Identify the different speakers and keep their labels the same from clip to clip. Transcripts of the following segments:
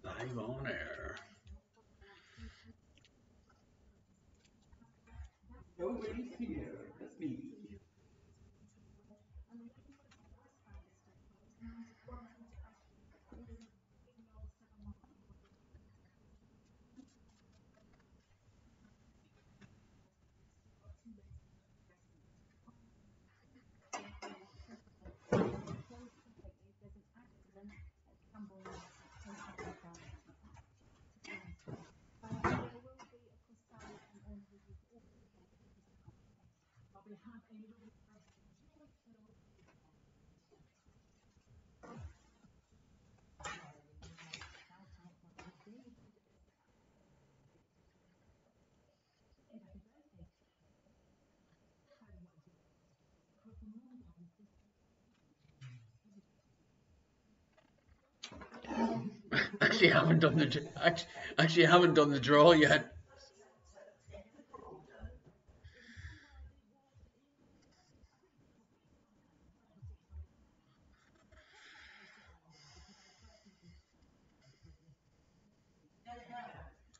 Speaker 1: Live on air.
Speaker 2: Nobody's here. That's me.
Speaker 1: Actually, haven't done the actually haven't done the draw yet.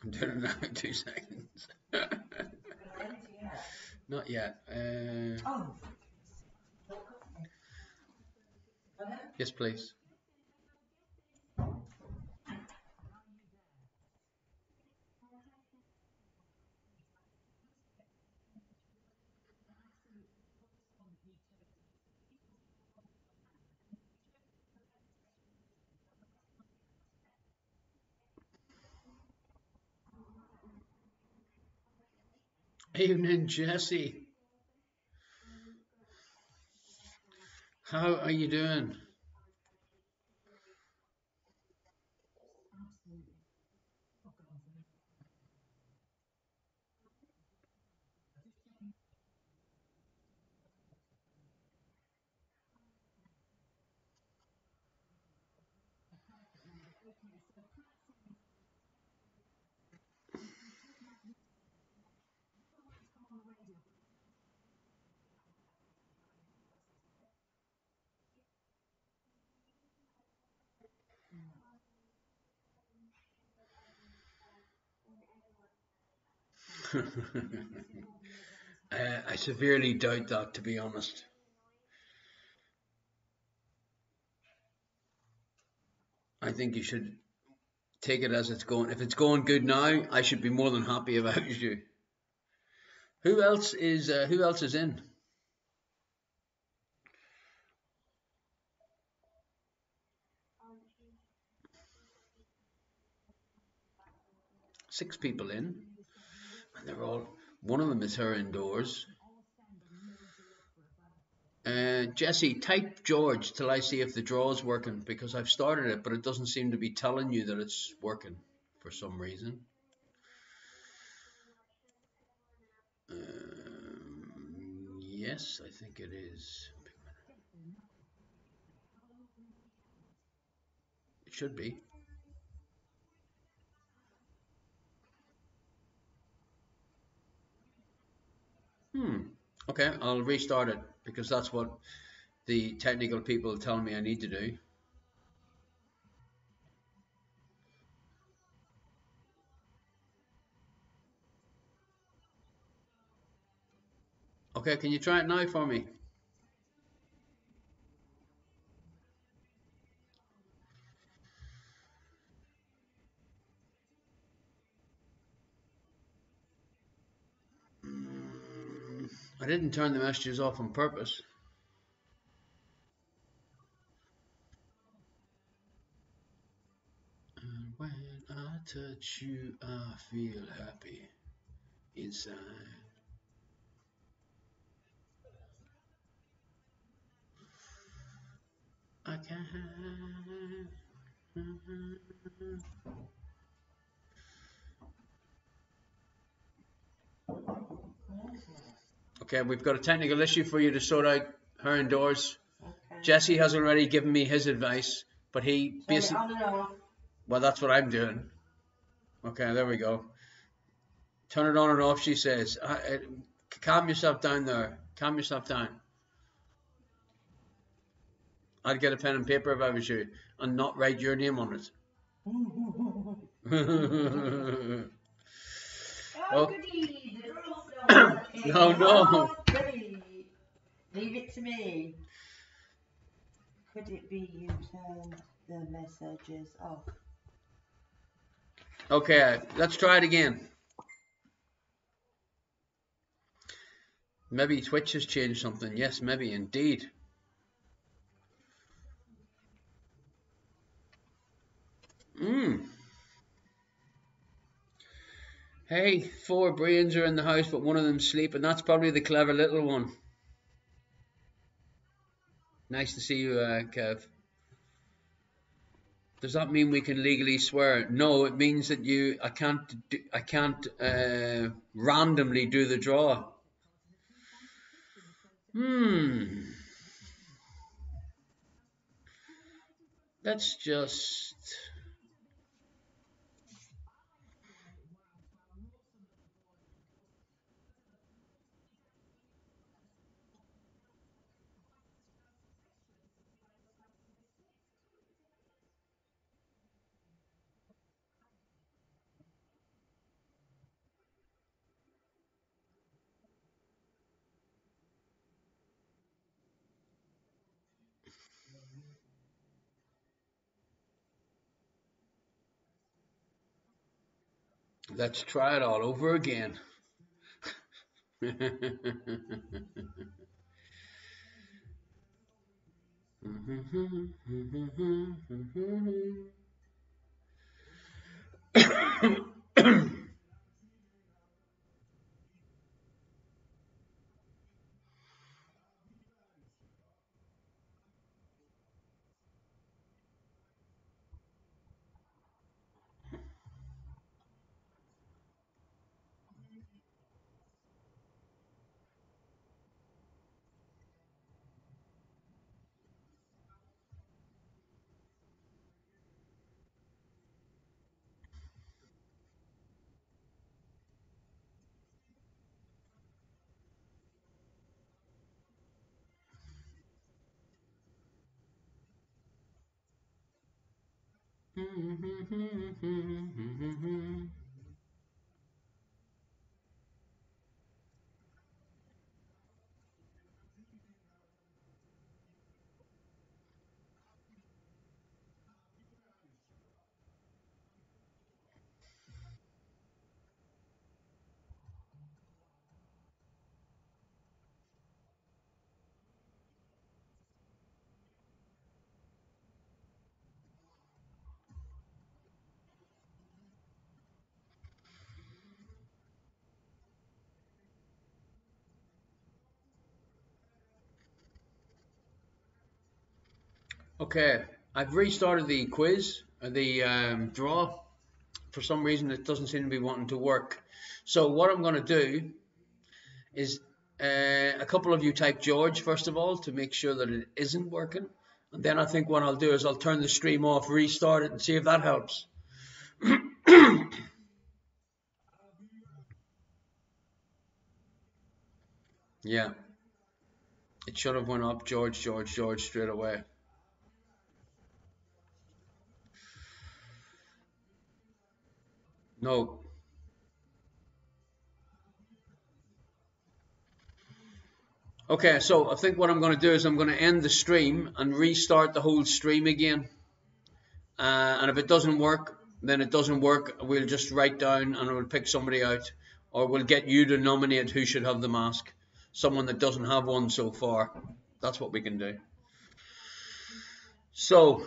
Speaker 1: I'm doing it now in 2 seconds. Not yet. Yes, please. Evening, Jesse. How are you doing? I severely doubt that, to be honest. I think you should take it as it's going. If it's going good now, I should be more than happy about you. Who else is in? 6 people in, and they're all. One of them is her indoors. Jesse, type George till I see if the draw's working because I've started it, but it doesn't seem to be telling you that it's working for some reason. Yes, I think it is. It should be. Okay, I'll restart it because that's what the technical people tell me I need to do. Okay, can you try it now for me? I didn't turn the messages off on purpose. And when I touch you, I feel happy inside. I can. Okay, we've got a technical issue for you to sort out her indoors.
Speaker 2: Okay.
Speaker 1: Jesse has already given me his advice, but he
Speaker 2: Turn it
Speaker 1: basically.
Speaker 2: on and off.
Speaker 1: Well, that's what I'm doing. Okay, there we go. Turn it on and off, she says. Calm yourself down there. Calm yourself down. I'd get a pen and paper if I was you and not write your name on it.
Speaker 3: Oh, goody.
Speaker 1: No, no.
Speaker 3: Goody. Leave it to me. Could it be you turned the messages off?
Speaker 1: Okay, let's try it again. Maybe Twitch has changed something. Yes, maybe indeed. Hey, 4 brains are in the house, but one of them's sleeping. That's probably the clever little one. Nice to see you, Kev. Does that mean we can legally swear? No, it means that I can't randomly do the draw. Let's just... Let's try it all over again. Okay, I've restarted the quiz, the draw. For some reason, it doesn't seem to be wanting to work. So what I'm going to do is a couple of you type George first of all to make sure that it isn't working. And then I think what I'll do is I'll turn the stream off, restart it, and see if that helps. Yeah. It should have went up George straight away. No. Okay, so I think what I'm going to do is I'm going to end the stream and restart the whole stream again. And if it doesn't work, then it doesn't work. We'll just write down and we'll pick somebody out. Or we'll get you to nominate who should have the mask. Someone that doesn't have one so far. That's what we can do. So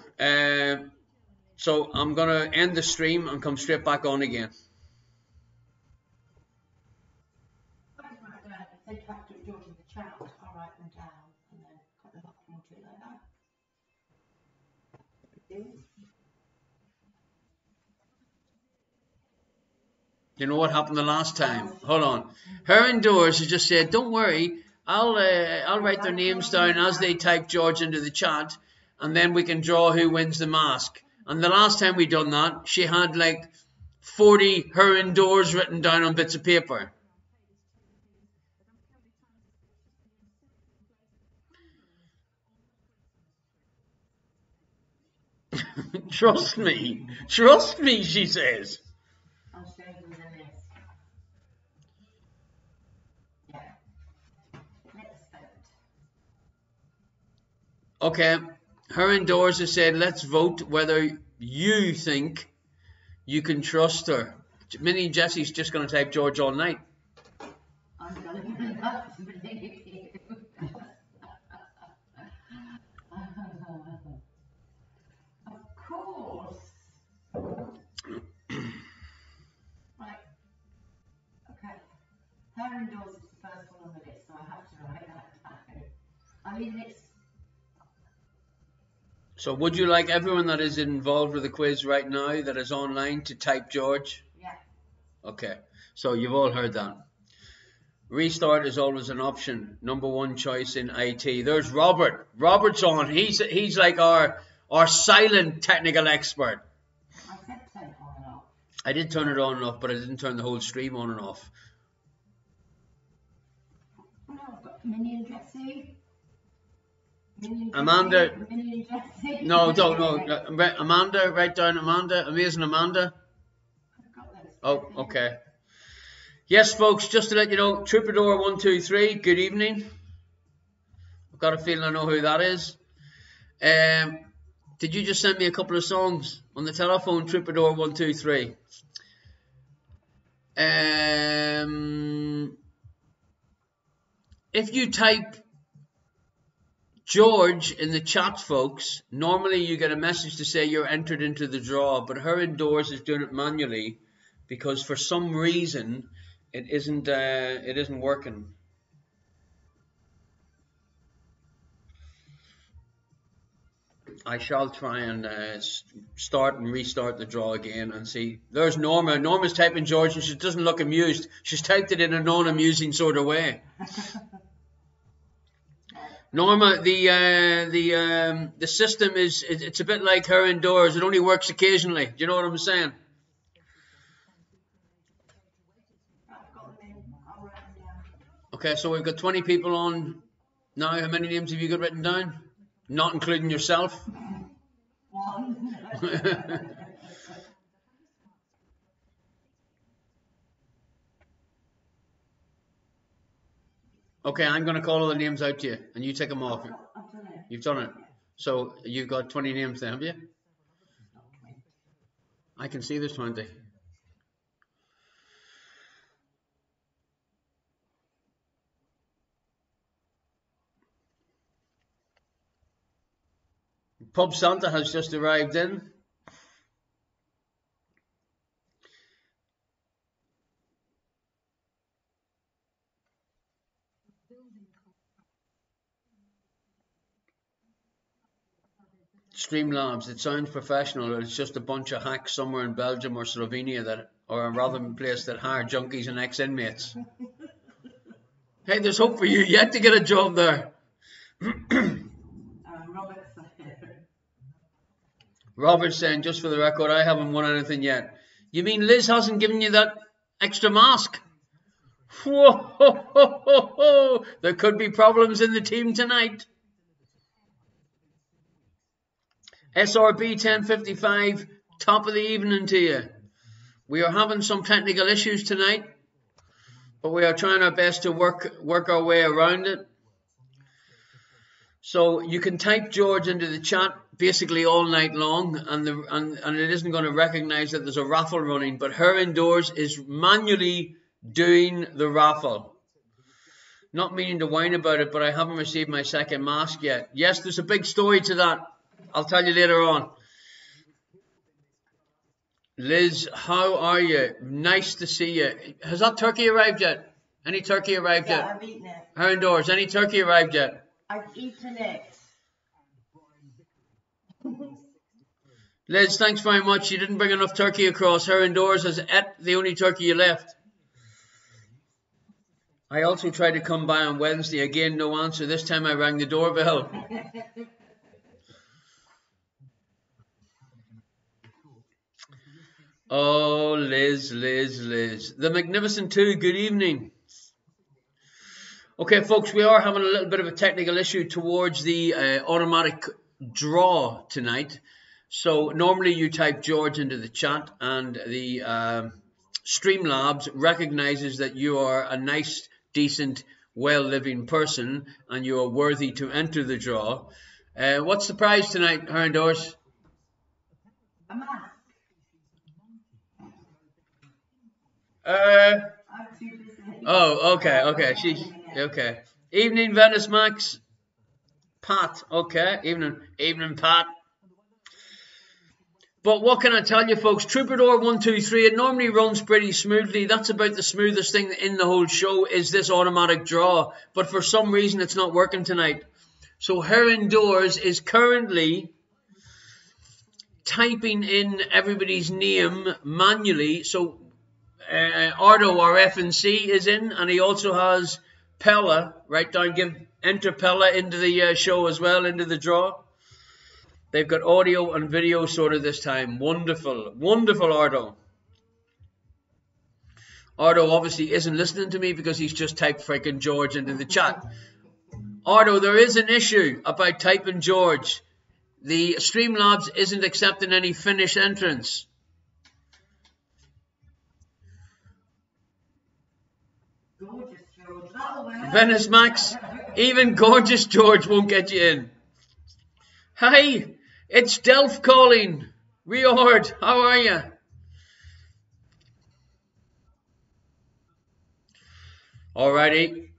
Speaker 1: I'm going to end the stream and come straight back on again. You know what happened the last time? Hold on. Her indoors has just said, "Don't worry, I'll write their names down as they type George into the chat, and then we can draw who wins the mask." And the last time we done that, she had like 40 her indoors written down on bits of paper. Trust me, she says.
Speaker 3: I'll show you the list. Yeah. Let's vote.
Speaker 1: Okay, her indoors has said, let's vote whether you think you can trust her. Minnie and Jessie's just going to type George all night.
Speaker 3: I'm going to not believe you. Of course. Right. Okay. Her indoors is the first one on the list, so I have to write that down. I mean, it's.
Speaker 1: So would you like everyone that is involved with the quiz right now that is online to type George?
Speaker 3: Yeah.
Speaker 1: Okay, so you've all heard that. Restart is always an option. Number one choice in IT. There's Robert. Robert's on. He's like our silent technical expert.
Speaker 3: I said turn it on and off.
Speaker 1: I did turn it on and off, but I didn't turn the whole stream on and off.
Speaker 3: No, I've got Minnie and Jessie.
Speaker 1: Amanda.
Speaker 3: Minnie and Jessie.
Speaker 1: No, don't. No. Amanda, write down Amanda. Amazing Amanda.
Speaker 3: I've got those.
Speaker 1: Oh, okay. Yes, folks, just to let you know, Troubadour 123, good evening. I've got a feeling I know who that is. Did you just send me a couple of songs on the telephone, Troubadour 123? If you type George in the chat, folks, normally you get a message to say you're entered into the draw, but her indoors is doing it manually because for some reason it isn't working. I shall try and start and restart the draw again and see. There's Norma. Norma's typing George and she doesn't look amused. She's typed it in a non-amusing sort of way. Norma, the system it's a bit like her indoors. It only works occasionally. Do you know what I'm saying? Okay, so we've got 20 people on now. How many names have you got written down? Not including yourself?
Speaker 3: One.
Speaker 1: Okay, I'm going to call all the names out to you, and you take them off.
Speaker 3: I've done it.
Speaker 1: You've done it. So you've got 20 names there, have you? I can see there's 20. Pub Santa has just arrived in. Streamlabs, it sounds professional, but it's just a bunch of hacks somewhere in Belgium or Slovenia that, or a rather place that hire junkies and ex-inmates. Hey, there's hope for you yet to get a job there. Robert's saying, just for the record, I haven't won anything yet. You mean Liz hasn't given you that extra mask? Whoa, ho, ho, ho, ho. There could be problems in the team tonight. SRB 1055, top of the evening to you. We are having some technical issues tonight, but we are trying our best to work our way around it. So you can type George into the chat basically all night long, and it isn't going to recognize that there's a raffle running, but her indoors is manually doing the raffle. Not meaning to whine about it, but I haven't received my second mask yet. Yes, there's a big story to that. I'll tell you later on. Liz, how are you? Nice to see you. Has that turkey arrived yet? Any turkey arrived yet?
Speaker 3: Yeah, I've eaten it.
Speaker 1: Her indoors. Any turkey arrived yet?
Speaker 3: I've eaten it.
Speaker 1: Liz, thanks very much. You didn't bring enough turkey across. Her indoors has ate the only turkey you left. I also tried to come by on Wednesday. Again, no answer. This time I rang the doorbell. Oh, Liz, Liz, Liz. The Magnificent Two, good evening. Okay, folks, we are having a little bit of a technical issue towards the automatic draw tonight. So normally you type George into the chat and the Streamlabs recognizes that you are a nice, decent, well-living person and you are worthy to enter the draw. What's the prize tonight, Herndors?
Speaker 3: A mask. I'm too busy.
Speaker 1: Oh, okay, okay. Okay. Evening, Venice Max. Pat, okay. Evening, Pat. But what can I tell you, folks? Troubadour 123, it normally runs pretty smoothly. That's about the smoothest thing in the whole show is this automatic draw. But for some reason, it's not working tonight. So Herndors is currently typing in everybody's name manually. So Ardo, our FNC, is in, and he also has Pella. Right down, enter Pella into the show as well, into the draw. They've got audio and video sorted this time. Wonderful, wonderful, Ardo. Ardo obviously isn't listening to me because he's just typed freaking George into the chat. Ardo, there is an issue about typing George. The Streamlabs isn't accepting any Finnish entrants.
Speaker 3: Gorgeous George. That'll work.
Speaker 1: Venice Max, even Gorgeous George won't get you in. Hi, it's Delph calling. Riord, how are you? Alrighty.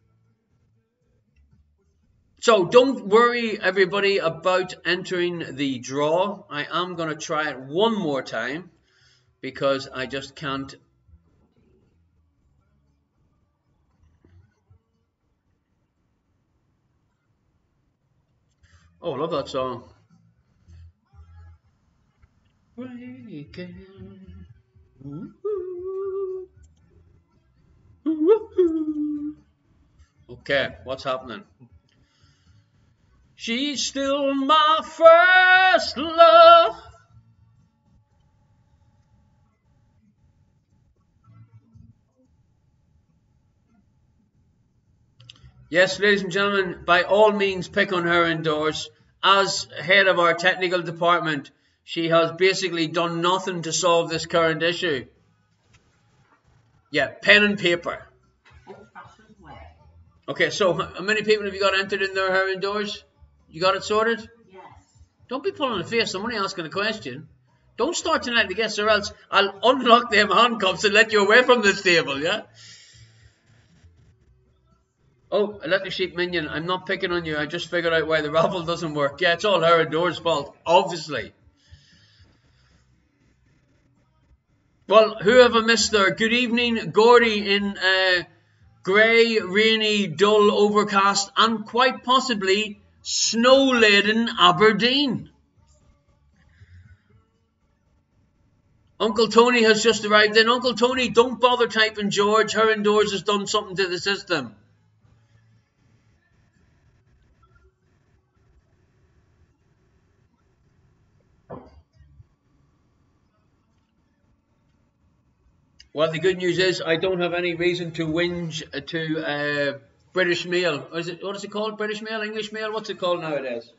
Speaker 1: So don't worry, everybody, about entering the draw. I am going to try it one more time because I just can't. Oh, I love that song. Okay, what's happening? She's still my first love. Yes, ladies and gentlemen, by all means pick on her indoors. As head of our technical department, she has basically done nothing to solve this current issue. Yeah, pen and paper.
Speaker 3: Old-fashioned way.
Speaker 1: Okay, so how many people have you got entered in there, her indoors? You got it sorted?
Speaker 3: Yes.
Speaker 1: Don't be pulling a face. I'm only asking a question. Don't start tonight to guess, or else I'll unlock them handcuffs and let you away from this table, yeah? Oh, Electric Sheep Minion, I'm not picking on you. I just figured out why the raffle doesn't work. Yeah, it's all her indoors' fault, obviously. Well, who have I missed there? Good evening, Gordy in grey, rainy, dull, overcast, and quite possibly snow-laden Aberdeen. Uncle Tony has just arrived in. Uncle Tony, don't bother typing George. Her indoors has done something to the system. Well, the good news is I don't have any reason to whinge to British Mail. What is it called? British Mail? English Mail? What's it called nowadays?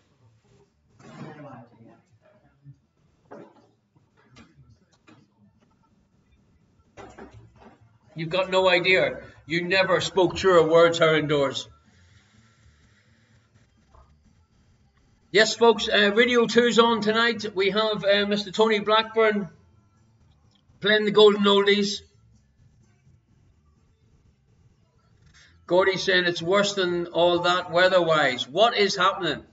Speaker 1: You've got no idea. You never spoke truer words, her indoors. Yes, folks, Radio 2's on tonight. We have Mr. Tony Blackburn playing the Golden Oldies. Gordy's saying it's worse than all that weather-wise. What is happening?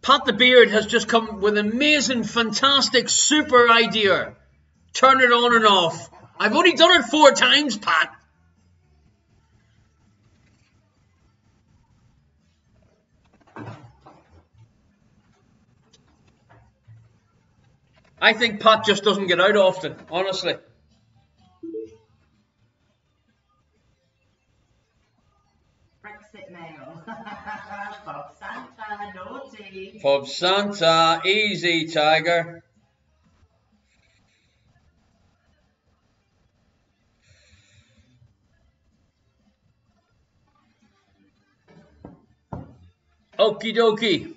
Speaker 1: Pat the Beard has just come with an amazing, fantastic, super idea. Turn it on and off. I've only done it 4 times, Pat. I think Pat just doesn't get out often, honestly.
Speaker 3: Brexit mail. Bob Santa, naughty.
Speaker 1: Bob Santa, easy, Tiger. Okie dokie.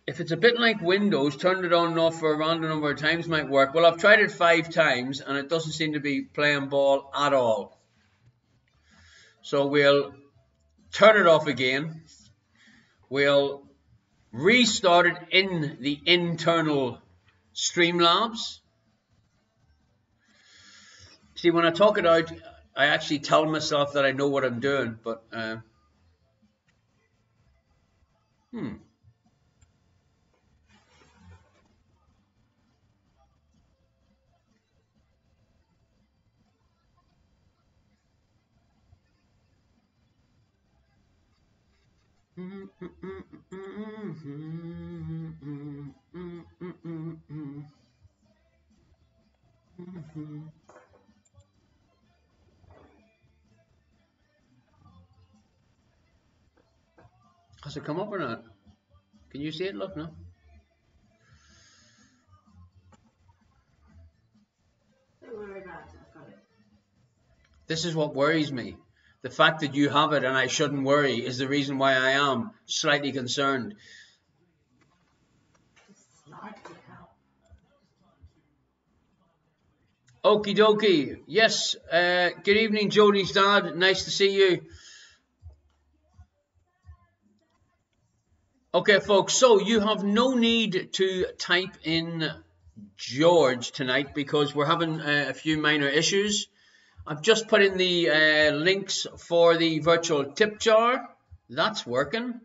Speaker 1: If it's a bit like Windows, turn it on and off for a random number of times might work. Well, I've tried it 5 times and it doesn't seem to be playing ball at all. So we'll turn it off again. We'll restart it in the internal Streamlabs. See, when I talk it out, I actually tell myself that I know what I'm doing, but has it come up or not? Can you see it? Look, no.
Speaker 3: Don't worry about it, I've got it.
Speaker 1: This is what worries me. The fact that you have it and I shouldn't worry is the reason why I am slightly concerned.
Speaker 3: Just slightly help.
Speaker 1: Okie dokie. Yes. Good evening, Jodie's dad. Nice to see you. Okay, folks. So you have no need to type in George tonight because we're having a few minor issues. I've just put in the links for the virtual tip jar. That's working.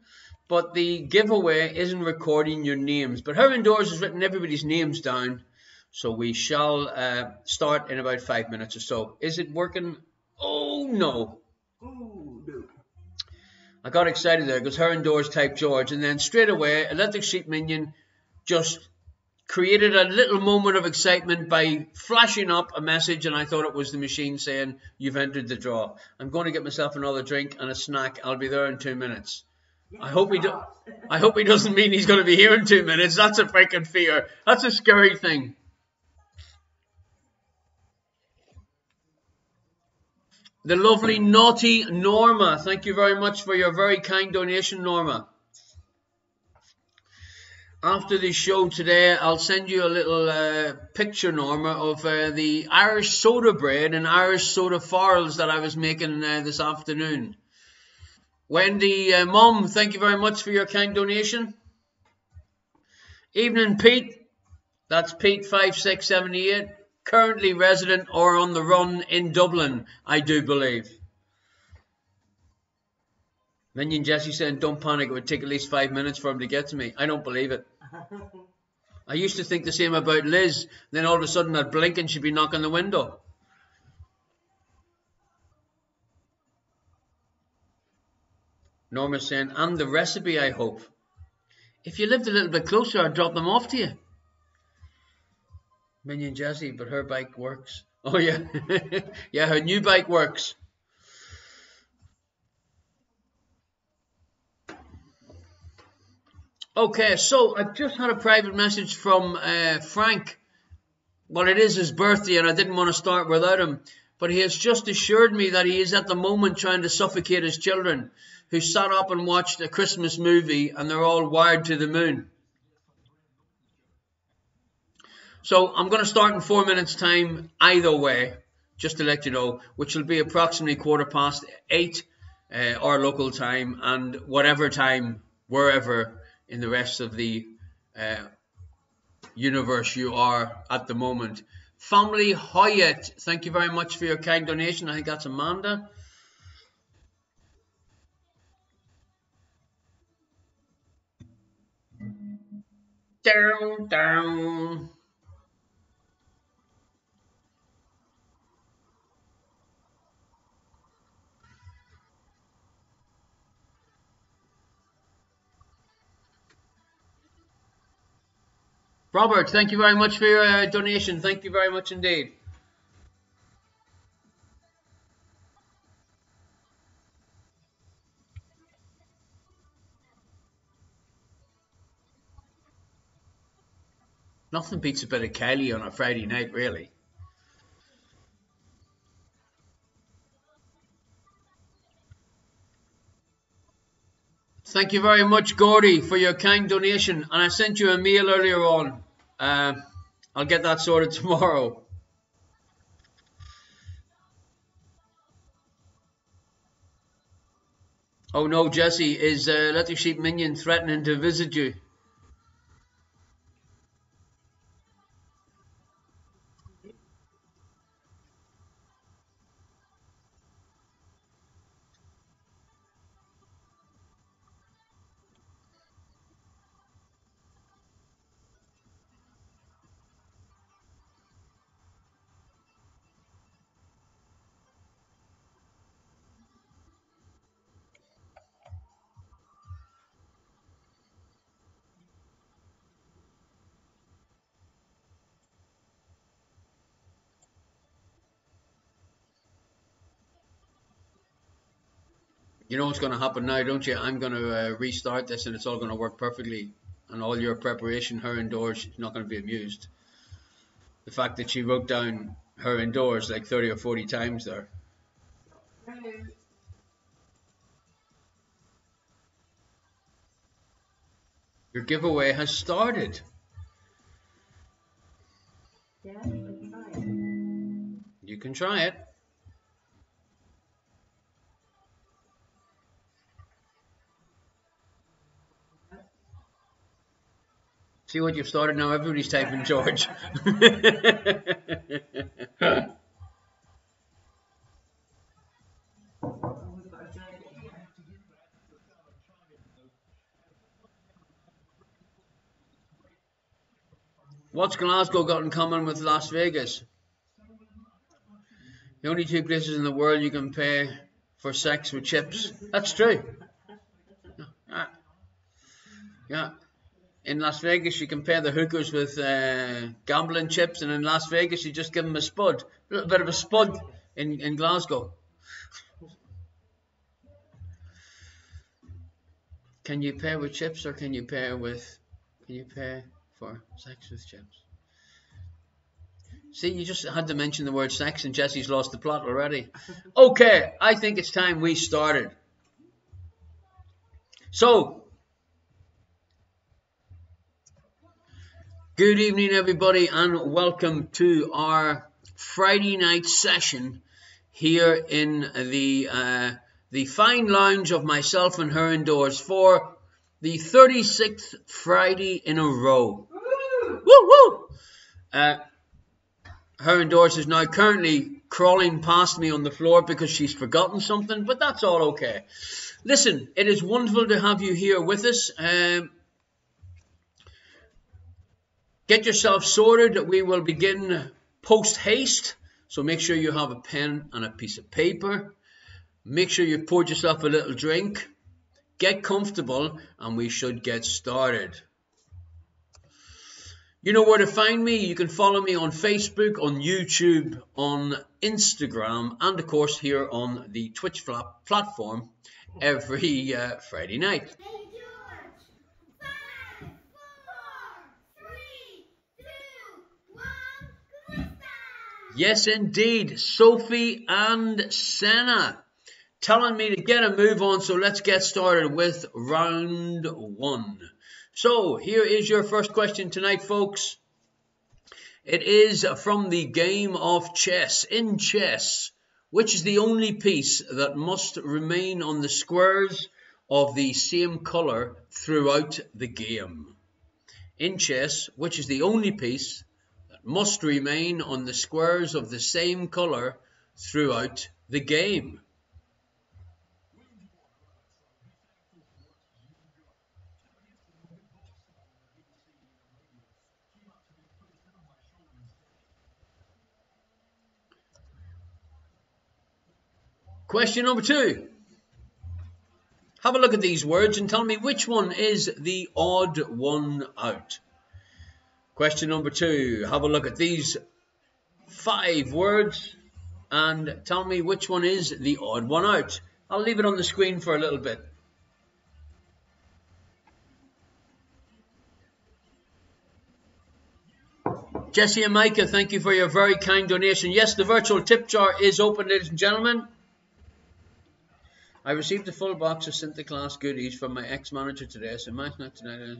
Speaker 1: But the giveaway isn't recording your names. But Her Indoors has written everybody's names down. So we shall start in about 5 minutes or so. Is it working? Oh, no.
Speaker 2: Oh, no.
Speaker 1: I got excited there because Her Indoors typed George. And then straight away, Electric Sheep Minion just created a little moment of excitement by flashing up a message, and I thought it was the machine saying, you've entered the draw. I'm going to get myself another drink and a snack. I'll be there in 2 minutes. I hope he doesn't mean he's going to be here in 2 minutes. That's a freaking fear. That's a scary thing. The lovely naughty Norma. Thank you very much for your very kind donation, Norma. After the show today, I'll send you a little picture, Norma, of the Irish soda bread and Irish soda farls that I was making this afternoon. Wendy, Mom, thank you very much for your kind donation. Evening, Pete. That's Pete 5678. Currently resident or on the run in Dublin, I do believe. Minion Jesse saying, don't panic, it would take at least 5 minutes for him to get to me. I don't believe it. I used to think the same about Liz. Then all of a sudden I'd blink and she'd be knocking the window. Norma's saying, and the recipe, I hope. If you lived a little bit closer, I'd drop them off to you. Minion Jessie, but her bike works. Oh yeah, yeah, her new bike works. Okay, so I've just had a private message from Frank. Well, it is his birthday and I didn't want to start without him. But he has just assured me that he is at the moment trying to suffocate his children, who sat up and watched a Christmas movie and they're all wired to the moon. So I'm going to start in 4 minutes time either way, just to let you know, which will be approximately 8:15 our local time, and whatever time, wherever in the rest of the universe you are at the moment. Family Hoyet, thank you very much for your kind donation. I think that's Amanda. Down. Robert, thank you very much for your donation. Thank you very much indeed. Nothing beats a bit of Kelly on a Friday night, really. Thank you very much, Gordy, for your kind donation. And I sent you a meal earlier on. I'll get that sorted tomorrow. Oh no, Jesse, is Let the Sheep Minion threatening to visit you? You know what's going to happen now, don't you? I'm going to restart this and it's all going to work perfectly. And all your preparation, her indoors, she's not going to be amused. The fact that she wrote down her indoors like 30 or 40 times there. Your giveaway has started.
Speaker 3: Yeah, we can try it.
Speaker 1: You can try it. See what you've started now? Everybody's typing George. What's Glasgow got in common with Las Vegas? The only two places in the world you can pay for sex with chips. That's true. Yeah. In Las Vegas, you can pay the hookers with gambling chips, and in Las Vegas, you just give them a spud. A little bit of a spud in Glasgow. Can you pay with chips, or can you pay for sex with chips? See, you just had to mention the word sex, and Jesse's lost the plot already. Okay, I think it's time we started. So, good evening, everybody, and welcome to our Friday night session here in the fine lounge of myself and her indoors for the 36th Friday in a row. Woo woo! Her indoors is now currently crawling past me on the floor because she's forgotten something, but that's all okay. Listen, it is wonderful to have you here with us. Get yourself sorted. We will begin post-haste, so make sure you have a pen and a piece of paper. Make sure you've poured yourself a little drink. Get comfortable, and we should get started. You know where to find me. You can follow me on Facebook, on YouTube, on Instagram, and of course here on the Twitch platform every Friday night.
Speaker 4: Hey George! 5, 4, 3, 2, 1,
Speaker 1: Yes, indeed. Sophie and Senna telling me to get a move on, so let's get started with round one. So, here is your first question tonight, folks. It is from the game of chess. In chess, which is the only piece that must remain on the squares of the same color throughout the game? In chess, which is the only piece that must remain on the squares of the same color throughout the game? Question number 2. Have a look at these words and tell me which one is the odd one out. Question number 2. Have a look at these 5 words and tell me which one is the odd one out. I'll leave it on the screen for a little bit. Jesse and Micah, thank you for your very kind donation. Yes, the virtual tip jar is open, ladies and gentlemen. I received a full box of Sinterklaas goodies from my ex-manager today, so my snack tonight is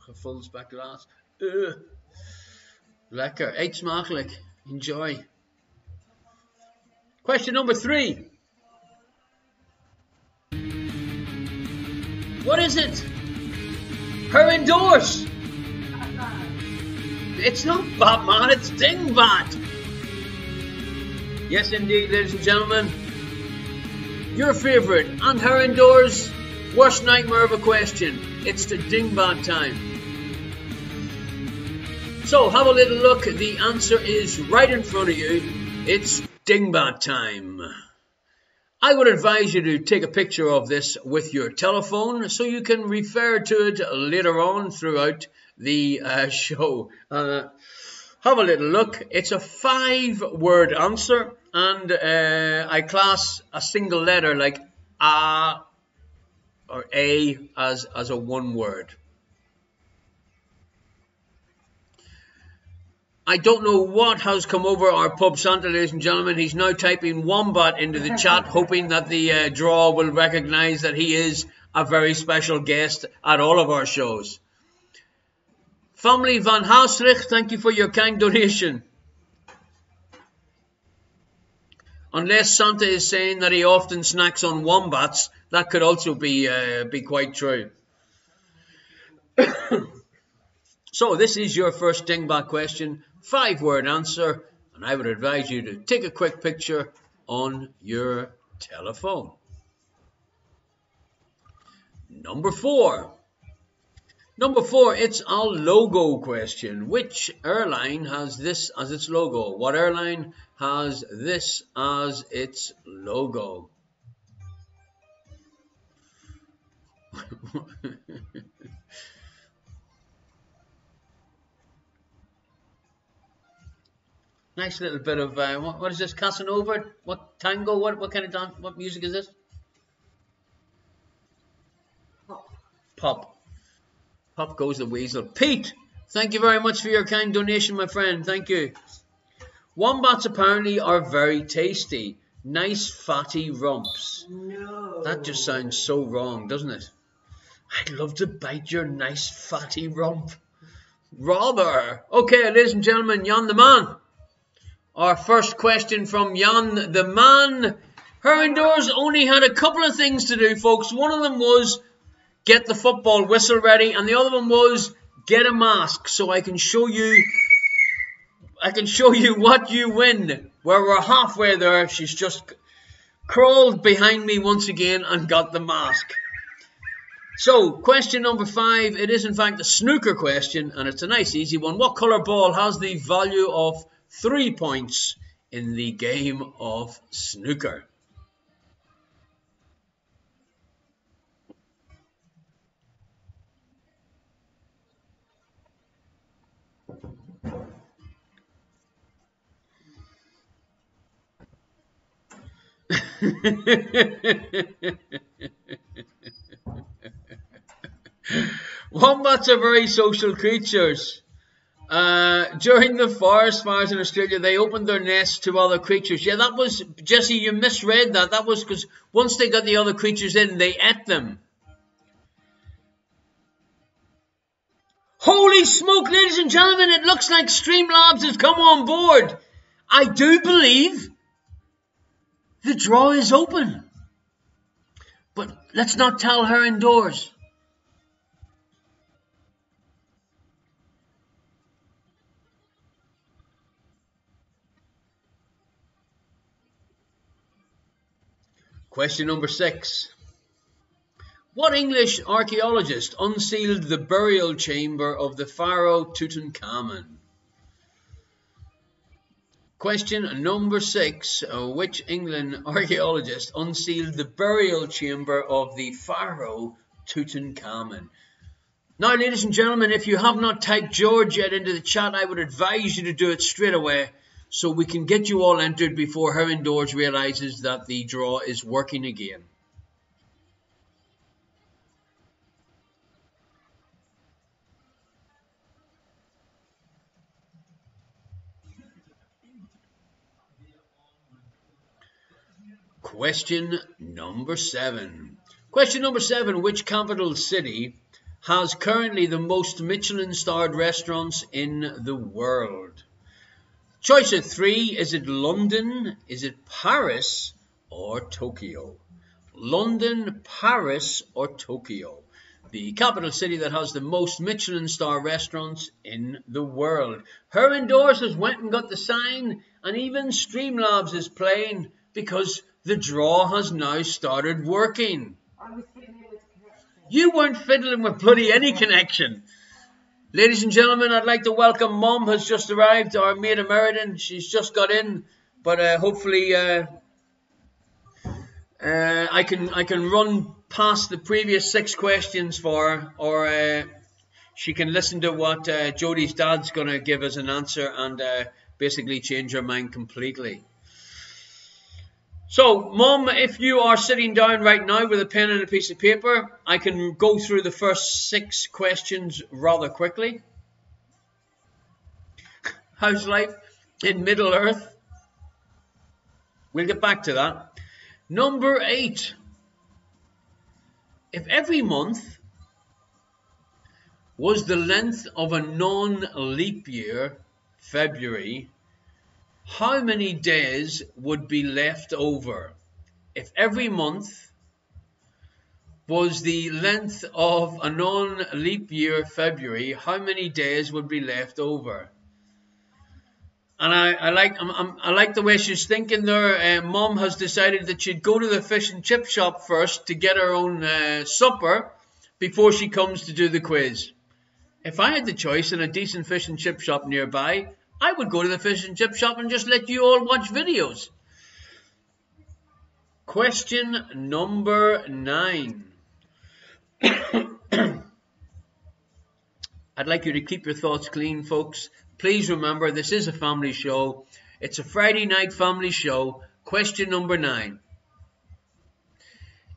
Speaker 1: a full speculaas. Lekker. Eet smakelijk. Enjoy. Question number 3. What is it? Her indoors. It's not Batman, it's Dingbat. Yes, indeed, ladies and gentlemen. Your favourite and her indoors worst nightmare of a question. It's the Dingbat time. So, have a little look. The answer is right in front of you. It's Dingbat time. I would advise you to take a picture of this with your telephone so you can refer to it later on throughout the show. Have a little look. It's a 5-word answer, and I class a single letter like A or A as a 1 word. I don't know what has come over our pub Santa, ladies and gentlemen. He's now typing Wombat into the chat, hoping that the draw will recognise that he is a very special guest at all of our shows. Family Van Haasrich, thank you for your kind donation. Unless Santa is saying that he often snacks on wombats, that could also be quite true. So this is your first Dingbat question, 5-word answer, and I would advise you to take a quick picture on your telephone. Number 4. Number 4, it's a logo question. Which airline has this as its logo? What airline has this as its logo? Nice little bit of what is this? Casanova? What tango? What kind of dance? What music is this? Pop. Pop goes the weasel. Pete, thank you very much for your kind donation, my friend. Thank you. Wombats apparently are very tasty. Nice fatty rumps.
Speaker 3: No.
Speaker 1: That just sounds so wrong, doesn't it? I'd love to bite your nice fatty rump. Rather. Okay, ladies and gentlemen, Jan the Man. Our first question from Jan the Man. Her indoors only had a couple of things to do, folks. One of them was get the football whistle ready, and the other one was get a mask so I can show you what you win. Where we're halfway there, she's just crawled behind me once again and got the mask. So, question number 5, it is in fact a snooker question, and it's a nice easy one. What colour ball has the value of 3 points in the game of snooker? Wombats are very social creatures. During the forest fires in Australia, they opened their nests to other creatures. Yeah, that was, Jesse, you misread that. That was because once they got the other creatures in, they ate them. Holy smoke, ladies and gentlemen, it looks like Streamlabs has come on board. I do believe the draw is open. But let's not tell her indoors. Question number 6. What English archaeologist unsealed the burial chamber of the pharaoh Tutankhamun? Question number 6. Which England archaeologist unsealed the burial chamber of the pharaoh Tutankhamun? Now, ladies and gentlemen, if you have not typed George yet into the chat, I would advise you to do it straight away, so we can get you all entered before her indoors realizes that the draw is working again. Question number 7. Question number 7. Which capital city has currently the most Michelin-starred restaurants in the world? Choice of 3. Is it London? Is it Paris or Tokyo? London, Paris or Tokyo? The capital city that has the most Michelin-star restaurants in the world. Her Indoors went and got the sign, and even Streamlabs is playing because the draw has now started working.
Speaker 3: I was fiddling with connection.
Speaker 1: You weren't fiddling with bloody any connection. Ladies and gentlemen, I'd like to welcome Mom has just arrived, our maid of Meriden. She's just got in, but hopefully I can run past the previous 6 questions for her, or she can listen to what Jodie's dad's going to give as an answer and basically change her mind completely. So, Mom, if you are sitting down right now with a pen and a piece of paper, I can go through the first 6 questions rather quickly. How's life in Middle Earth? We'll get back to that. Number 8. If every month was the length of a non-leap year, February, how many days would be left over? If every month was the length of a non-leap year, February, how many days would be left over? And I like the way she's thinking there. Mom has decided that she'd go to the fish and chip shop first to get her own supper before she comes to do the quiz. If I had the choice in a decent fish and chip shop nearby, I would go to the fish and chip shop and just let you all watch videos. Question number 9. I'd like you to keep your thoughts clean, folks. Please remember, this is a family show. It's a Friday night family show. Question number 9.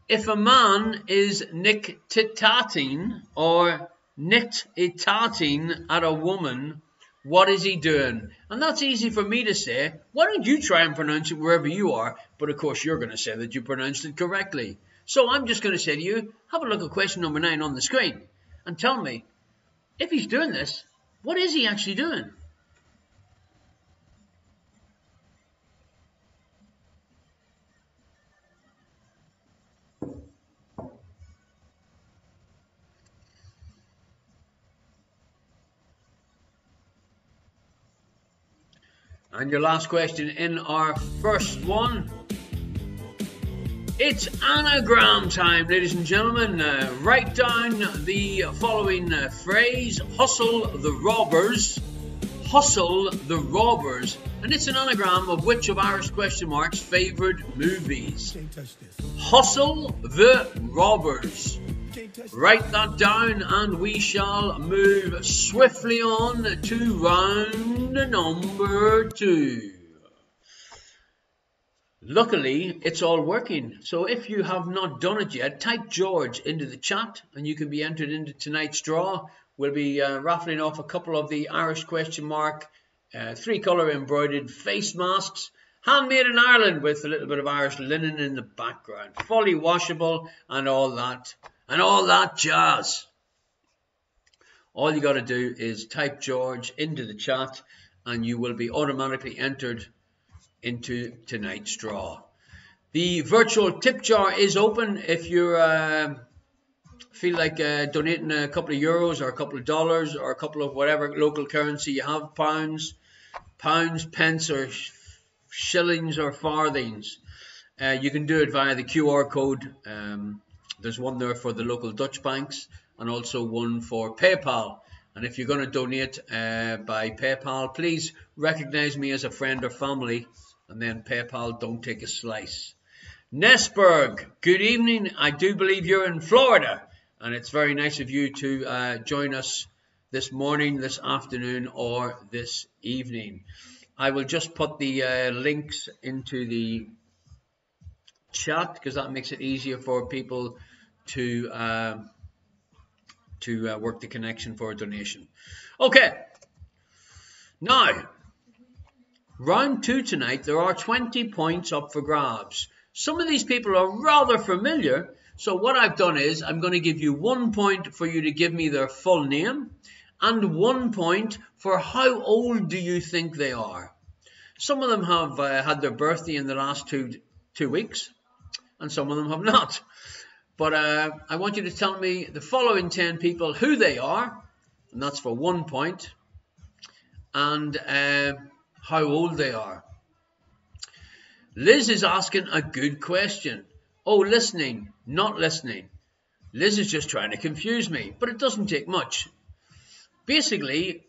Speaker 1: If a man is nick-tit-tatting or nicked-it-tatting at a woman, what is he doing? And that's easy for me to say. Why don't you try and pronounce it wherever you are? But of course, you're going to say that you pronounced it correctly. So I'm just going to say to you, have a look at question number 9 on the screen and tell me, if he's doing this, what is he actually doing? And your last question in our first one. It's anagram time, ladies and gentlemen. Write down the following phrase: hustle the robbers. Hustle the robbers. And it's an anagram of which of Irish question marks favourite movies? Hustle the robbers. Write that down and we shall move swiftly on to round number 2. Luckily, it's all working. So if you have not done it yet, type George into the chat and you can be entered into tonight's draw. We'll be raffling off a couple of the Irish question mark 3-colour embroidered face masks, handmade in Ireland with a little bit of Irish linen in the background, fully washable and all that jazz. All you got to do is type George into the chat and you will be automatically entered into tonight's draw. The virtual tip jar is open if you feel like donating a couple of euros or a couple of dollars or a couple of whatever local currency you have, pounds, pence or shillings or farthings. You can do it via the QR code. There's one there for the local Dutch banks and also one for PayPal. And if you're going to donate by PayPal, please recognize me as a friend or family, and then PayPal don't take a slice. Nesberg, good evening. I do believe you're in Florida, and it's very nice of you to join us this morning, this afternoon, or this evening. I will just put the links into the chat because that makes it easier for people to work the connection for a donation. Okay, now round 2 tonight, there are 20 points up for grabs. Some of these people are rather familiar. So what I've done is I'm going to give you 1 point for you to give me their full name and 1 point for how old do you think they are. Some of them have had their birthday in the last two weeks and some of them have not. But I want you to tell me the following 10 people who they are, and that's for 1 point, and how old they are. Liz is asking a good question. Oh, listening, not listening. Liz is just trying to confuse me, but it doesn't take much. Basically,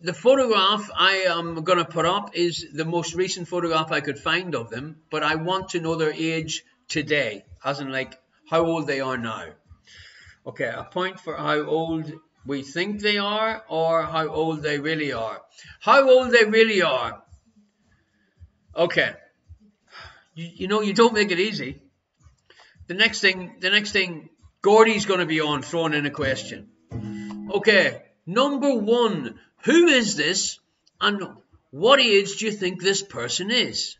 Speaker 1: the photograph I am going to put up is the most recent photograph I could find of them, but I want to know their age today, as in like how old they are now. Okay, a point for how old we think they are or how old they really are. How old they really are. Okay. You know, you don't make it easy. The next thing, Gordy's going to be on throwing in a question. Okay, number 1. Who is this and what age do you think this person is?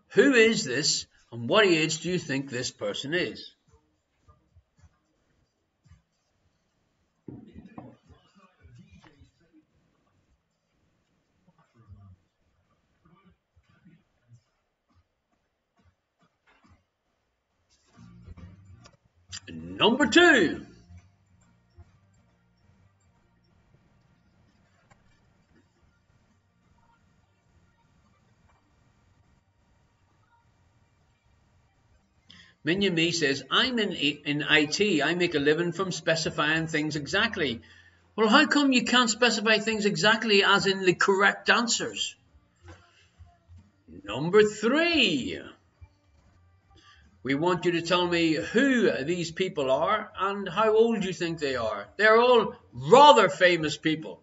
Speaker 1: Who is this and what age do you think this person is? Number 2. Minion Me says, I'm in IT. I make a living from specifying things exactly. Well, how come you can't specify things exactly as in the correct answers? Number 3. We want you to tell me who these people are and how old you think they are. They're all rather famous people.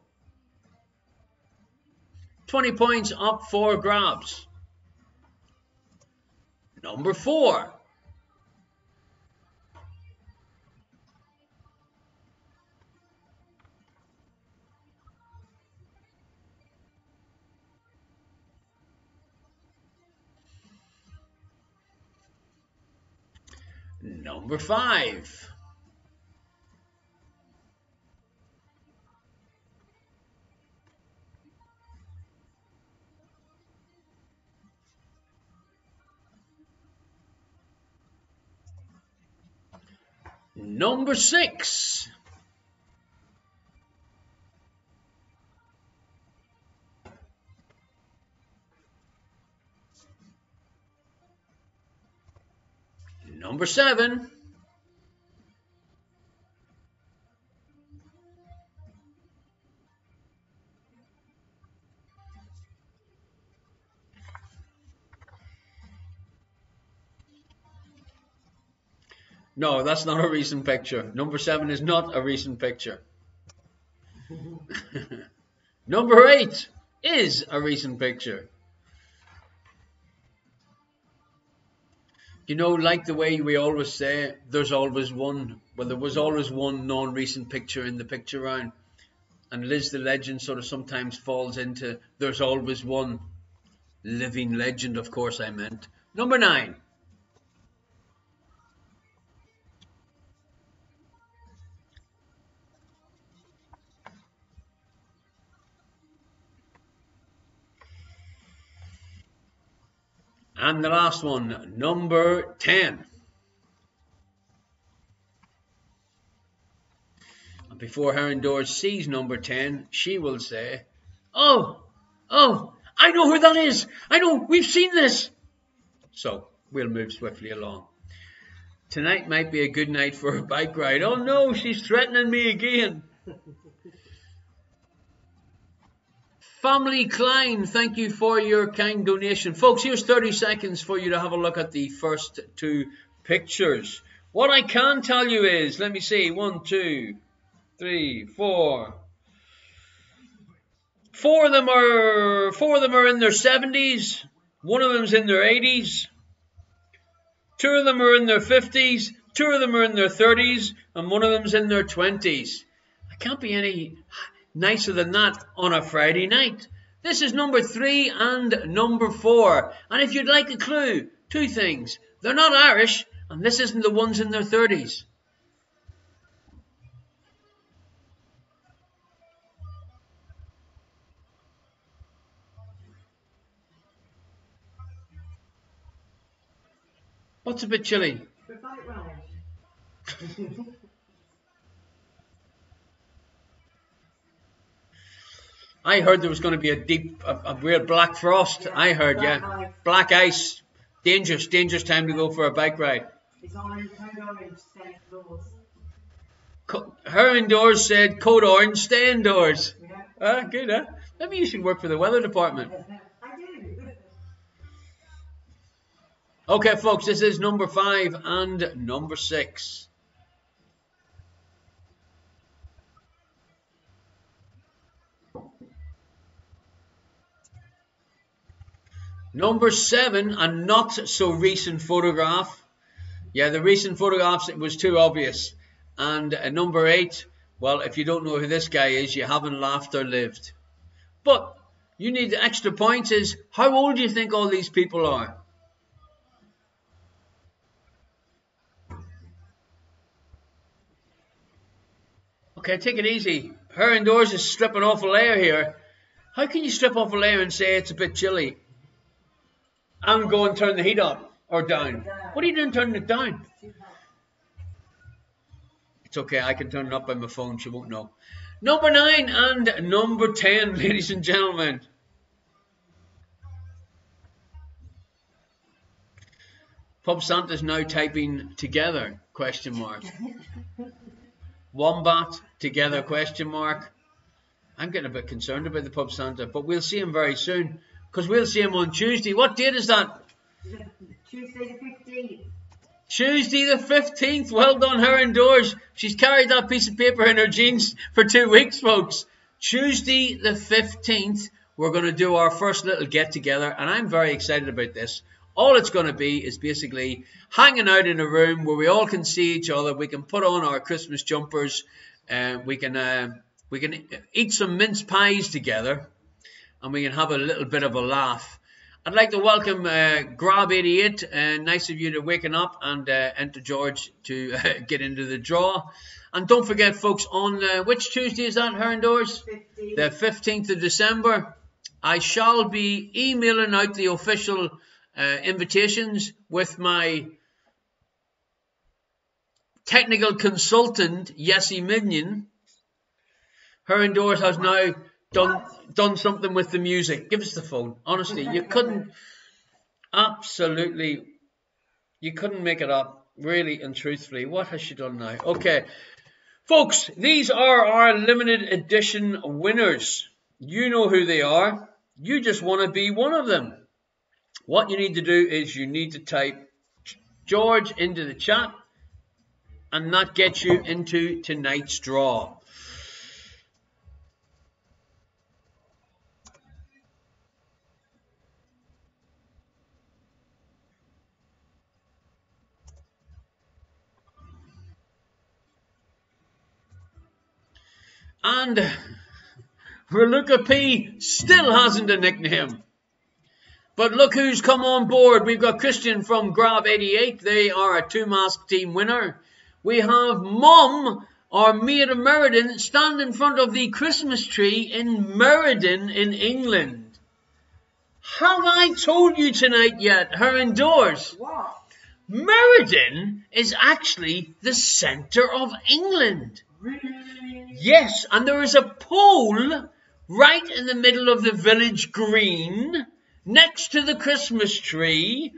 Speaker 1: 20 points up for grabs. Number 4. Number 5. Number 6. Number 7. No, that's not a recent picture. Number 7 is not a recent picture. Number 8 is a recent picture. You know, like the way we always say, there's always one. Well, there was always one non-recent picture in the picture round. And Liz the Legend sort of sometimes falls into there's always one. Living legend, of course, I meant. Number 9. And the last one, number 10. And before Heron Doors sees number 10, she will say, Oh, I know who that is. I know, we've seen this. So we'll move swiftly along. Tonight might be a good night for a bike ride. Oh no, she's threatening me again. Family Klein, thank you for your kind donation. Folks, here's 30 seconds for you to have a look at the first 2 pictures. What I can tell you is, let me see, 1, 2, 3, 4. 4 of them are in their 70s. 1 of them's in their 80s. 2 of them are in their 50s. 2 of them are in their 30s, and 1 of them's in their 20s. I can't be any nicer than that on a Friday night. This is number 3 and number 4. And if you'd like a clue, 2 things. They're not Irish, and this isn't the ones in their 30s. What's a bit chilly?
Speaker 3: The bike ride.
Speaker 1: I heard there was going to be a real black frost.
Speaker 3: Yeah,
Speaker 1: I heard,
Speaker 3: black
Speaker 1: yeah.
Speaker 3: ice.
Speaker 1: Black ice. Dangerous time to go for a bike ride.
Speaker 3: It's orange, code orange, stay indoors.
Speaker 1: Her indoors said, code orange, stay indoors.
Speaker 3: Yeah.
Speaker 1: Ah, good, huh? Maybe you should work for the weather department.
Speaker 3: I do.
Speaker 1: Okay, folks, this is number 5 and number 6. Number 7, a not so recent photograph. Yeah, the recent photographs, it was too obvious. And number 8, well, if you don't know who this guy is, you haven't laughed or lived. But you need the extra points is, how old do you think all these people are? Okay, take it easy. Her indoors is stripping off a layer here. How can you strip off a layer and say it's a bit chilly? And go and turn the heat up or down. What are you doing turning it down? It's okay, I can turn it up by my phone, she won't know. Number 9 and number 10, ladies and gentlemen. Pub Santa's now typing together, question mark. Wombat, together, question mark. I'm getting a bit concerned about the Pub Santa, but we'll see him very soon. Because we'll see him on Tuesday. What date is that?
Speaker 3: Tuesday the 15th.
Speaker 1: Tuesday the 15th. Well done, her indoors. She's carried that piece of paper in her jeans for 2 weeks, folks. Tuesday the 15th, we're going to do our first little get-together, and I'm very excited about this. All it's going to be is basically hanging out in a room where we all can see each other. We can put on our Christmas jumpers, and we can eat some mince pies together, and we can have a little bit of a laugh. I'd like to welcome Grab88. Nice of you to waking up and enter George to get into the draw. And don't forget, folks, on which Tuesday is that, her indoors?
Speaker 3: 15th.
Speaker 1: The 15th of December. I shall be emailing out the official invitations with my technical consultant, Yessie Minion. Her indoors has now done something with the music. Give us the phone. Honestly, you couldn't make it up, really and truthfully. What has she done now? Okay, folks, these are our limited edition winners. You know who they are. You just want to be one of them. What you need to do is you need to type George into the chat, and that gets you into tonight's draw. And Raluca P still hasn't a nickname. But look who's come on board. We've got Christian from Grab88. They are a 2-mask team winner. We have Mum, our mate of Meriden, stand in front of the Christmas tree in Meriden in England. Have I told you tonight yet, her indoors?
Speaker 3: What?
Speaker 1: Meriden is actually the centre of England.
Speaker 3: Really?
Speaker 1: Yes, and there is a pole right in the middle of the village green next to the Christmas tree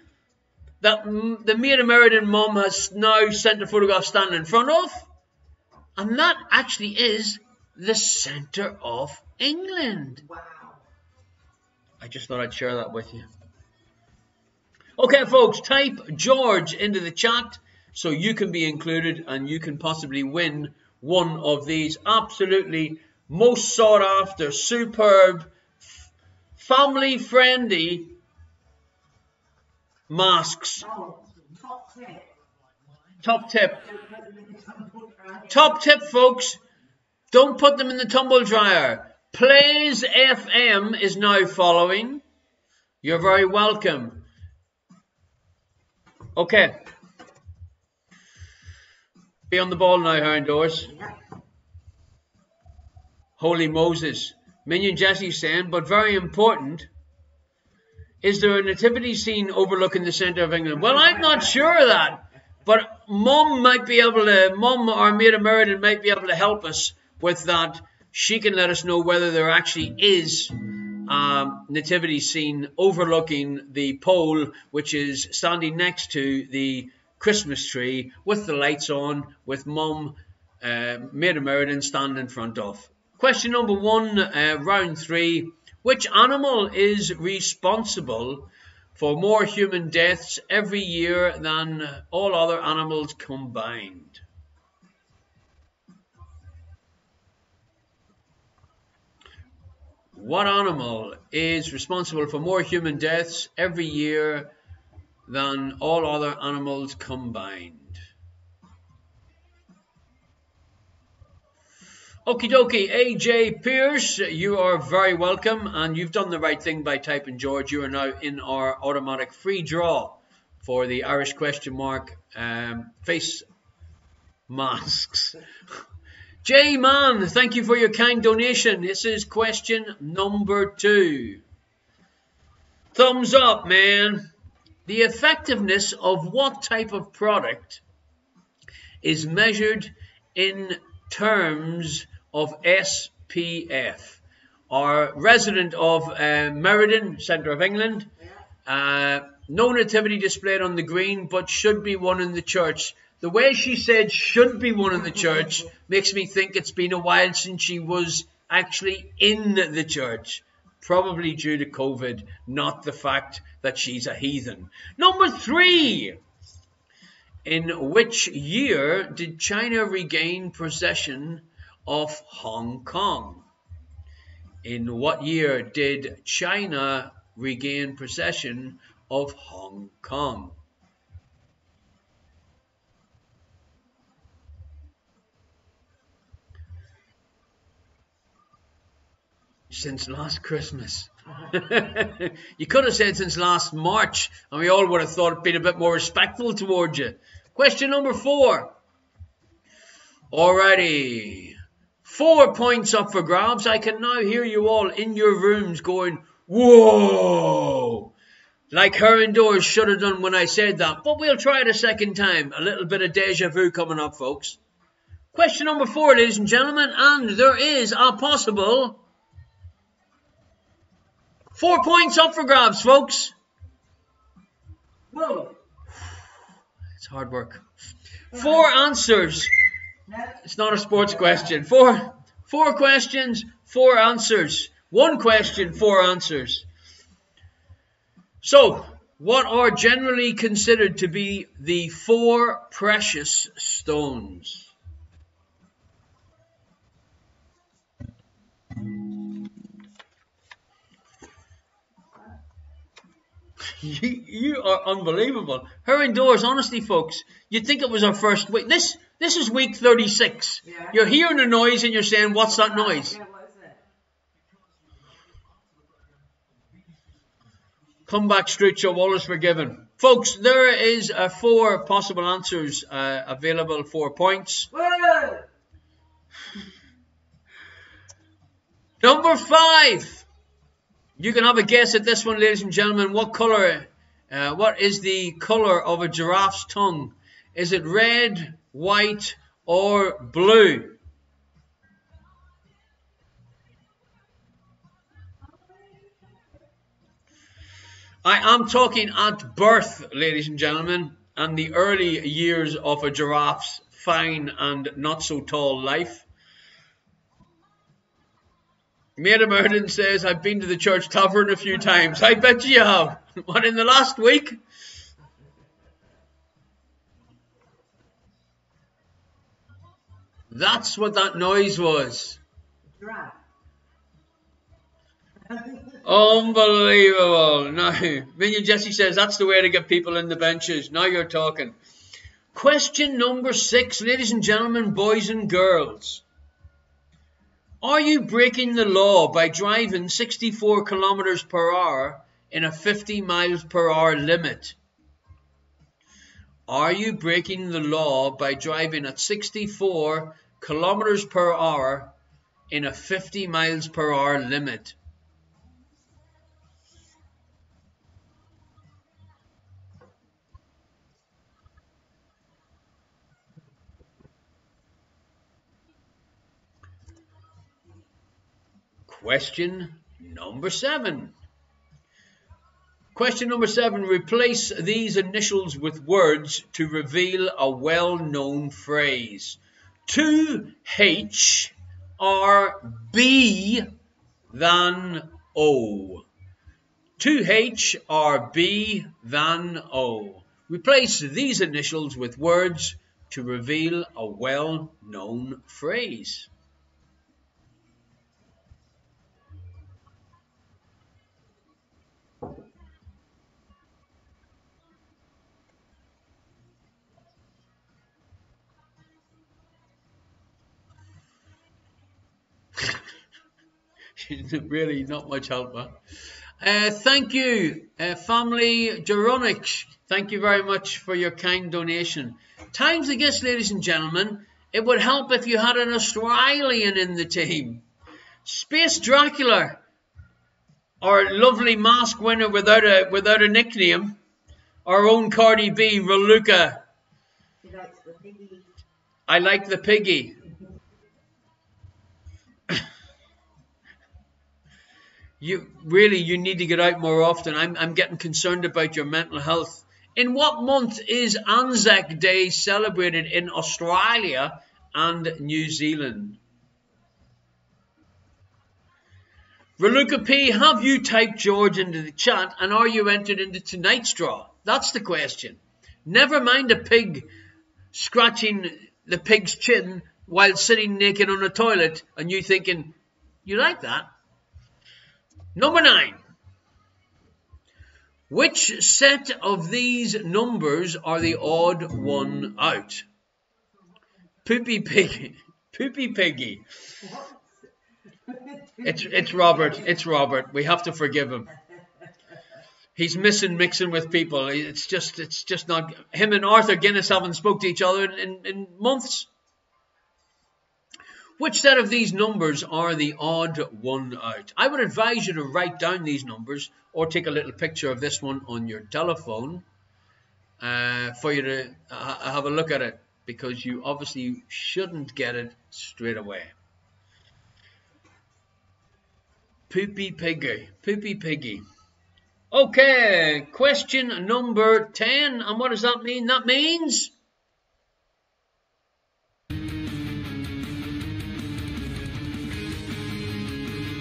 Speaker 1: that the Made American Mum has now sent a photograph standing in front of. And that actually is the centre of England.
Speaker 3: Wow.
Speaker 1: I just thought I'd share that with you. Okay, folks, type George into the chat so you can be included and you can possibly win one of these absolutely most sought after, superb, family-friendly masks.
Speaker 3: Oh, top tip.
Speaker 1: Top tip.
Speaker 3: Don't put them in the tumble dryer.
Speaker 1: Top tip, folks. Don't put them in the tumble dryer. Plays FM is now following. You're very welcome. Okay. Be on the ball now, Houndours.
Speaker 3: Yeah.
Speaker 1: Holy Moses. Minion Jesse saying, but very important, is there a nativity scene overlooking the centre of England? Well, I'm not sure of that. But Mum or Maida Meriden might be able to help us with that. She can let us know whether there actually is nativity scene overlooking the pole, which is standing next to the Christmas tree with the lights on, with Mum, Maida Meriden standing in front of. Question number 1, round 3. Which animal is responsible for more human deaths every year than all other animals combined? What animal is responsible for more human deaths every year than all other animals combined? Okie dokie, AJ Pierce, you are very welcome, and you've done the right thing by typing George. You are now in our automatic free draw for the Irish question mark face masks. J Man, thank you for your kind donation. This is question number 2. Thumbs up, man. The effectiveness of what type of product is measured in terms of SPF? Our resident of Meriden, centre of England. No nativity displayed on the green, but should be one in the church. The way she said should be one in the church makes me think it's been a while since she was actually in the church. Probably due to COVID, not the fact that she's a heathen. Number 3. In which year did China regain possession of Hong Kong? In what year did China regain possession of Hong Kong? Since last Christmas. You could have said since last March, and we all would have thought it'd been a bit more respectful towards you. Question number 4. Alrighty. 4 points up for grabs. I can now hear you all in your rooms going, whoa! Like Houndours should have done when I said that. But we'll try it a second time. A little bit of deja vu coming up, folks. Question number 4, ladies and gentlemen. And there is a possible 4 points up for grabs, folks.
Speaker 3: Whoa.
Speaker 1: It's hard work. 4 answers.
Speaker 3: No.
Speaker 1: It's not a sports question. 4 questions, 4 answers. 1 question, 4 answers. So, what are generally considered to be the 4 precious stones? You are unbelievable. Houndours, honestly, folks, you'd think it was our first week. This is week 36.
Speaker 3: Yeah.
Speaker 1: You're hearing a noise and you're saying, what's that noise?
Speaker 3: Yeah, what is it?
Speaker 1: Come back, Strucho, all is forgiven. Folks, there is 4 possible answers available for points.
Speaker 3: Whoa!
Speaker 1: Number 5. You can have a guess at this one, ladies and gentlemen. What is the colour of a giraffe's tongue? Is it red, white, or blue? I am talking at birth, ladies and gentlemen, and the early years of a giraffe's fine and not so tall life. Maida Meriden says, I've been to the church tavern a few times. I bet you have. What, in the last week? That's what that noise was.
Speaker 3: Giraffe.
Speaker 1: Unbelievable. Now, Minion Jesse says, that's the way to get people in the benches. Now you're talking. Question number 6, ladies and gentlemen, boys and girls. Are you breaking the law by driving 64 kilometers per hour in a 50 miles per hour limit? Are you breaking the law by driving at 64 kilometers per hour in a 50 miles per hour limit? Question number 7. Question number 7. Replace these initials with words to reveal a well-known phrase. 2H or B than O. 2H or B than O. Replace these initials with words to reveal a well-known phrase. Really not much help, huh? Thank you, family Geronich. Thank you very much for your kind donation. Times I guess, ladies and gentlemen, it would help if you had an Australian in the team. Space Dracula, our lovely mask winner without a nickname. Our own Cardi B, Raluca.
Speaker 3: She likes the piggy.
Speaker 1: I like the piggy. You need to get out more often. I'm getting concerned about your mental health. In what month is Anzac Day celebrated in Australia and New Zealand? Raluca P, have you typed George into the chat and are you entered into tonight's draw? That's the question. Never mind a pig scratching the pig's chin while sitting naked on a toilet and you thinking, you like that? Number 9. Which set of these numbers are the odd one out? Poopy Piggy. Poopy Piggy. It's Robert. It's Robert. We have to forgive him. He's mixing with people. It's just not. Him and Arthur Guinness haven't spoke to each other in months. Which set of these numbers are the odd one out? I would advise you to write down these numbers or take a little picture of this one on your telephone for you to have a look at it, because you obviously shouldn't get it straight away. Poopy Piggy. Poopy Piggy. Okay, question number 10. And what does that mean? That means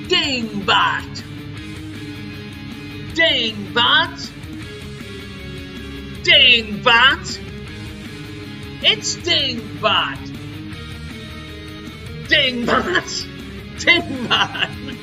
Speaker 1: Dingbat. Dingbat. Dingbat. It's Dingbat. Dingbat. Dingbat.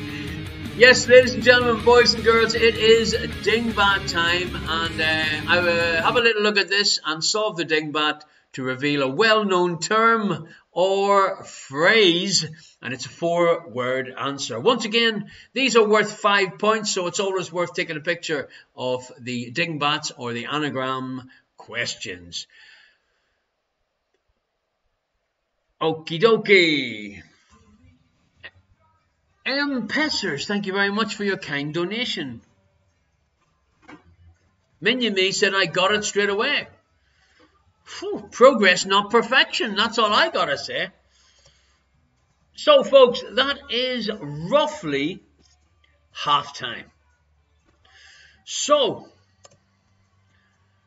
Speaker 1: Yes, ladies and gentlemen, boys and girls, it is Dingbat time, and I will have a little look at this and solve the Dingbat to reveal a well-known term or phrase, and it's a 4-word answer. Once again, these are worth 5 points, so it's always worth taking a picture of the Dingbats or the anagram questions. Okie dokie. Pessers, thank you very much for your kind donation. Minion Me said I got it straight away. Whew, progress, not perfection. That's all I gotta say. So, folks, that is roughly halftime. So,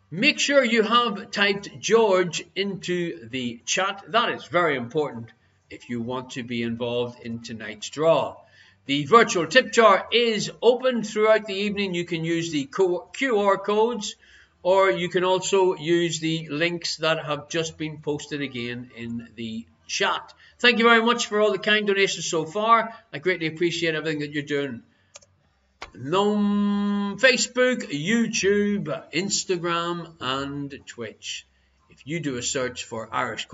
Speaker 1: make sure you have typed George into the chat. That is very important if you want to be involved in tonight's draw. The virtual tip jar is open throughout the evening. You can use the QR codes, or you can also use the links that have just been posted again in the chat. Thank you very much for all the kind donations so far. I greatly appreciate everything that you're doing. Facebook, YouTube, Instagram, and Twitch. If you do a search for Irish ?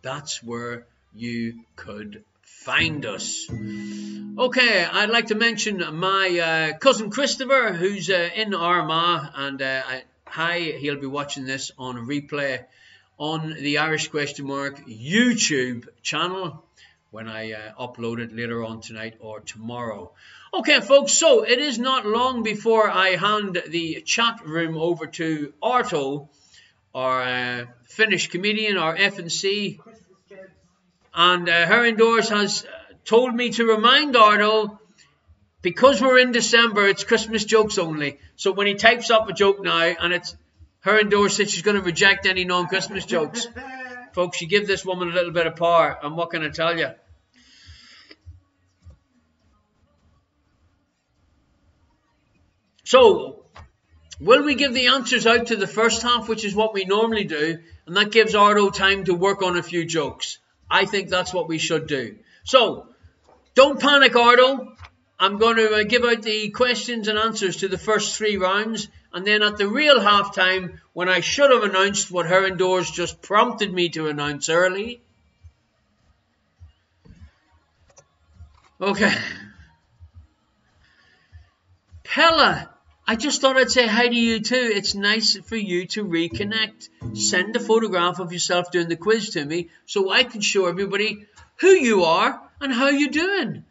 Speaker 1: That's where you could find us. Okay, I'd like to mention my cousin Christopher, who's in Armagh, and he'll be watching this on a replay on the Irish Question Mark YouTube channel when I upload it later on tonight or tomorrow. Okay, folks, so it is not long before I hand the chat room over to Arto, our Finnish comedian, our F&C, and her indoors has told me to remind Arto, because we're in December, it's Christmas jokes only. So when he types up a joke now and it's her indoors said she's going to reject any non-Christmas jokes. Folks, you give this woman a little bit of power, and what can I tell you? So, will we give the answers out to the first half, which is what we normally do, and that gives Arto time to work on a few jokes? I think that's what we should do. So, don't panic, Arto. I'm going to give out the questions and answers to the first 3 rounds, and then at the real halftime, when I should have announced what her indoors just prompted me to announce early. Okay. Pella, I just thought I'd say hi to you too. It's nice for you to reconnect. Send a photograph of yourself doing the quiz to me so I can show everybody who you are and how you're doing.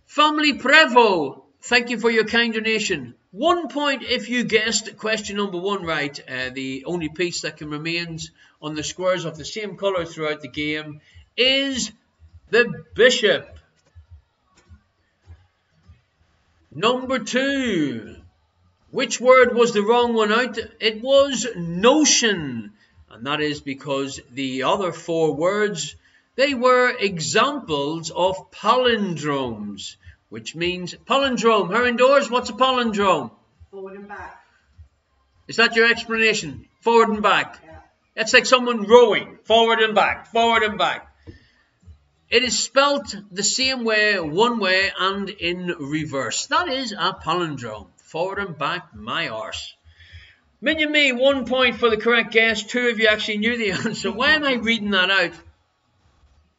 Speaker 1: Family Prevo, thank you for your kind donation. 1 point if you guessed question number 1 right. The only piece that can remain on the squares of the same colour throughout the game is the bishop. Number 2. Which word was the wrong one out? It was notion. And that is because the other 4 words, they were examples of palindromes. Which means palindrome. Her indoors, what's a palindrome?
Speaker 3: Forward and back.
Speaker 1: Is that your explanation? Forward and back.
Speaker 3: Yeah.
Speaker 1: It's like someone rowing. Forward and back. Forward and back. It is spelt the same way, one way, and in reverse. That is a palindrome. Forward and back, my arse. Minion me, 1 point for the correct guess. 2 of you actually knew the answer. Why am I reading that out?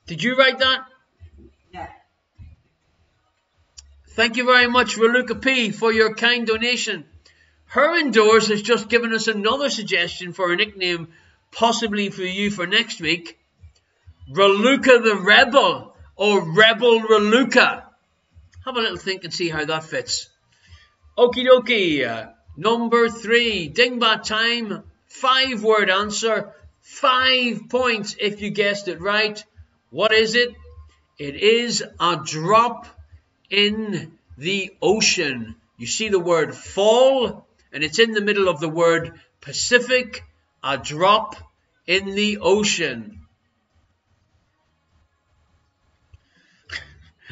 Speaker 1: Did you write that?
Speaker 3: Yeah.
Speaker 1: Thank you very much, Raluca P, for your kind donation. Her indoors has just given us another suggestion for a nickname, possibly for you for next week. Raluca the Rebel, or Rebel Raluca. Have a little think and see how that fits. Okie dokie. Number 3, dingbat time. 5-word answer. 5 points if you guessed it right. What is it? It is a drop in the ocean. You see the word fall, and it's in the middle of the word Pacific. A drop in the ocean.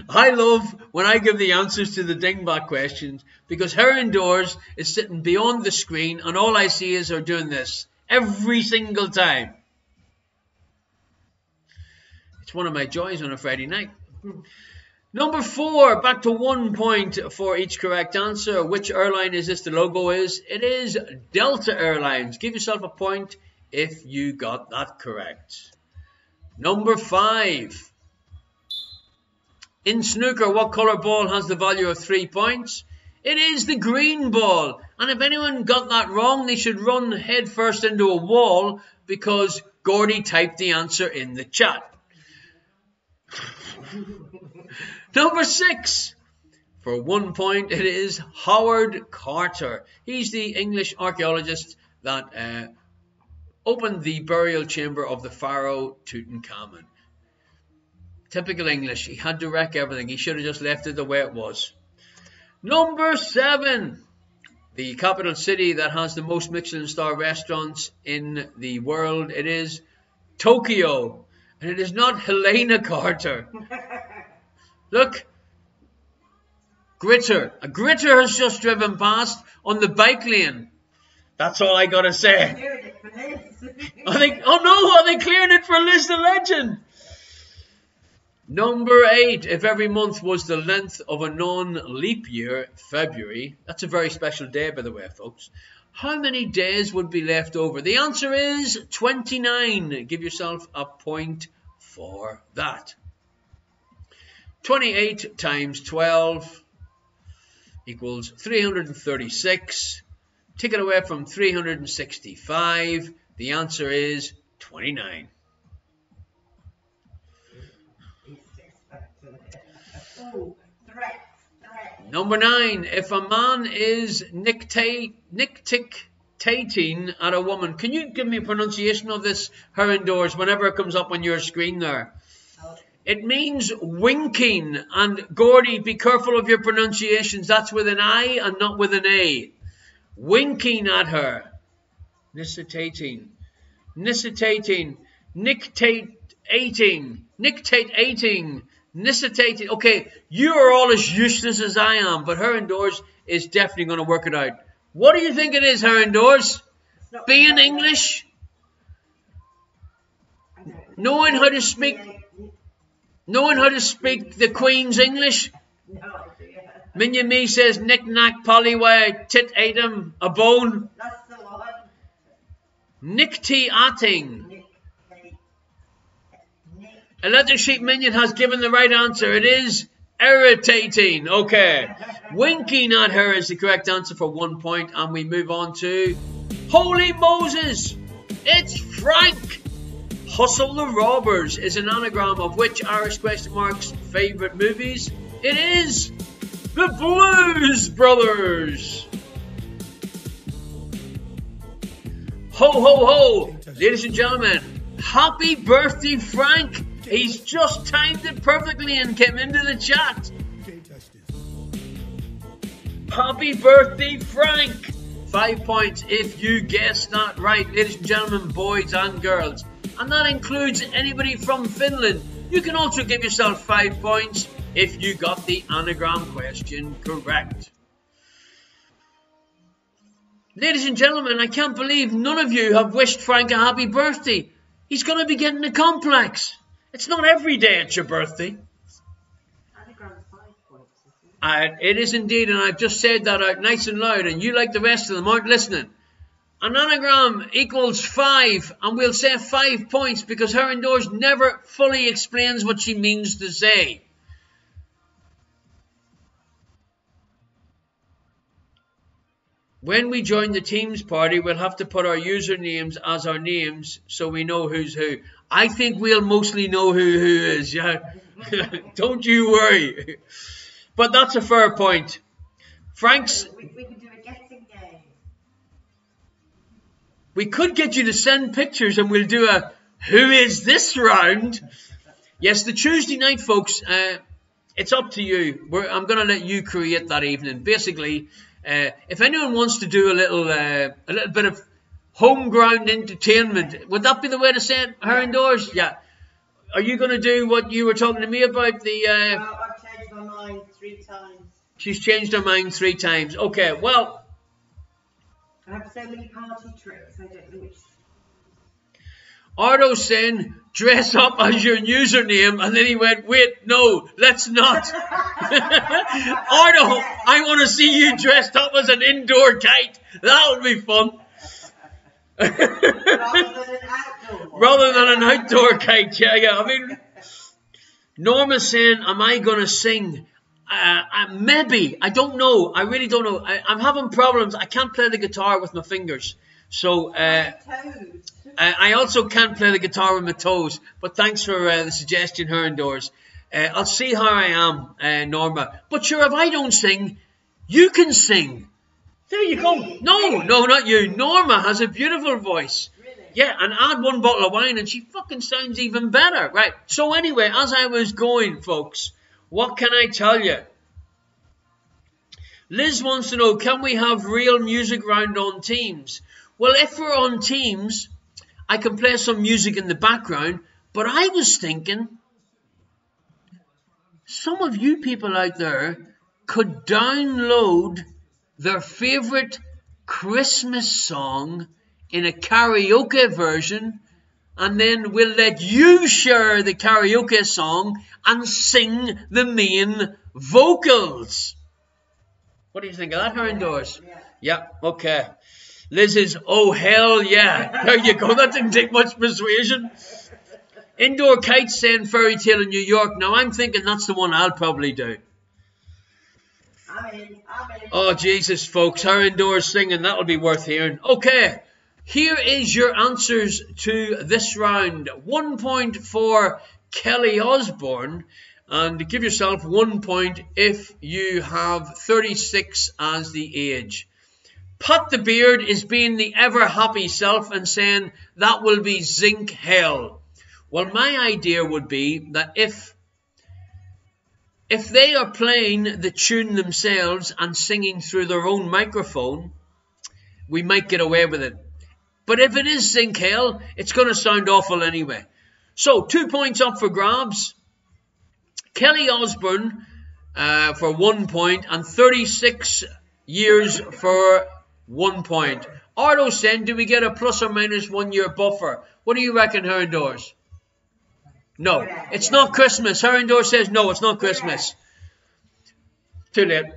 Speaker 1: I love when I give the answers to the dingbat questions, because her indoors is sitting beyond the screen and all I see is her doing this every single time. It's one of my joys on a Friday night. Number 4, back to 1 point for each correct answer. Which airline is this the logo is? It is Delta Airlines. Give yourself a point if you got that correct. Number 5. In snooker, what colour ball has the value of 3 points? It is the green ball. And if anyone got that wrong, they should run head first into a wall, because Gordy typed the answer in the chat. Number 6. For 1 point, it is Howard Carter. He's the English archaeologist that opened the burial chamber of the pharaoh Tutankhamun. Typical English. He had to wreck everything. He should have just left it the way it was. Number 7. The capital city that has the most Michelin star restaurants in the world. It is Tokyo. And it is not Helena Carter. Look. Gritter. A gritter has just driven past on the bike lane. That's all I gotta say.
Speaker 3: Cleared it for Liz.
Speaker 1: Are they clearing it for Liz the Legend? Number 8. If every month was the length of a non-leap year, February. That's a very special day, by the way, folks. How many days would be left over? The answer is 29. Give yourself a point for that. 28 times 12 equals 336. Take it away from 365. The answer is 29.
Speaker 3: Oh, threat.
Speaker 1: Number 9. If a man is dictating at a woman, can you give me a pronunciation of this, her indoors, whenever it comes up on your screen there? It means winking. And Gordy, be careful of your pronunciations. That's with an I and not with an A. Winking at her. Nictating. Nictating. Nictating. Nictating. Nictating. Okay, you are all as useless as I am, but her indoors is definitely going to work it out. What do you think it is, her indoors? Being English? Knowing how to speak the Queen's English?
Speaker 3: No idea.
Speaker 1: Minya Me says knick knack pollyway tit atum a bone.
Speaker 3: That's the one.
Speaker 1: Nictating.
Speaker 3: Nick.
Speaker 1: Electric Sheep Minion has given the right answer. It is irritating. Okay. Winking at her is the correct answer for 1 point. And we move on to Holy Moses. It's Frank. Hustle the Robbers is an anagram of which Irish question mark's favourite movies? It is the Blues Brothers. Ho, ho, ho. Ladies and gentlemen, happy birthday, Frank. He's just timed it perfectly and came into the chat. Happy birthday, Frank. 5 points if you guess that right, ladies and gentlemen, boys and girls. And that includes anybody from Finland. You can also give yourself 5 points if you got the anagram question correct. Ladies and gentlemen, I can't believe none of you have wished Frank a happy birthday. He's going to be getting a complex. It's not every day it's your birthday.
Speaker 3: Anagram's 5 points, isn't it?
Speaker 1: It is indeed, and I've just said that out nice and loud, and you, like the rest of them, aren't listening. An anagram equals 5, and we'll say 5 points because her indoors never fully explains what she means to say. When we join the Teams party, we'll have to put our usernames as our names so we know who's who. I think we'll mostly know who is, yeah. Don't you worry. But that's a fair point. Frank's...
Speaker 3: We could do a guessing game.
Speaker 1: We could get you to send pictures and we'll do a who is this round. Yes, the Tuesday night, folks, it's up to you. I'm going to let you create that evening. Basically, if anyone wants to do a little bit of home ground entertainment, would that be the way to say it, her indoors? Yeah. Are you going to do what you were talking to me about?
Speaker 3: Well, I've changed my mind 3 times.
Speaker 1: She's changed her mind 3 times. Okay, well...
Speaker 3: I have so many party tricks, I don't know which...
Speaker 1: Ardo's saying, dress up as your username, and then he went, wait, no, let's not. Ardo, I want to see you dressed up as an indoor kite. That'll be fun. Rather than an outdoor kite, yeah. I mean, Norma's saying, am I going to sing? Maybe. I don't know. I really don't know. I'm having problems. I can't play the guitar with my fingers. So, I also can't play the guitar with my toes. But thanks for the suggestion, her indoors. I'll see how I am, Norma. But sure, if I don't sing, you can sing. There you go. No, not you. Norma has a beautiful voice.
Speaker 3: Really?
Speaker 1: Yeah, and add 1 bottle of wine and she fucking sounds even better. Right. So anyway, as I was going, folks, what can I tell you? Liz wants to know, can we have real music round on Teams? Well, if we're on Teams, I can play some music in the background, but I was thinking some of you people out there could download their favourite Christmas song in a karaoke version, and then we'll let you share the karaoke song and sing the main vocals. What do you think of that, her indoors? Yeah, okay. Liz is, oh hell yeah. There you go, that didn't take much persuasion. Indoor Kites saying Fairy Tale in New York. Now I'm thinking that's the one I'll probably do.
Speaker 3: I'm in.
Speaker 1: Oh, Jesus, folks. Her indoors singing, that'll be worth hearing. Okay, here is your answers to this round. 1 point for Kelly Osbourne. And give yourself 1 point if you have 36 as the age. Pat the Beard is being the ever happy self and saying that will be Zinc Hell. Well, my idea would be that if they are playing the tune themselves and singing through their own microphone, we might get away with it. But if it is Zinc Hell, it's going to sound awful anyway. So 2 points up for grabs. Kelly Osbourne for 1 point and 36 years for 1 point. Ardo saying, do we get a plus or minus 1 year buffer? What do you reckon, her indoors? No, it's not Christmas. Her indoors says no, it's not Christmas. Too late.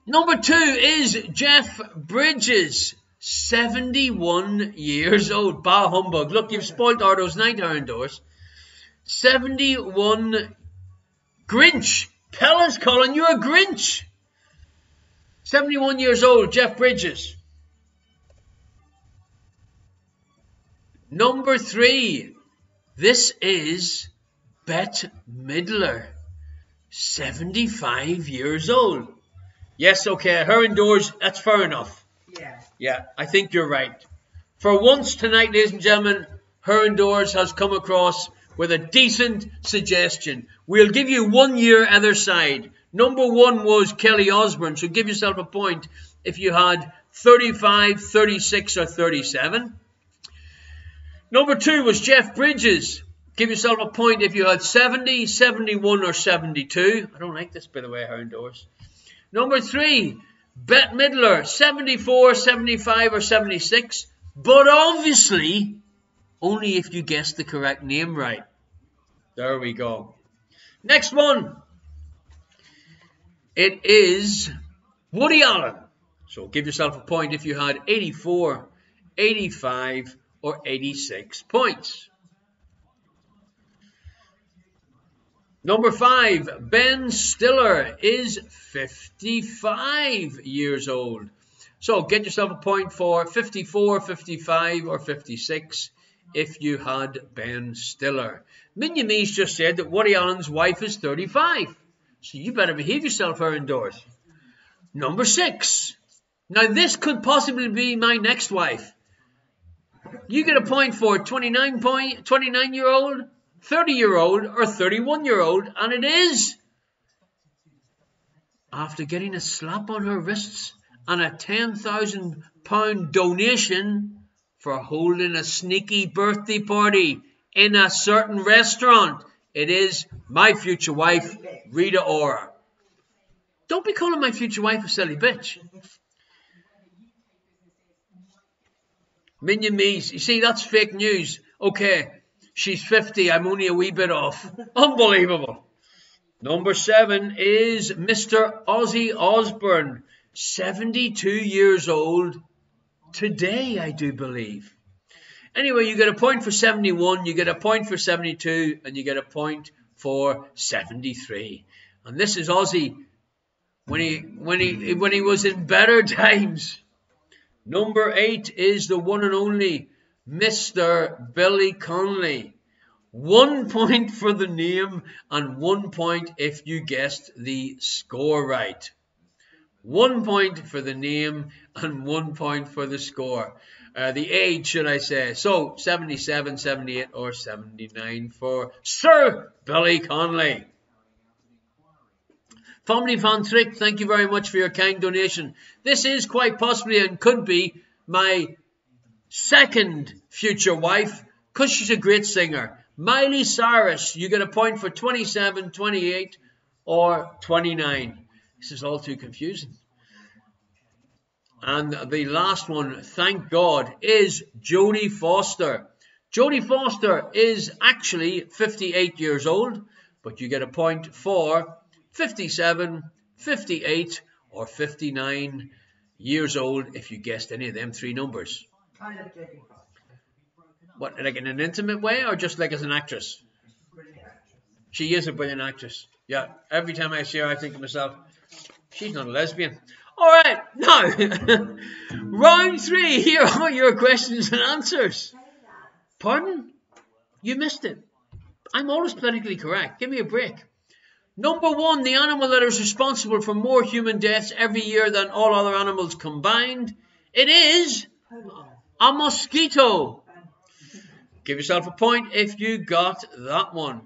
Speaker 1: Number 2 is Jeff Bridges, 71 years old. Bah humbug. Look, you've spoiled Ardo's night, her indoors. 71 Grinch. Pella's calling you a Grinch. 71 years old, Jeff Bridges. Number 3. This is Bette Midler. 75 years old. Yes, okay, her indoors, that's fair enough. Yeah, I think you're right. For once tonight, ladies and gentlemen, her indoors has come across with a decent suggestion. We'll give you 1 year either side. Number 1 was Kelly Osbourne, so give yourself a point if you had 35, 36 or 37. Number 2 was Jeff Bridges. Give yourself a point if you had 70, 71 or 72. I don't like this, by the way, her indoors. Number 3, Bette Midler, 74, 75 or 76. But obviously, only if you guessed the correct name right. There we go. Next one. It is Woody Allen. So give yourself a point if you had 84, 85 or 86 points. Number 5, Ben Stiller is 55 years old. So get yourself a point for 54, 55 or 56 if you had Ben Stiller. Minyamis just said that Woody Allen's wife is 35. So you better behave yourself, her indoors. Number 6. Now this could possibly be my next wife. You get a point for 29-year-old, 30-year-old or 31-year-old, and it is after getting a slap on her wrists and a £10,000 donation for holding a sneaky birthday party in a certain restaurant. It is my future wife, Rita Ora. Don't be calling my future wife a silly bitch. Minion Mees, you see, that's fake news. Okay, she's 50, I'm only a wee bit off. Unbelievable. Number 7 is Mr. Ozzy Osbourne, 72 years old today, I do believe. Anyway, you get a point for 71, you get a point for 72, and you get a point for 73. And this is Ozzy when he was in better times. Number 8 is the one and only Mr. Billy Connolly. 1 point for the name and 1 point if you guessed the score right. 1 point for the name and 1 point for the score. The age, should I say. So, 77, 78 or 79 for Sir Billy Connolly. Family Van Trick, thank you very much for your kind donation. This is quite possibly and could be my second future wife because she's a great singer. Miley Cyrus, you get a point for 27, 28 or 29. This is all too confusing. And the last one, thank God, is Jodie Foster. Jodie Foster is actually 58 years old, but you get a point for 57, 58 or 59 years old if you guessed any of them 3 numbers.
Speaker 3: I love Jodie Foster.
Speaker 1: What, like in an intimate way or just like as an actress? She is a brilliant actress. Yeah, every time I see her, I think to myself, she's not a lesbian. All right, now, round 3. Here are your questions and answers. Pardon? You missed it. I'm always politically correct. Give me a break. Number 1, the animal that is responsible for more human deaths every year than all other animals combined. It is a mosquito. Give yourself a point if you got that one.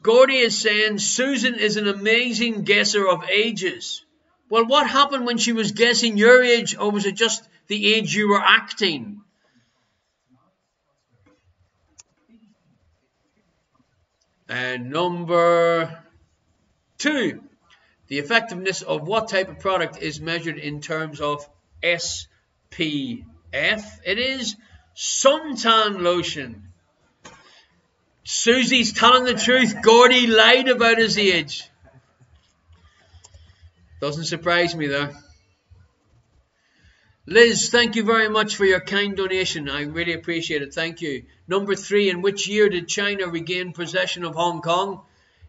Speaker 1: Gordy is saying Susan is an amazing guesser of ages. Well, what happened when she was guessing your age, or was it just the age you were acting? And number 2, the effectiveness of what type of product is measured in terms of SPF? It is suntan lotion. Susie's telling the truth. Gordy lied about his age. Doesn't surprise me though. Liz, thank you very much for your kind donation. I really appreciate it. Thank you. Number 3, in which year did China regain possession of Hong Kong?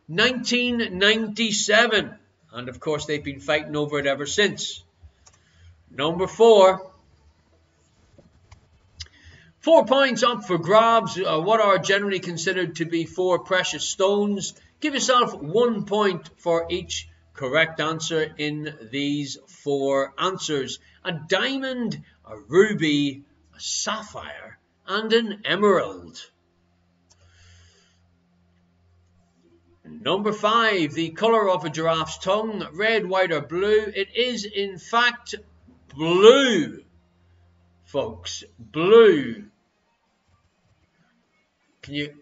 Speaker 1: 1997. And of course they've been fighting over it ever since. Number 4. 4 points up for grabs. What are generally considered to be 4 precious stones? Give yourself 1 point for each correct answer in these 4 answers. A diamond, a ruby, a sapphire, and an emerald. Number 5, the colour of a giraffe's tongue, red, white, or blue. It is in fact blue, folks, blue. Can you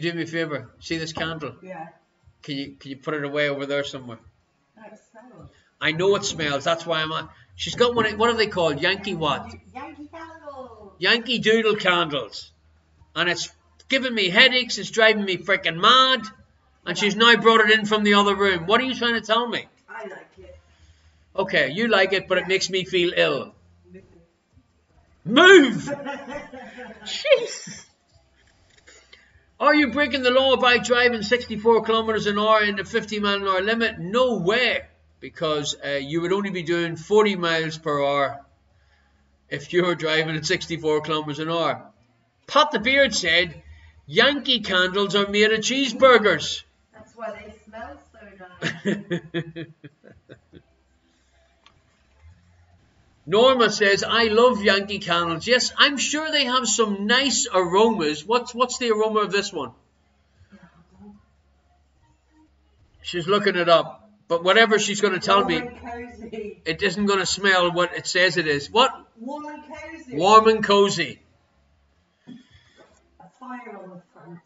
Speaker 1: do me a favour? See this candle?
Speaker 3: Yeah.
Speaker 1: Can you put it away over there somewhere?
Speaker 3: That smells.
Speaker 1: I know it smells. That's why I'm on. She's got one. What are they called? Yankee what?
Speaker 3: Yankee candles.
Speaker 1: Yankee Doodle candles, and it's giving me headaches. It's driving me freaking mad. And she's now brought it in from the other room. What are you trying to tell me?
Speaker 3: I like it.
Speaker 1: Okay, you like it, but it makes me feel ill. Move! Jeez. Are you breaking the law by driving 64 kilometers an hour in the 50 mile an hour limit? No way, because you would only be doing 40 miles per hour if you were driving at 64 kilometers an hour. Pat the Beard said, Yankee candles are made of cheeseburgers.
Speaker 3: That's why they smell so nice.
Speaker 1: Norma says, I love Yankee candles. Yes, I'm sure they have some nice aromas. What's the aroma of this one? She's looking it up. But whatever she's going to tell me,
Speaker 3: Cozy.
Speaker 1: it isn't going to smell what it says it is. What?
Speaker 3: Warm and cozy.
Speaker 1: Warm and cozy.
Speaker 3: A fire on the front.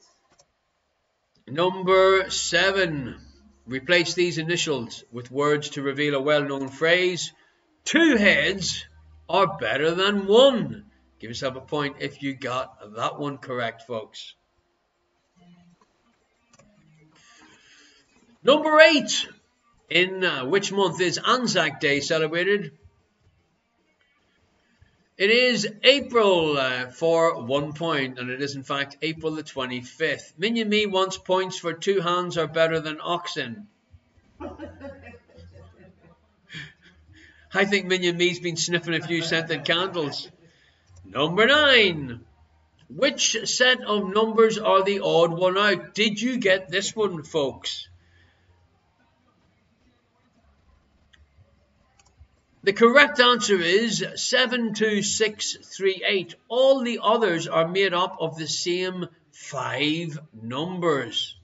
Speaker 1: Number 7. Replace these initials with words to reveal a well-known phrase. 2 heads are better than 1. Give yourself a point if you got that one correct, folks. Number 8. In which month is Anzac Day celebrated? It is April for 1 point, and it is in fact April the 25th. Minion Me wants points for 2 hands are better than oxen. I think Minion Me's been sniffing a few scented candles. Number 9. Which set of numbers are the odd one out? Did you get this one, folks? The correct answer is 72638. All the others are made up of the same 5 numbers.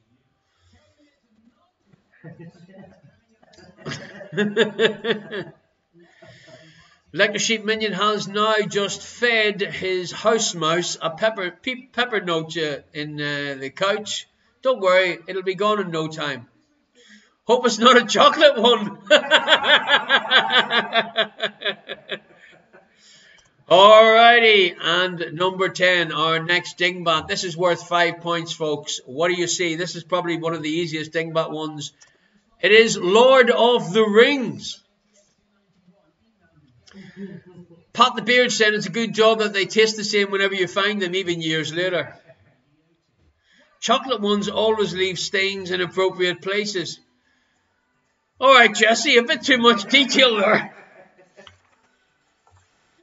Speaker 1: Lecter Sheep Minion has now just fed his house mouse a pepper note in the couch. Don't worry, it'll be gone in no time. Hope it's not a chocolate one. Alrighty, and number 10, our next dingbat. This is worth 5 points, folks. What do you see? This is probably one of the easiest dingbat ones. It is Lord of the Rings. Pat the Beard said it's a good job that they taste the same whenever you find them, even years later. Chocolate ones always leave stains in appropriate places. All right, Jesse, a bit too much detail there.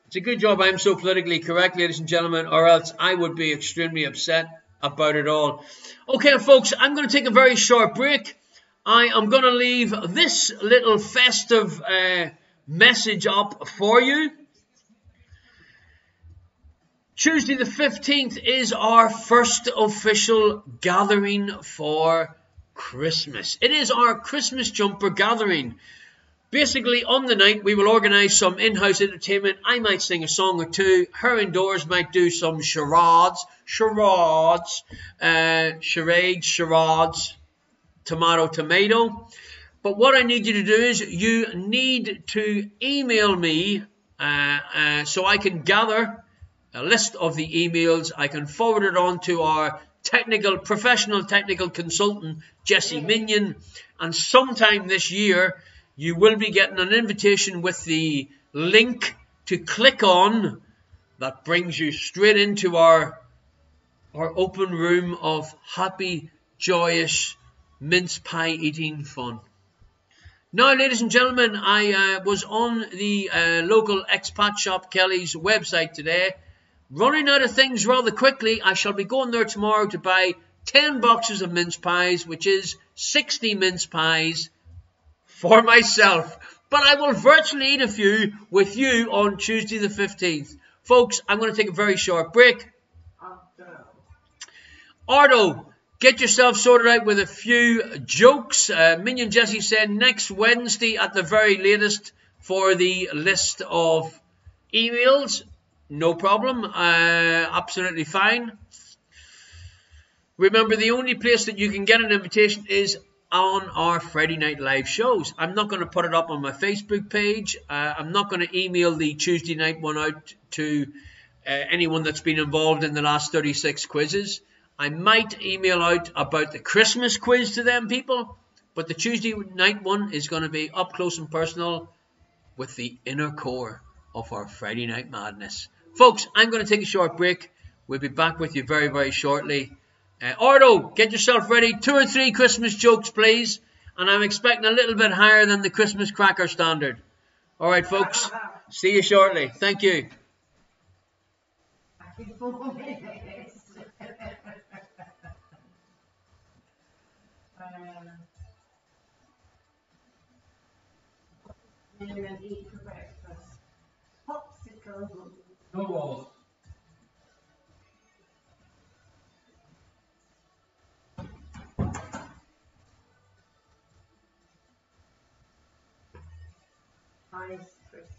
Speaker 1: It's a good job I'm so politically correct, ladies and gentlemen, or else I would be extremely upset about it all. Okay, folks, I'm going to take a very short break. I am going to leave this little festive message up for you. Tuesday the 15th is our first official gathering for Christmas. It is our Christmas jumper gathering. Basically, on the night, we will organise some in-house entertainment. I might sing a song or two. Her indoors might do some charades, tomato. But what I need you to do is you need to email me so I can gather a list of the emails. I can forward it on to our professional technical consultant, Jesse Minion. And sometime this year, you will be getting an invitation with the link to click on that brings you straight into our open room of happy, joyous mince pie eating fun. Now, ladies and gentlemen, I was on the local expat shop Kelly's website today, running out of things rather quickly. I shall be going there tomorrow to buy 10 boxes of mince pies, which is 60 mince pies for myself. But I will virtually eat a few with you on Tuesday the 15th. Folks, I'm going to take a very short break. Ardo, get yourself sorted out with a few jokes. Minion Jesse said next Wednesday at the very latest for the list of emails. No problem. Absolutely fine. Remember, the only place that you can get an invitation is on our Friday night live shows. I'm not going to put it up on my Facebook page. I'm not going to email the Tuesday night one out to anyone that's been involved in the last 36 quizzes. I might email out about the Christmas quiz to them people, but the Tuesday night one is going to be up close and personal with the inner core of our Friday night madness. Folks, I'm going to take a short break. We'll be back with you very, very shortly. Ardo, get yourself ready. 2 or 3 Christmas jokes, please. And I'm expecting a little bit higher than the Christmas cracker standard. All right, folks. See you shortly. Thank you.
Speaker 3: And eat for breakfast. Popsicle.
Speaker 2: No walls.
Speaker 3: Ice crisp.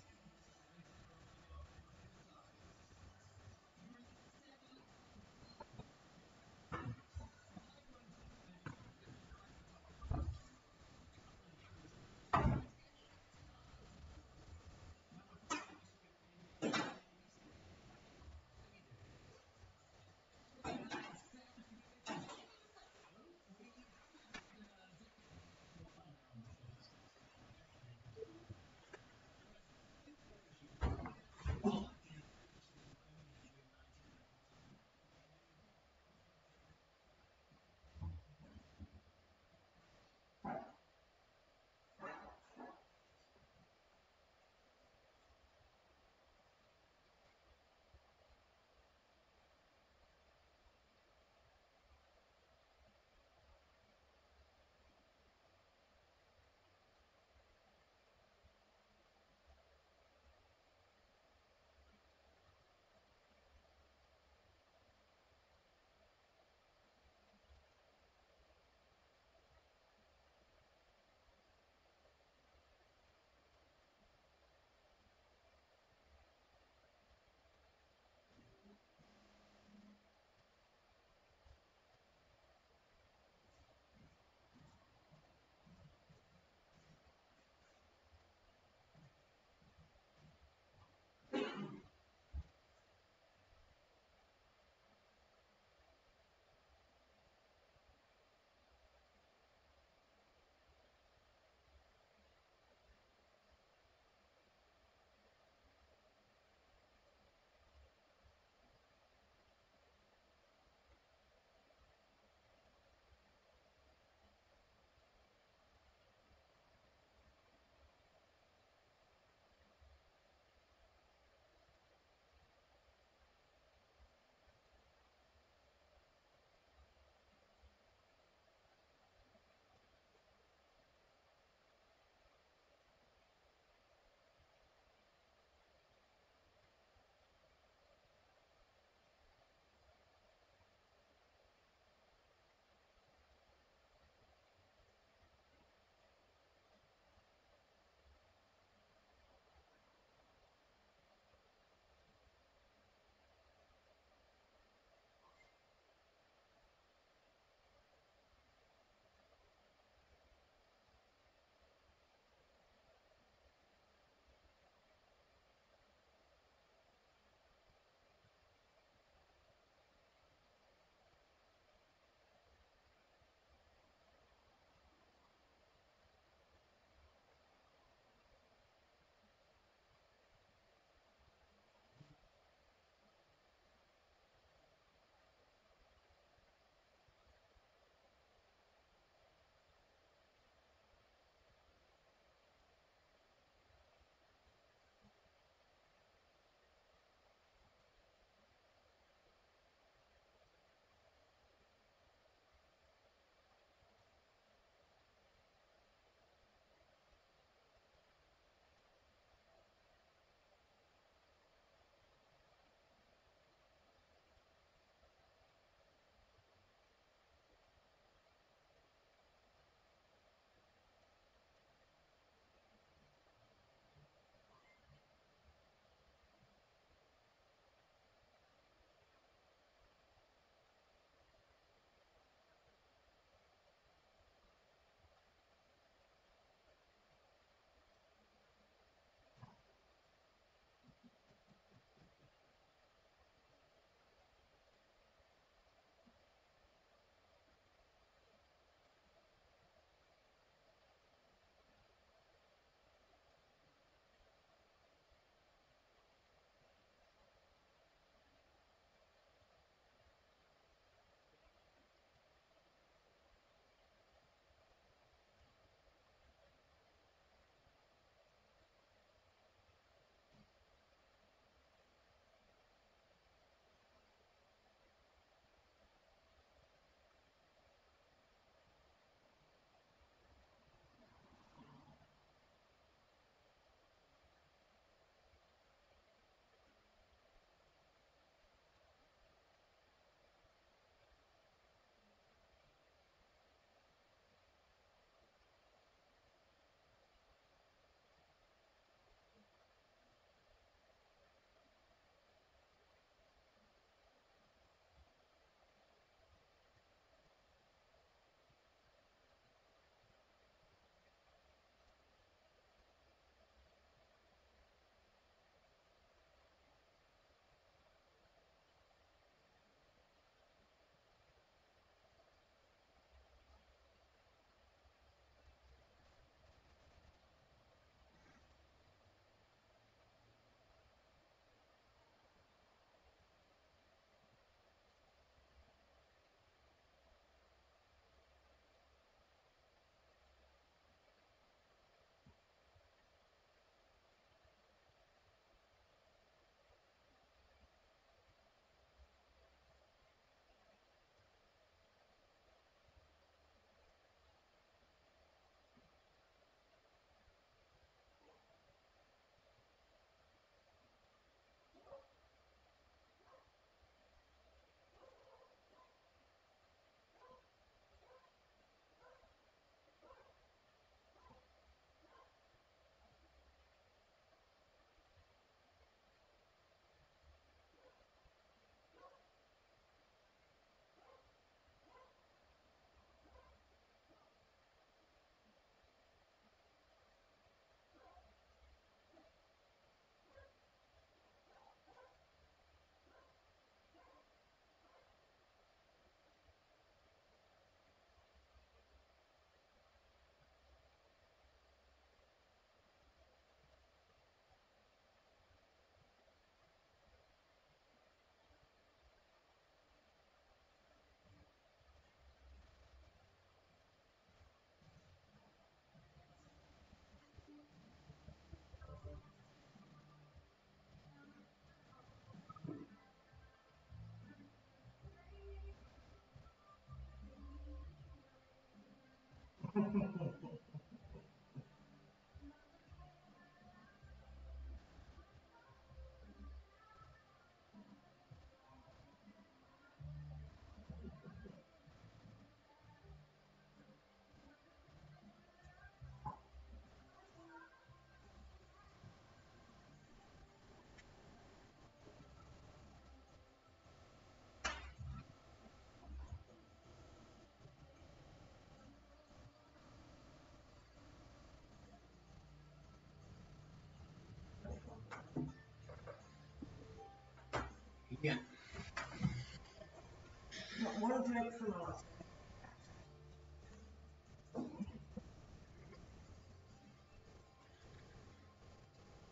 Speaker 3: Not one dreadful latte.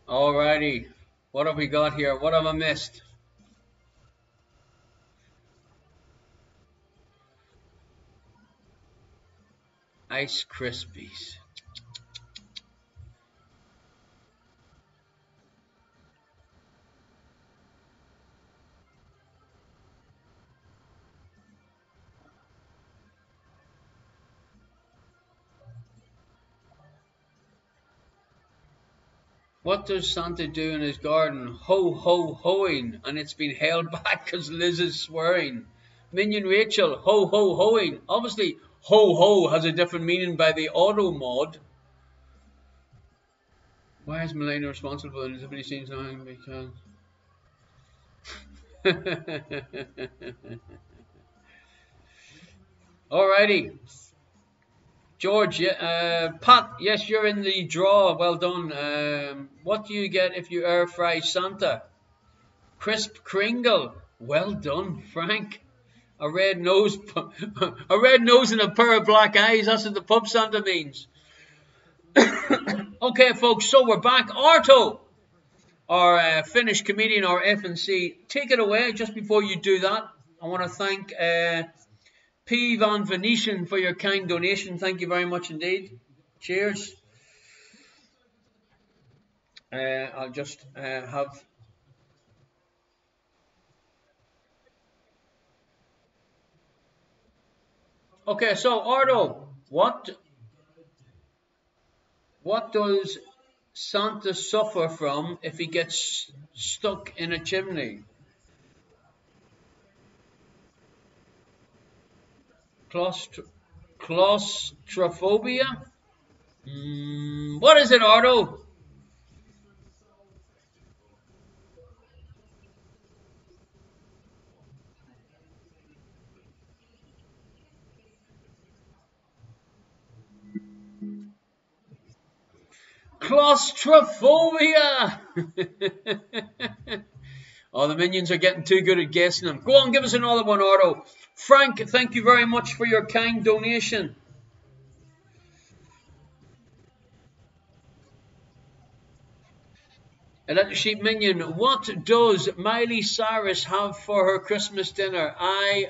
Speaker 1: Alrighty. What have we got here? What have I missed? Ice Krispies. What does Santa do in his garden? Ho, ho, hoing. And it's been held back because Liz is swearing. Minion Rachel, ho, ho, hoing. Obviously, ho, ho has a different meaning by the auto mod. Why is Melania responsible for the nativity scenes now? Because... Alrighty. George, Pat, yes, you're in the draw. Well done. What do you get if you air fry Santa? Crisp Kringle. Well done, Frank. A red nose, a red nose and a pair of black eyes. That's what the pub Santa means. Okay, folks. So we're back. Arto, our Finnish comedian, our F&C. Take it away. Just before you do that, I want to thank P. Van Venetian for your kind donation. Thank you very much indeed. Cheers. I'll just have... Okay, so Ardo, what does Santa suffer from if he gets stuck in a chimney? Claustrophobia? What is it, Ardo? Claustrophobia! Oh, the minions are getting too good at guessing them. Go on, give us another one, Ardo. Frank, thank you very much for your kind donation. Electric Sheep Minion, what does Miley Cyrus have for her Christmas dinner? I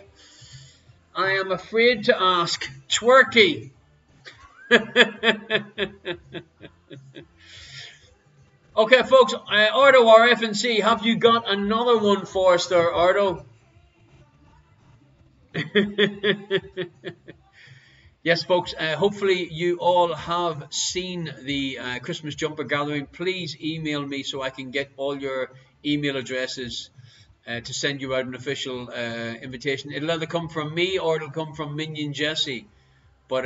Speaker 1: am afraid to ask. Twerky. Okay, folks, Ardo, our F&C, have you got another one for us there, Ardo? Yes, folks, hopefully you all have seen the Christmas Jumper Gathering. Please email me so I can get all your email addresses to send you out an official invitation. It'll either come from me or it'll come from Minion Jesse. But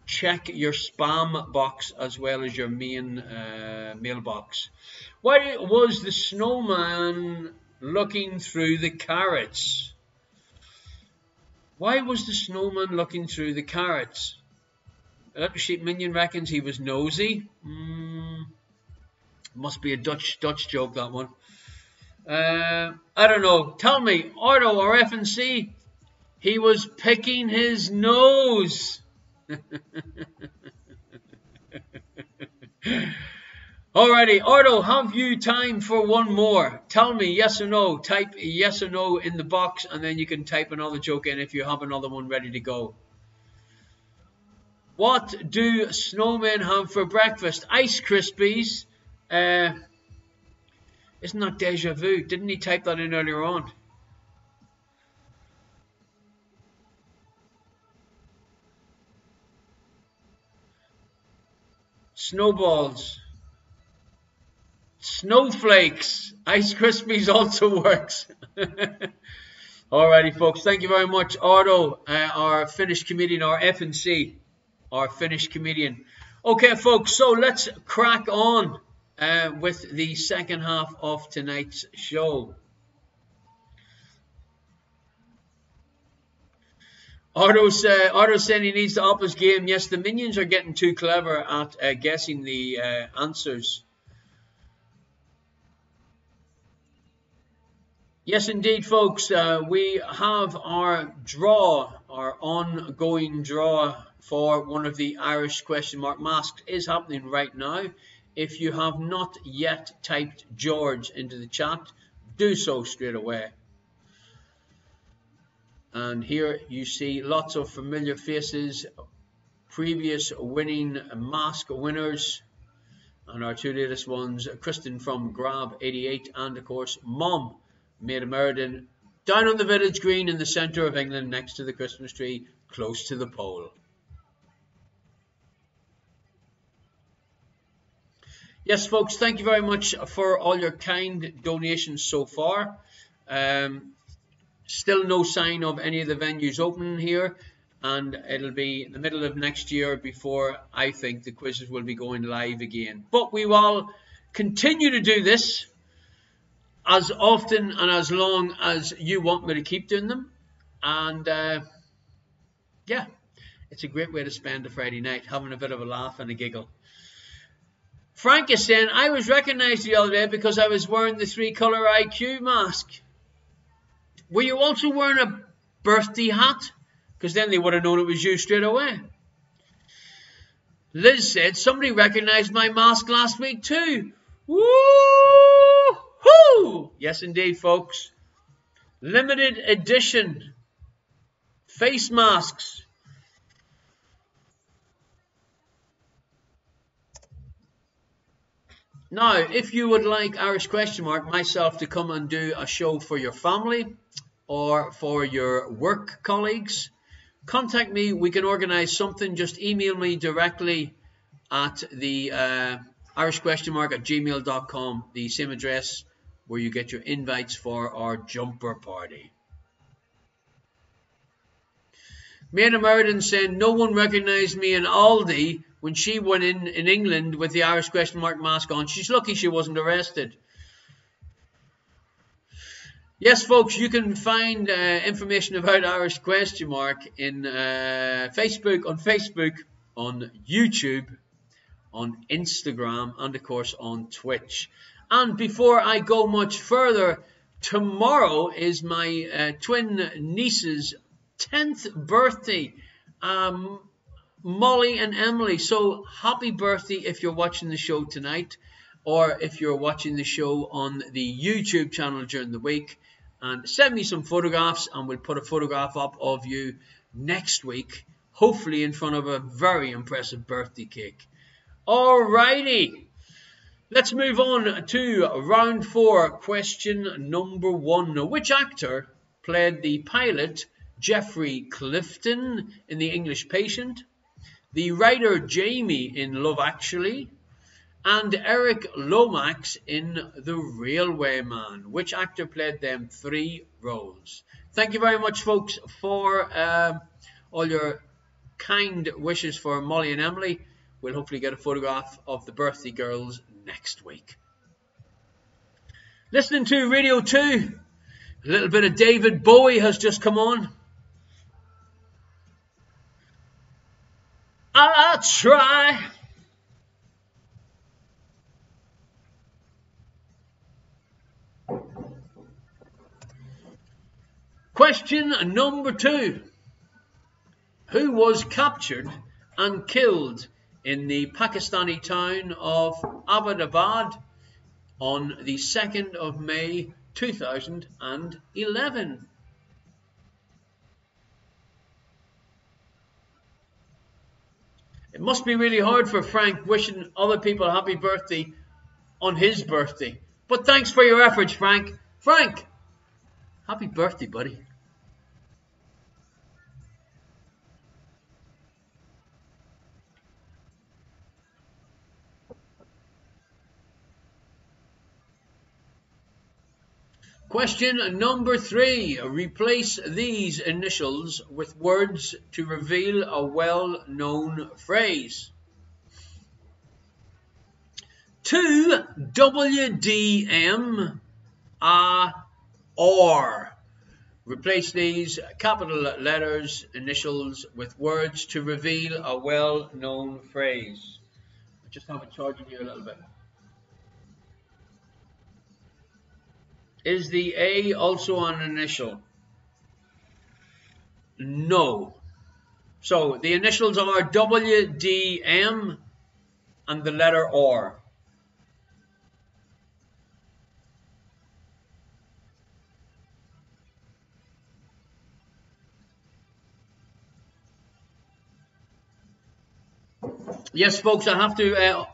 Speaker 1: check your spam box as well as your main mailbox. Why was the snowman looking through the carrots? Why was the snowman looking through the carrots? Electric Sheep Minion reckons he was nosy. Must be a Dutch joke, that one. I don't know. Tell me, Ardo or F&C, he was picking his nose. Alrighty, Ardo, have you time for one more? Tell me yes or no. Type yes or no in the box, and then you can type another joke in if you have another one ready to go. What do snowmen have for breakfast? Ice Krispies. Isn't that deja vu? Didn't he type that in earlier on? Snowballs. Snowflakes. Ice Krispies also works. Alrighty, folks. Thank you very much, Ardo, our Finnish comedian, our F&C, our Finnish comedian. Okay, folks. So let's crack on with the second half of tonight's show. Ardo saying he needs to up his game. Yes, the minions are getting too clever at guessing the answers. Yes, indeed, folks. We have our draw, our ongoing draw for one of the Irish question mark masks is happening right now. If you have not yet typed George into the chat, do so straight away. And here you see lots of familiar faces, previous winning mask winners, and our two latest ones, Kristen from Grab 88 and of course Mom Maida Meriden, down on the village green in the centre of England next to the Christmas tree, close to the pole. Yes, folks, thank you very much for all your kind donations so far. Still no sign of any of the venues opening here, and it'll be the middle of next year before I think the quizzes will be going live again. But we will continue to do this as often and as long as you want me to keep doing them. And yeah, it's a great way to spend a Friday night, having a bit of a laugh and a giggle. Frank is saying, I was recognised the other day because I was wearing the 3-colour IQ mask. Were you also wearing a birthday hat? Because then they would have known it was you straight away. Liz said, somebody recognised my mask last week too. Woo-hoo! Yes, indeed, folks. Limited edition face masks. Now, if you would like Irish question mark myself to come and do a show for your family or for your work colleagues, contact me. We can organise something. Just email me directly at the irishquestionmark@gmail.com, the same address where you get your invites for our jumper party. Maida Meriden saying, no one recognised me in Aldi when she went in England with the Irish question mark mask on. She's lucky she wasn't arrested. Yes, folks, you can find information about Irish question mark in Facebook, on YouTube, on Instagram, and of course on Twitch. And before I go much further, tomorrow is my twin niece's 10th birthday, Molly and Emily. So happy birthday if you're watching the show tonight, or if you're watching the show on the YouTube channel during the week. And send me some photographs and we'll put a photograph up of you next week, hopefully in front of a very impressive birthday cake. Alrighty, let's move on to round 4, question number 1. Which actor played the pilot Geoffrey Clifton in The English Patient, the writer Jamie in Love Actually, and Eric Lomax in The Railway Man? Which actor played them 3 roles? Thank you very much, folks, for all your kind wishes for Molly and Emily. We'll hopefully get a photograph of the birthday girls next week. Listening to Radio 2, a little bit of David Bowie has just come on. I'll try. Question number 2. Who was captured and killed in the Pakistani town of Abbottabad on the 2nd of May 2011? It must be really hard for Frank wishing other people happy birthday on his birthday. But thanks for your efforts, Frank. Frank, happy birthday, buddy. Question number 3. Replace these initials with words to reveal a well-known phrase. To WDM or. Replace these capital letters, initials, with words to reveal a well-known phrase. I just have it charging here a little bit. Is the A also an initial? No. So the initials are WDM and the letter R. Yes, folks, I have to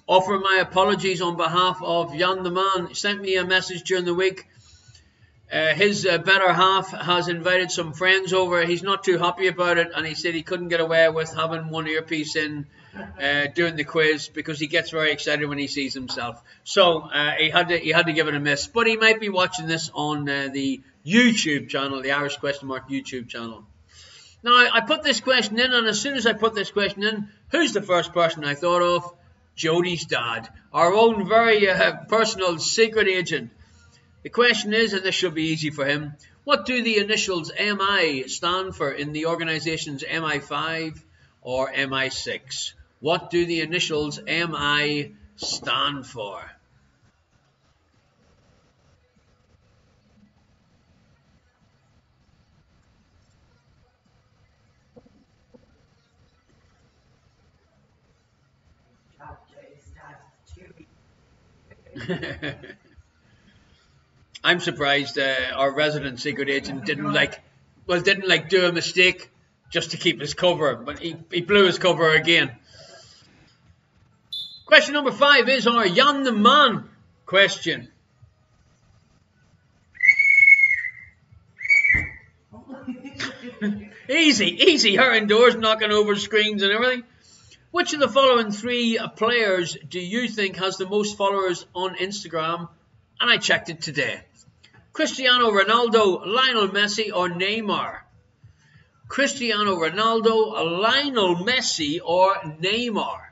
Speaker 1: offer my apologies on behalf of Jan the Man. He sent me a message during the week. His better half has invited some friends over. He's not too happy about it, and he said he couldn't get away with having one earpiece in doing the quiz because he gets very excited when he sees himself. So he had to give it a miss. But he might be watching this on the YouTube channel, the Irish Question Mark YouTube channel. Now, I put this question in, and as soon as I put this question in, who's the first person I thought of? Jodie's dad, our own very personal secret agent. The question is, and this should be easy for him, what do the initials MI stand for in the organization's MI5 or MI6? What do the initials MI stand for? I'm surprised our resident secret agent didn't do a mistake just to keep his cover, but he blew his cover again. Question number 5 is our Jan the Man question. Easy, her indoors knocking over screens and everything. Which of the following 3 players do you think has the most followers on Instagram? And I checked it today. Cristiano Ronaldo, Lionel Messi, or Neymar? Cristiano Ronaldo, Lionel Messi, or Neymar?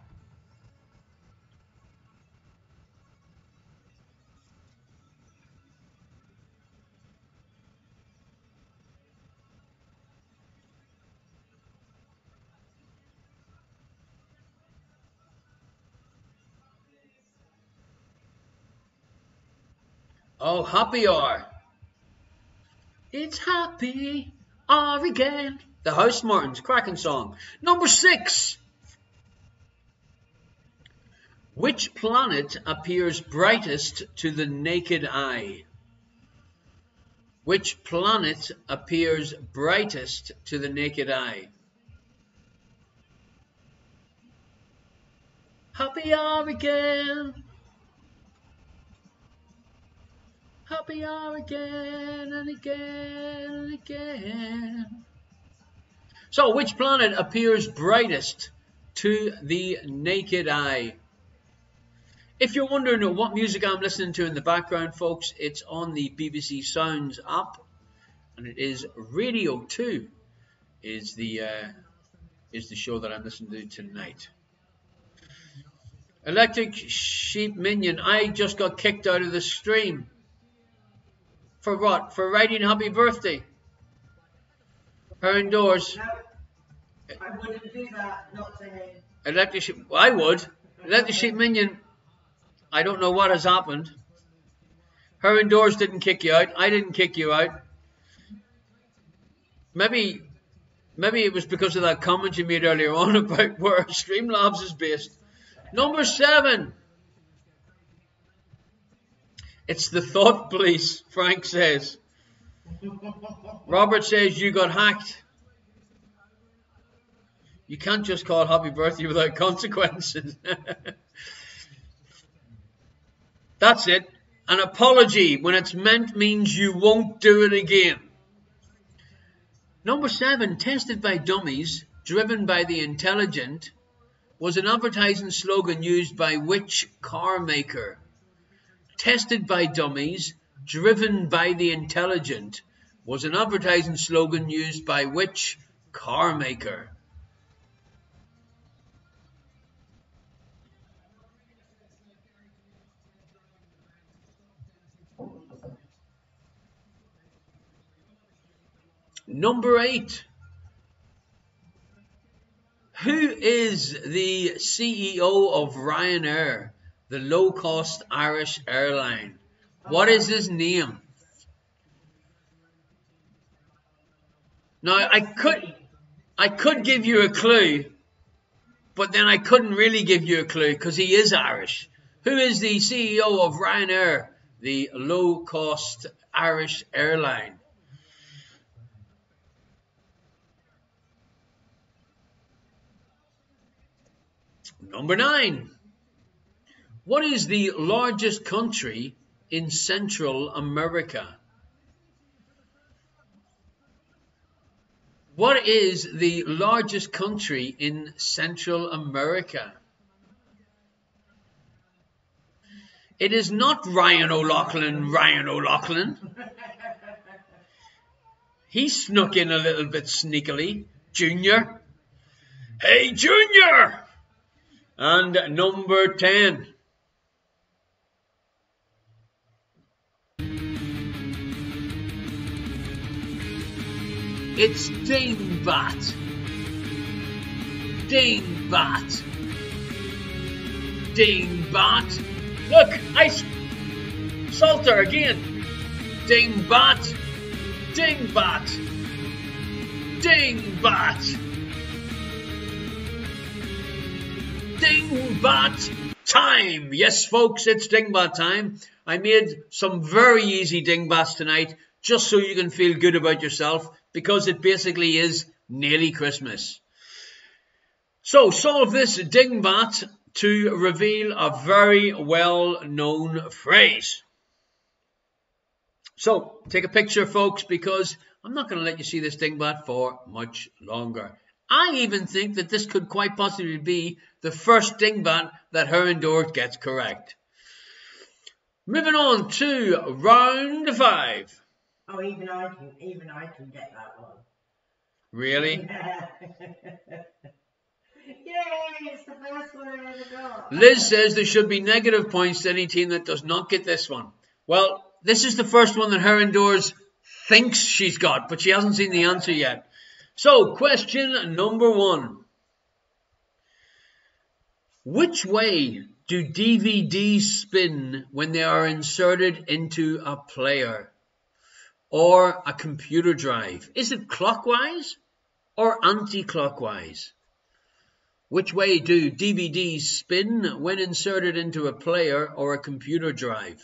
Speaker 1: Oh, happy hour. It's happy hour again. The Housemartins, cracking song. Number 6. Which planet appears brightest to the naked eye? Which planet appears brightest to the naked eye? Happy hour again. Happy hour again and again and again. So, which planet appears brightest to the naked eye? If you're wondering what music I'm listening to in the background, folks, it's on the BBC Sounds app, and it is Radio 2 is the show that I'm listening to tonight. Electric Sheep Minion, I just got kicked out of the stream. For what? For writing happy birthday? Her indoors.
Speaker 3: No, I wouldn't do that, not to him.
Speaker 1: Electric Sheep, I would. Electric Sheep Minion, I don't know what has happened. Her indoors didn't kick you out. I didn't kick you out. Maybe it was because of that comment you made earlier on about where Streamlabs is based. Number 7. It's the thought police, Frank says. Robert says you got hacked. You can't just call happy birthday without consequences. That's it. An apology when it's meant means you won't do it again. Number 7, tested by dummies, driven by the intelligent, was an advertising slogan used by which car maker? Tested by dummies, driven by the intelligent, was an advertising slogan used by which car maker? Number 8. Who is the CEO of Ryanair, the low-cost Irish airline? What is his name? Now, I could give you a clue, but then I couldn't really give you a clue because he is Irish. Who is the CEO of Ryanair, the low-cost Irish airline? Number 9. What is the largest country in Central America? What is the largest country in Central America? It is not Ryan O'Loughlin. He snuck in a little bit sneakily. Junior. Hey, Junior! And number 10. It's Dingbat. Dingbat. Dingbat. Look, ice salter again. Dingbat. Dingbat. Dingbat. Dingbat time. Yes, folks, it's Dingbat time. I made some very easy dingbats tonight just so you can feel good about yourself because it basically is nearly Christmas. So solve this dingbat to reveal a very well-known phrase. So take a picture, folks, because I'm not going to let you see this dingbat for much longer. I even think that this could quite possibly be the first dingbat that Herendorf gets correct. Moving on to round 5.
Speaker 3: Oh, even I can get that one.
Speaker 1: Really?
Speaker 3: Yay, it's the first one I ever got.
Speaker 1: Liz says there should be negative points to any team that does not get this one. Well, this is the first one that Herendorf thinks she's got, but she hasn't seen the answer yet. So, question number 1. Which way do DVDs spin when they are inserted into a player or a computer drive? Is it clockwise or anti-clockwise? Which way do DVDs spin when inserted into a player or a computer drive?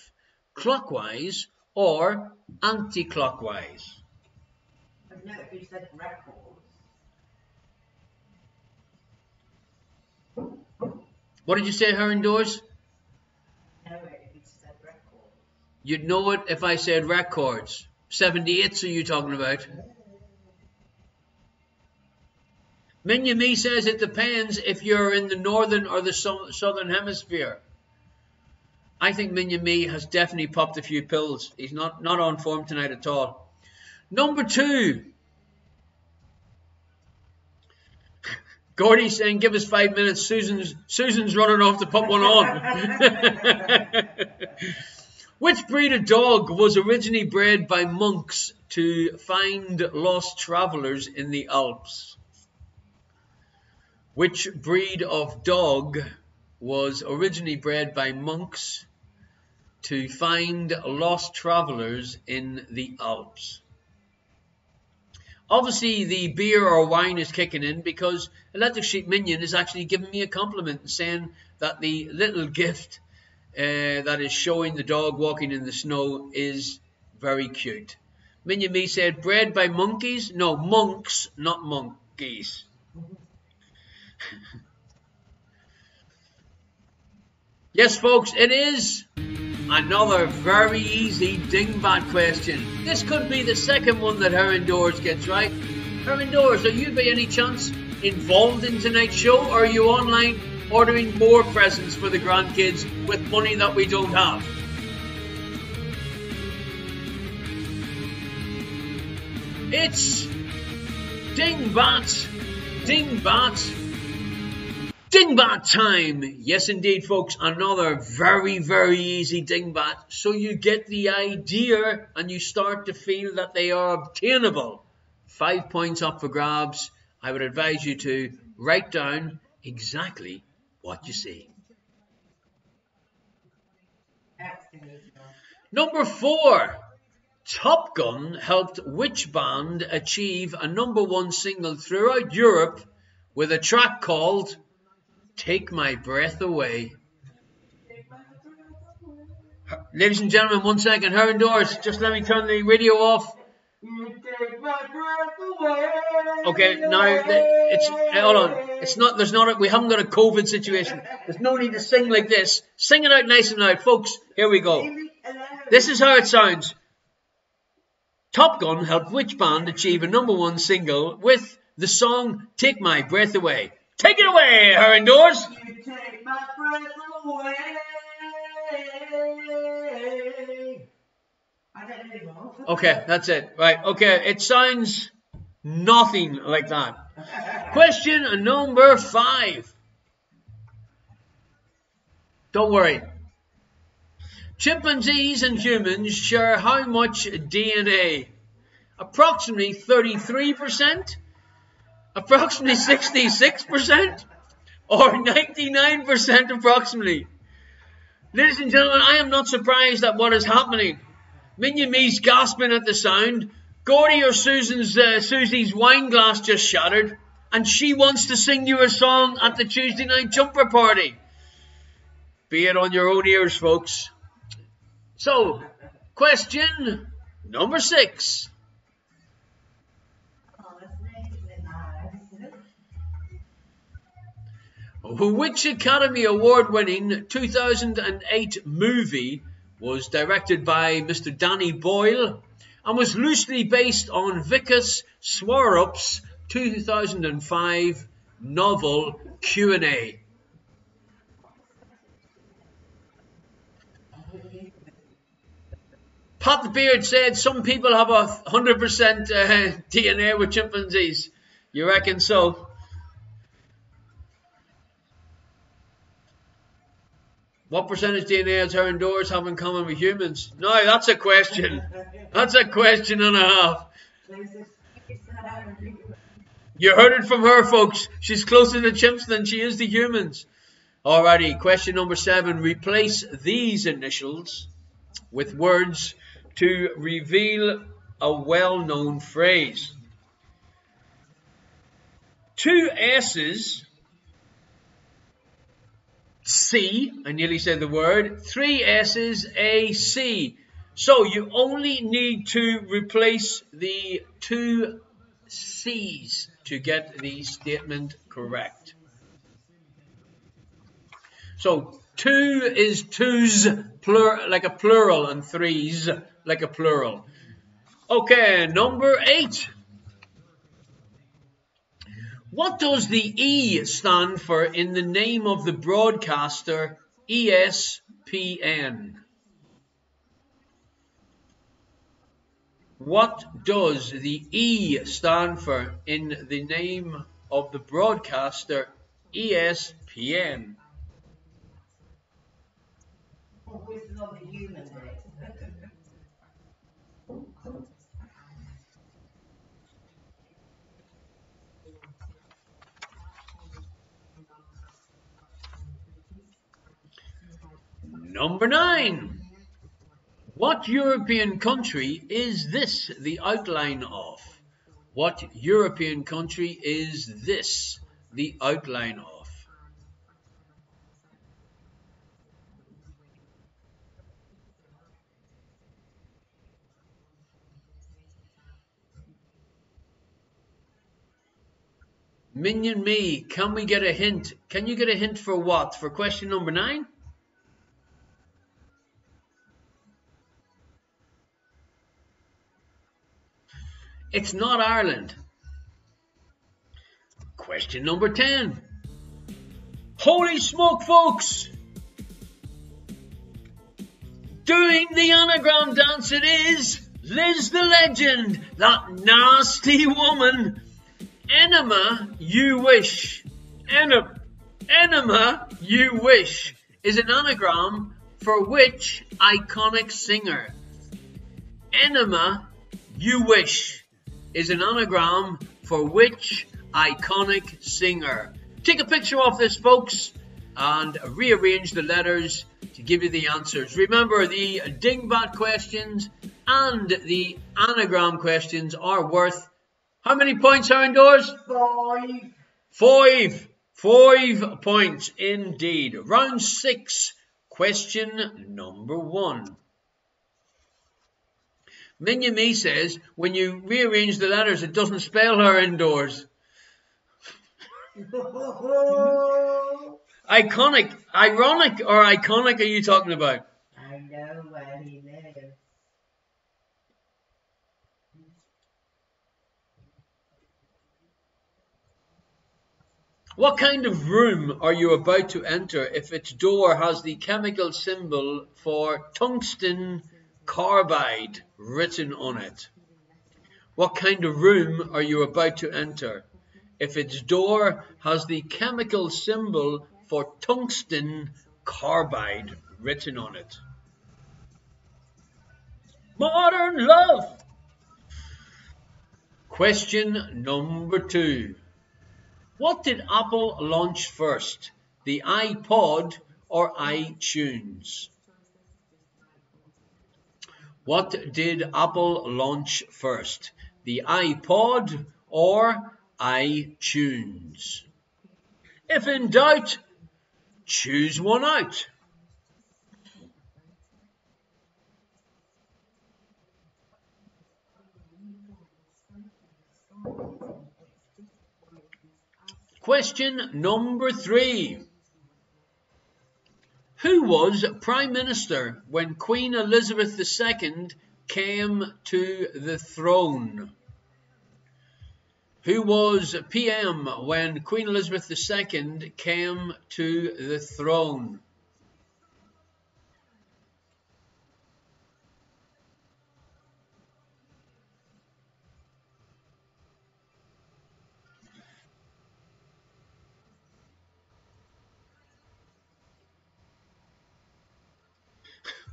Speaker 1: Clockwise or anti-clockwise?
Speaker 3: I've never you said records.
Speaker 1: What did you say, Herendorf?
Speaker 3: No, if you said records.
Speaker 1: You'd know it if I said records. 78s are you talking about? Minyami says it depends if you're in the northern or the southern hemisphere. I think Minyami has definitely popped a few pills. He's not on form tonight at all. Number 2. Gordy's saying, give us 5 minutes. Susan's running off to put one on. Which breed of dog was originally bred by monks to find lost travelers in the Alps? Which breed of dog was originally bred by monks to find lost travelers in the Alps? Obviously, the beer or wine is kicking in because Electric Sheep Minion is actually giving me a compliment and saying that the little gift that is showing the dog walking in the snow is very cute. Minion Me said, bred by monkeys? No, monks, not monkeys. Yes, folks, it is another very easy dingbat question. This could be the second one that Herendorf gets right. Herendorf, are you by any chance involved in tonight's show, or are you online ordering more presents for the grandkids with money that we don't have? It's dingbat, dingbat, dingbat time. Yes, indeed, folks, another very, very easy dingbat. So you get the idea and you start to feel that they are obtainable. 5 points up for grabs. I would advise you to write down exactly what you see. Number 4. Top Gun helped which band achieve a #1 single throughout Europe with a track called Take My Breath Away? Ladies and gentlemen, 1 second. Her indoors. Just let me turn the radio off. Okay, now it's hold on. It's not. There's not. We haven't got a COVID situation. There's no need to sing like this. Sing it out nice and loud, folks. Here we go. This is how it sounds. Top Gun helped which band achieve a #1 single with the song Take My Breath Away? Take it away, her indoors.
Speaker 2: You take my breath away. I don't know anymore.
Speaker 1: Okay, that's it. Right, okay, it sounds nothing like that. Question number 5. Don't worry. Chimpanzees and humans share how much DNA? Approximately 33%? Approximately 66%? Or 99% approximately? Ladies and gentlemen, I am not surprised at what is happening. Minion me's gasping at the sound. Gordy or Susie's wine glass just shattered, and she wants to sing you a song at the Tuesday night jumper party. Be it on your own ears, folks. So, question number 6. Which Academy Award winning 2008 movie was directed by Mr. Danny Boyle and was loosely based on Vikas Swarup's 2005 novel Q&A? Pat the Beard said some people have 100% DNA with chimpanzees. You reckon so? What percentage DNA does her indoors have in common with humans? No, that's a question. That's a question and a half. You heard it from her, folks. She's closer to chimps than she is to humans. Alrighty, question number 7. Replace these initials with words to reveal a well-known phrase. 2 S's, C, I nearly said the word, 3 S's, A, C. So you only need to replace the 2 C's to get the statement correct. So 2 is twos, like a plural, and 3's like a plural. Okay, number 8. What does the E stand for in the name of the broadcaster ESPN? What does the E stand for in the name of the broadcaster ESPN?
Speaker 3: Voices of the Human Race.
Speaker 1: Number 9. What European country is this the outline of? What European country is this the outline of? Minion me, can we get a hint? Can you get a hint for what? For question number 9? It's not Ireland. Question number 10. Holy smoke, folks! Doing the anagram dance it is Liz the legend, that nasty woman. Enema, you wish. Enema, you wish is an anagram for which iconic singer? Enema, you wish is an anagram for which iconic singer? Take a picture of this, folks, and rearrange the letters to give you the answers. Remember, the dingbat questions and the anagram questions are worth how many points are indoors?
Speaker 2: 5.
Speaker 1: 5 points indeed. Round 6, question number 1. Minya Me says, when you rearrange the letters, it doesn't spell her indoors. Iconic, ironic or iconic are you talking about?
Speaker 2: I know where he lives.
Speaker 1: What kind of room are you about to enter if its door has the chemical symbol for tungsten carbide written on it? What kind of room are you about to enter if its door has the chemical symbol for tungsten carbide written on it? Modern love. Question number 2. What did Apple launch first, the iPod or iTunes? What did Apple launch first, the iPod or iTunes? If in doubt, choose one out. Question number 3. Who was Prime Minister when Queen Elizabeth II came to the throne? Who was PM when Queen Elizabeth II came to the throne?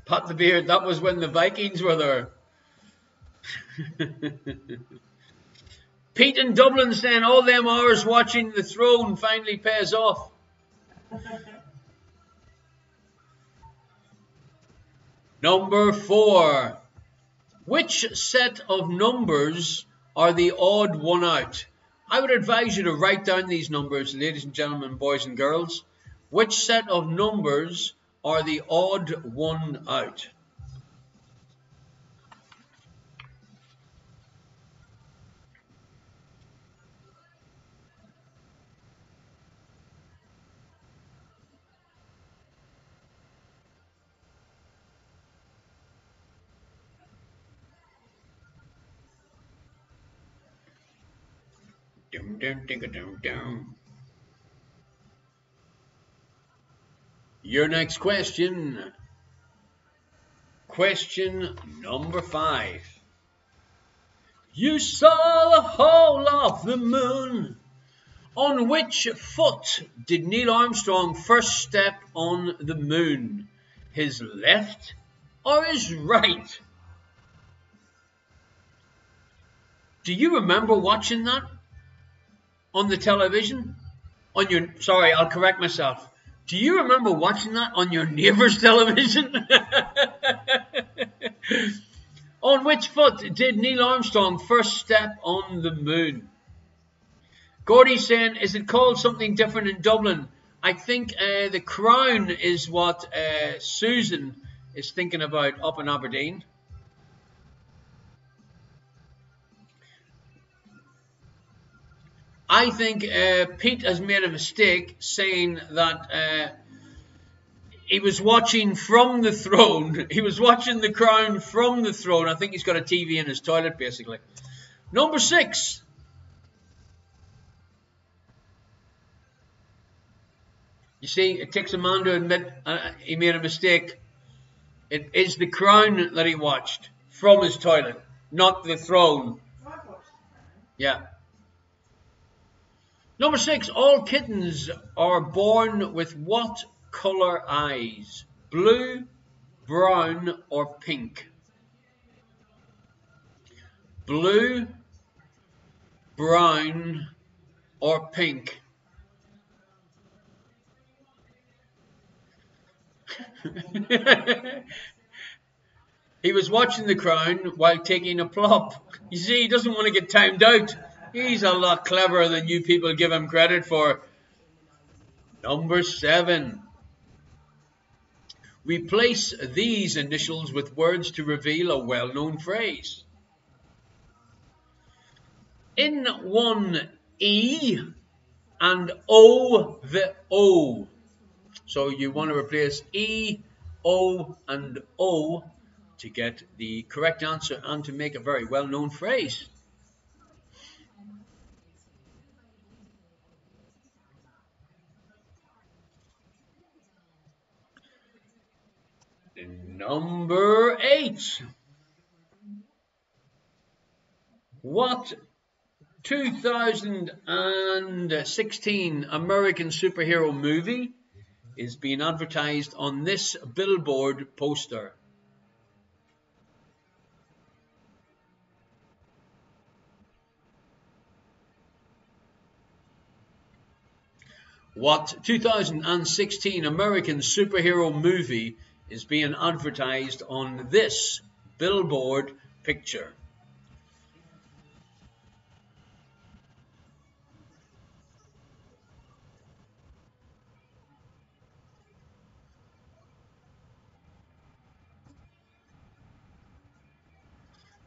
Speaker 1: Pat the Beard, that was when the Vikings were there. Pete in Dublin saying all them hours watching the throne finally pays off. Number 4. Which set of numbers are the odd one out? I would advise you to write down these numbers, ladies and gentlemen, boys and girls. Which set of numbers are the odd one out? Dum, dum, dum, dum, dum. Your next question. Question number 5. You saw the whole of the moon. On which foot did Neil Armstrong first step on the moon? His left or his right? Do you remember watching that on the television? Sorry, I'll correct myself. Do you remember watching that on your neighbour's television? On which foot did Neil Armstrong first step on the moon? Gordy's saying, is it called something different in Dublin? I think the Crown is what Susan is thinking about up in Aberdeen. I think Pete has made a mistake saying that he was watching from the throne. He was watching the Crown from the throne. I think he's got a TV in his toilet, basically. Number 6. You see, it takes a man to admit he made a mistake. It is the Crown that he watched from his toilet, not the throne. Yeah. Number 6. All kittens are born with what colour eyes? Blue, brown or pink? Blue, brown or pink? He was watching The Crown while taking a plop. You see, he doesn't want to get timed out. He's a lot cleverer than you people give him credit for. Number 7. Replace these initials with words to reveal a well-known phrase. In one E and O the O. So you want to replace E, O and O to get the correct answer and to make a very well-known phrase. Number 8. What 2016 American superhero movie is being advertised on this billboard poster? What 2016 American superhero movie is being advertised on this billboard picture?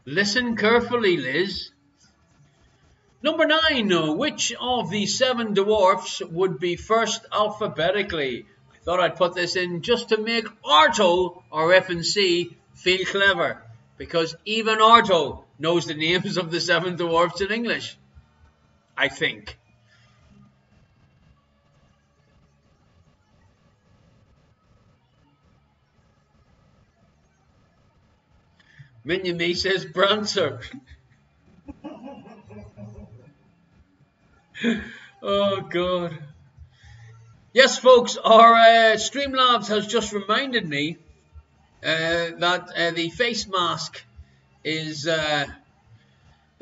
Speaker 1: Listen carefully, Liz. Number 9. Which of the 7 dwarfs would be first alphabetically? I thought I'd put this in just to make Arto or F&C feel clever, because even Arto knows the names of the 7 dwarfs in English, I think. Minion Me says Prancer. Oh, God. Yes, folks, our Streamlabs has just reminded me that the face mask is... the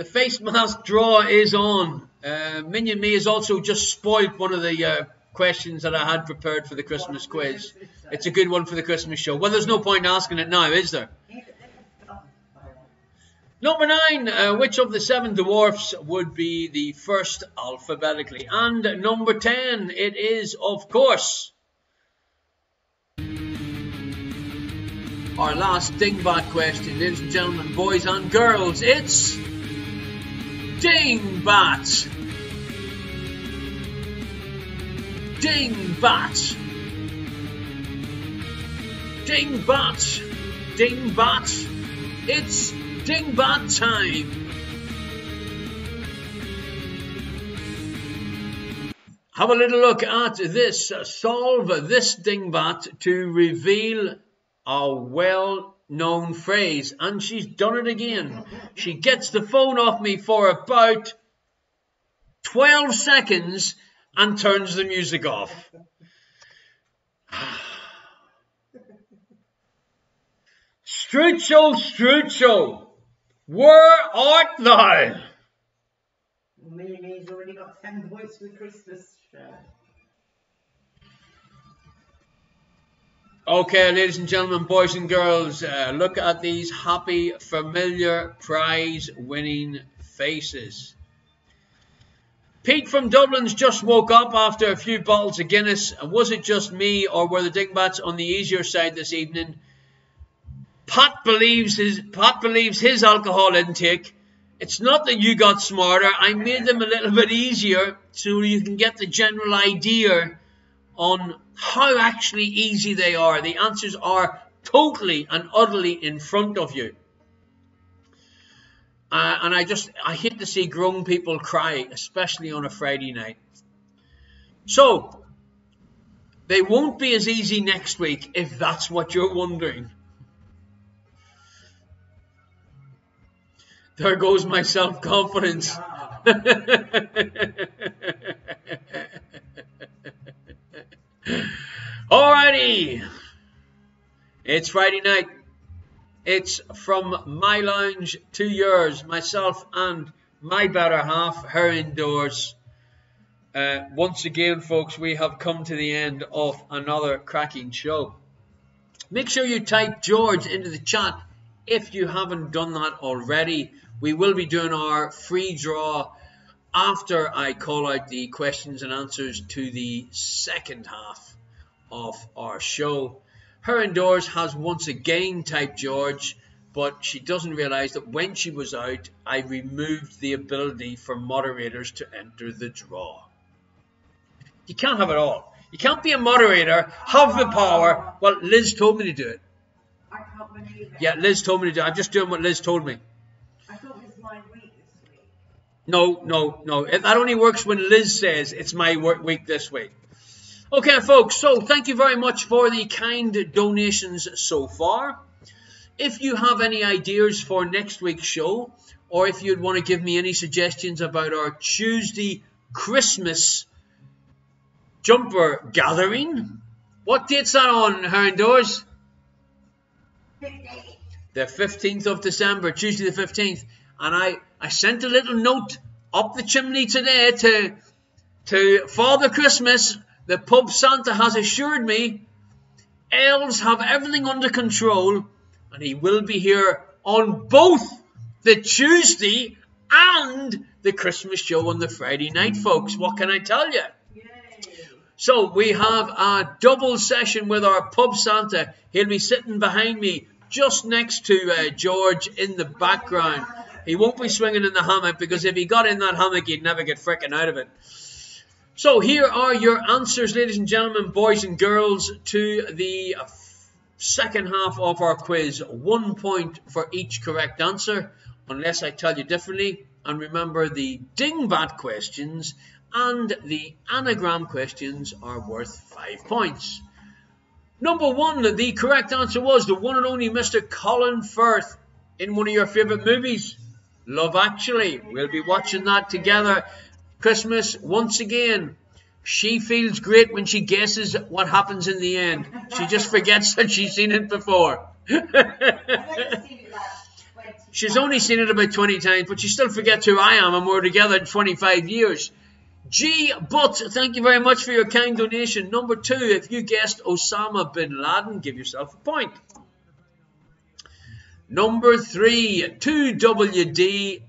Speaker 1: face mask draw is on. Minion Me has also just spoiled one of the questions that I had prepared for the Christmas quiz. It's a good one for the Christmas show. Well, there's no point asking it now, is there? Number 9, which of the 7 dwarfs would be the first alphabetically? And number 10, it is, of course, our last dingbat question, ladies and gentlemen, boys and girls. It's Dingbat. Dingbat. Dingbat. Dingbat. It's Dingbat time. Have a little look at this. Solve this dingbat to reveal a well-known phrase. And she's done it again. She gets the phone off me for about 12 seconds and turns the music off. Strucho, Strucho, where art thou?
Speaker 2: He's already got 10 points for Christmas.
Speaker 1: Okay, ladies and gentlemen, boys and girls, look at these happy, familiar, prize-winning faces. Pete from Dublin's just woke up after a few bottles of Guinness. Was it just me, or were the dingbats on the easier side this evening? Pat believes his alcohol intake. It's not that you got smarter. I made them a little bit easier so you can get the general idea on how actually easy they are. The answers are totally and utterly in front of you. And I hate to see grown people cry, especially on a Friday night. So, they won't be as easy next week, if that's what you're wondering. There goes my self-confidence. Alrighty. It's Friday night. It's from my lounge to yours, myself and my better half, her indoors. Once again, folks, we have come to the end of another cracking show. Make sure you type George into the chat if you haven't done that already. We will be doing our free draw after I call out the questions and answers to the second half of our show. Her indoors has once again typed George, but she doesn't realize that when she was out, I removed the ability for moderators to enter the draw. You can't have it all. You can't be a moderator, have the power. Well, Liz told me to do it.
Speaker 2: I can't believe it.
Speaker 1: Yeah, Liz told me to do it. I'm just doing what Liz told me.
Speaker 2: I thought it was my week this week.
Speaker 1: No. That only works when Liz says it's my work week this week. Okay, folks, so thank you very much for the kind donations so far. If you have any ideas for next week's show, or if you'd want to give me any suggestions about our Tuesday Christmas jumper gathering, what date's that on, her indoors?
Speaker 2: 15.
Speaker 1: The 15th of December, Tuesday the 15th. And I sent a little note up the chimney today to Father Christmas. The pub Santa has assured me elves have everything under control, and he will be here on both the Tuesday and the Christmas show on the Friday night, folks. What can I tell you?
Speaker 2: Yay.
Speaker 1: So we have a double session with our pub Santa. He'll be sitting behind me just next to George in the background. He won't be swinging in the hammock, because if he got in that hammock, he'd never get frickin' out of it. So here are your answers, ladies and gentlemen, boys and girls, to the second half of our quiz. 1 point for each correct answer, unless I tell you differently. And remember, the dingbat questions and the anagram questions are worth 5 points. Number 1, the correct answer was the one and only Mr. Colin Firth in one of your favourite movies, Love Actually. We'll be watching that together. Christmas, once again, she feels great when she guesses what happens in the end. She just forgets that she's seen it before. She's only seen it about 20 times, but she still forgets who I am, and we're together 25 years. G. But, thank you very much for your kind donation. Number 2, if you guessed Osama bin Laden, give yourself a point. Number 3, 2WDM,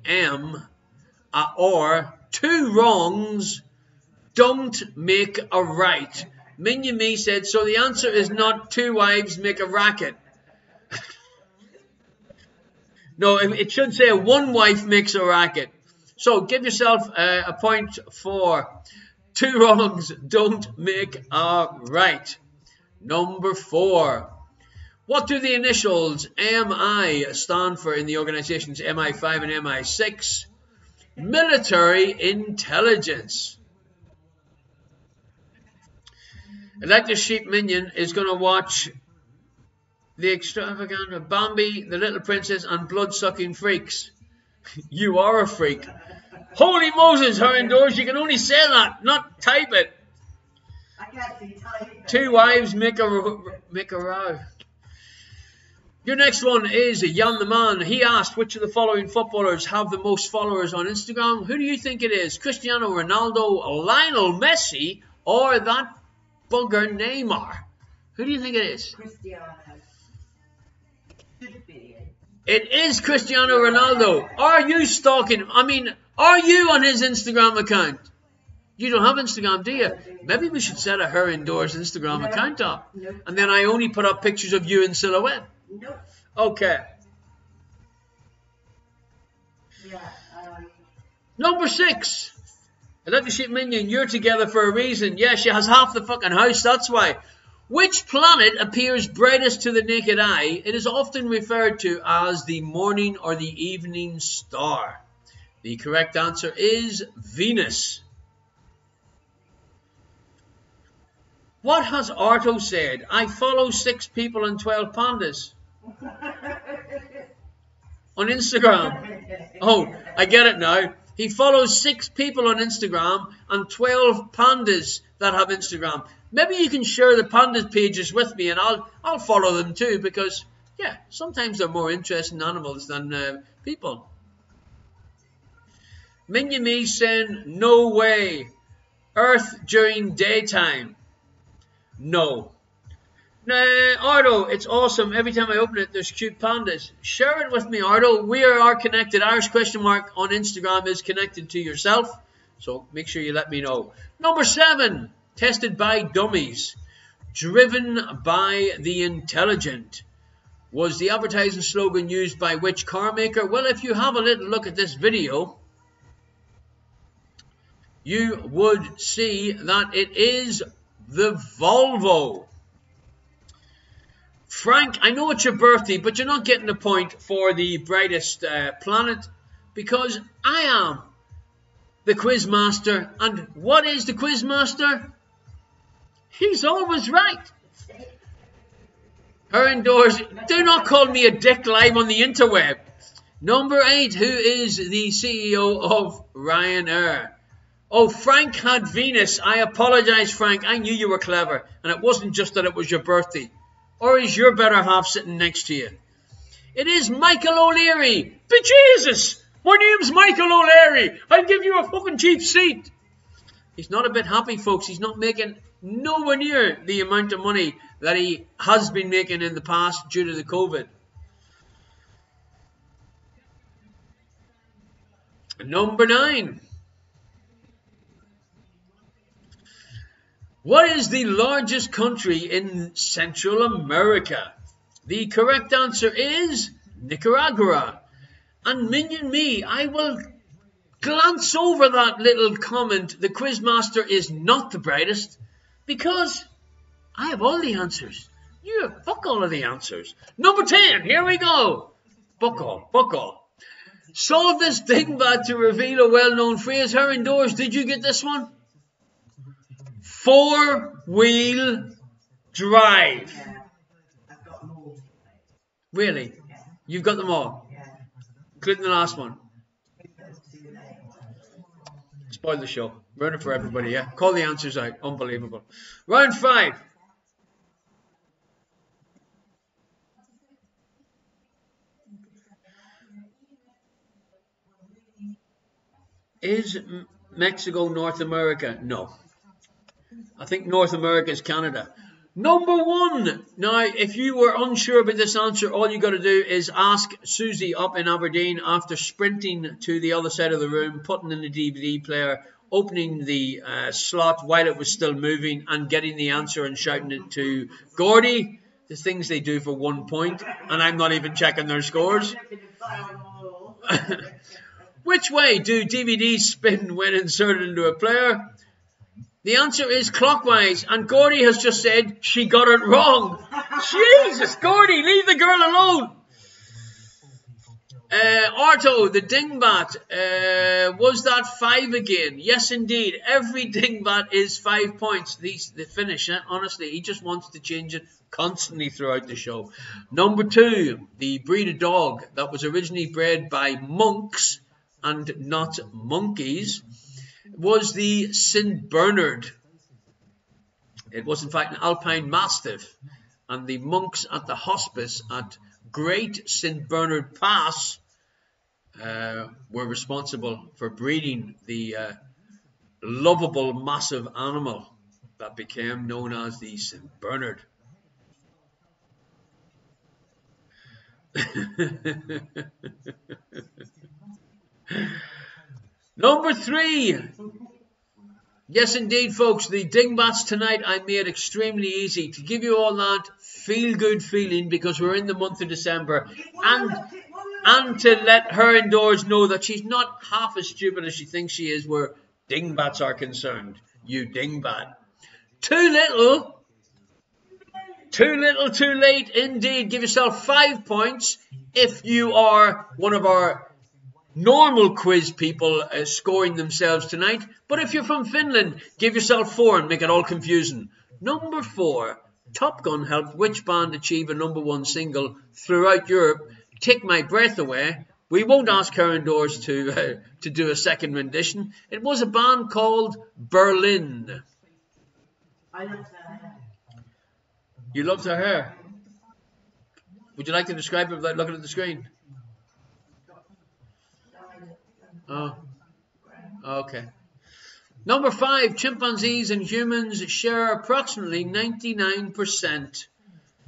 Speaker 1: or 2 wrongs don't make a right. Minion Me said, so the answer is not 2 wives make a racket. No, it should say 1 wife makes a racket. So give yourself a point for 2 wrongs don't make a right. Number 4. What do the initials MI stand for in the organizations MI5 and MI6? Military intelligence. Electric Sheep Minion is going to watch The Extravagant Bambi, The Little Princess, and Blood-Sucking Freaks. You are a freak. Holy Moses, her indoors, you can only say that, not type it.
Speaker 2: I can't see type.
Speaker 1: 2 wives make a row. Your next one is Jan the Man. He asked, which of the following footballers have the most followers on Instagram? Who do you think it is? Cristiano Ronaldo, Lionel Messi, or that bugger Neymar? Who do you think it is?
Speaker 2: Cristiano. Should be.
Speaker 1: It is Cristiano Ronaldo. Are you stalking him? I mean, are you on his Instagram account? You don't have Instagram, do you? Maybe we should set a Her Indoors Instagram account up.
Speaker 2: Nope.
Speaker 1: And then I only put up pictures of you in silhouette.
Speaker 2: Nope.
Speaker 1: Okay.
Speaker 2: Yeah.
Speaker 1: Number 6. Electric Sheep Minion, you're together for a reason. Yeah, she has half the fucking house, that's why. Which planet appears brightest to the naked eye? It is often referred to as the morning or the evening star. The correct answer is Venus. What has Arto said? I follow 6 people and 12 pandas. On Instagram. Oh, I get it now. He follows 6 people on Instagram and 12 pandas that have Instagram. Maybe you can share the pandas pages with me and I'll follow them too, because, yeah, sometimes they're more interesting animals than people. Minion Me saying, no way. Earth during daytime. No. Ardo, it's awesome. Every time I open it, there's cute pandas. Share it with me, Ardo. We are connected. Irish question mark on Instagram is connected to yourself. So make sure you let me know. Number 7, tested by dummies. Driven by the intelligent. Was the advertising slogan used by which car maker? Well, if you have a little look at this video, you would see that it is the Volvo. Frank, I know it's your birthday, but you're not getting a point for the brightest planet because I am the quiz master. And what is the quiz master? He's always right. Her indoors. Do not call me a dick live on the interweb. Number 8, who is the CEO of Ryanair? Oh, Frank had Venus. I apologize, Frank. I knew you were clever. And it wasn't just that it was your birthday. Or is your better half sitting next to you? It is Michael O'Leary. But Jesus, my name's Michael O'Leary. I'll give you a fucking cheap seat. He's not a bit happy, folks. He's not making nowhere near the amount of money that he has been making in the past due to the COVID. Number 9. What is the largest country in Central America? The correct answer is Nicaragua. And minion me, I will glance over that little comment. The Quizmaster is not the brightest because I have all the answers. You have fuck all of the answers. Number 10, here we go. Fuck all, fuck all. Solve this dingbat to reveal a well-known phrase. Her indoors, did you get this one? 4-wheel drive.
Speaker 2: Yeah. I've got them all.
Speaker 1: Really?
Speaker 2: Yeah.
Speaker 1: You've got them all?
Speaker 2: Yeah.
Speaker 1: Including the last one.
Speaker 2: It's too late.
Speaker 1: Spoil the show. Ruin it for everybody, yeah? Call the answers out. Unbelievable. Round 5. Is Mexico North America? No. I think North America is Canada. Number 1. Now, if you were unsure about this answer, all you got to do is ask Susie up in Aberdeen after sprinting to the other side of the room, putting in the DVD player, opening the slot while it was still moving and getting the answer and shouting it to Gordy. The things they do for 1 point, and I'm not even checking their scores. Which way do DVDs spin when inserted into a player? The answer is clockwise, and Gordy has just said she got it wrong. Jesus, Gordy, leave the girl alone. Arto, the dingbat, was that 5 again? Yes, indeed. Every dingbat is 5 points. The finish, honestly, he just wants to change it constantly throughout the show. Number 2, the breed of dog that was originally bred by monks and not monkeys was the St. Bernard. It was in fact an Alpine Mastiff, and the monks at the hospice at Great St. Bernard Pass were responsible for breeding the lovable massive animal that became known as the St. Bernard. Number 3. Yes, indeed, folks. The dingbats tonight I made extremely easy to give you all that feel-good feeling because we're in the month of December, and to let her indoors know that she's not half as stupid as she thinks she is where dingbats are concerned. You dingbat. Too little, too late indeed. Give yourself 5 points if you are one of our normal quiz people scoring themselves tonight. But if you're from Finland, give yourself 4 and make it all confusing. Number 4, Top Gun helped which band achieve a #1 single throughout Europe? Take My Breath Away. We won't ask her indoors to do a second rendition. It was a band called Berlin.
Speaker 2: I loved her.
Speaker 1: You loved her hair. Would you like to describe it without looking at the screen? Oh, okay. Number 5, chimpanzees and humans share approximately 99%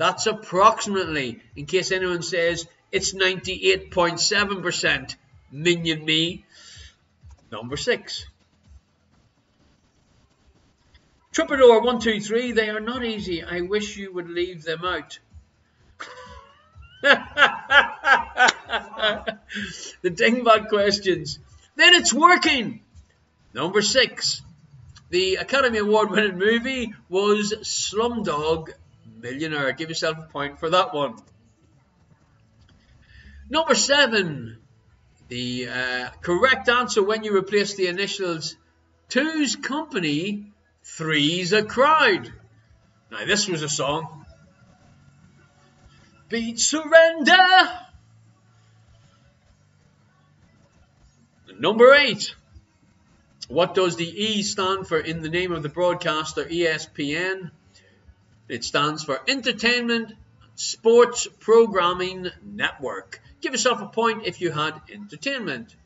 Speaker 1: That's approximately, in case anyone says it's 98.7%. Minion me. Number 6. Troubadour 1, 2, 3. They are not easy. I wish you would leave them out. The dingbat questions. Then it's working. Number 6. The Academy Award winning movie was Slumdog Millionaire. Give yourself a point for that one. Number 7. The correct answer when you replace the initials 2's company, 3's a crowd. Now this was a song. Beat surrender. Number 8. What does the E stand for in the name of the broadcaster ESPN? It stands for Entertainment Sports Programming Network. Give yourself a point if you had entertainment.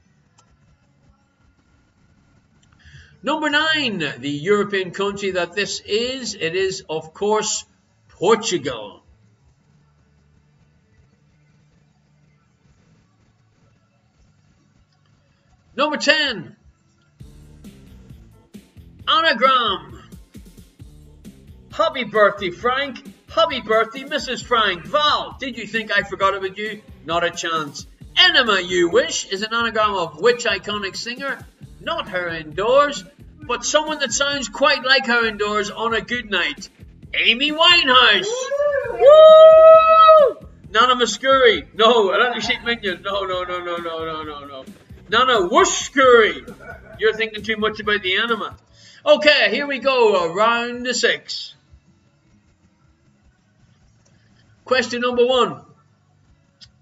Speaker 1: Number 9, the European country that this is, it is of course Portugal. Number 10, anagram. Happy birthday, Frank. Happy birthday, Mrs. Frank. Val, did you think I forgot about you? Not a chance. Enema You Wish is an anagram of which iconic singer? Not her indoors, but someone that sounds quite like her indoors on a good night. Amy Winehouse. Woo! Nana Muscuri. No, Atlantic Sheep Minion. No. Nana Wooshkuri. You're thinking too much about the enema. Okay, here we go. Round 6. Question number 1.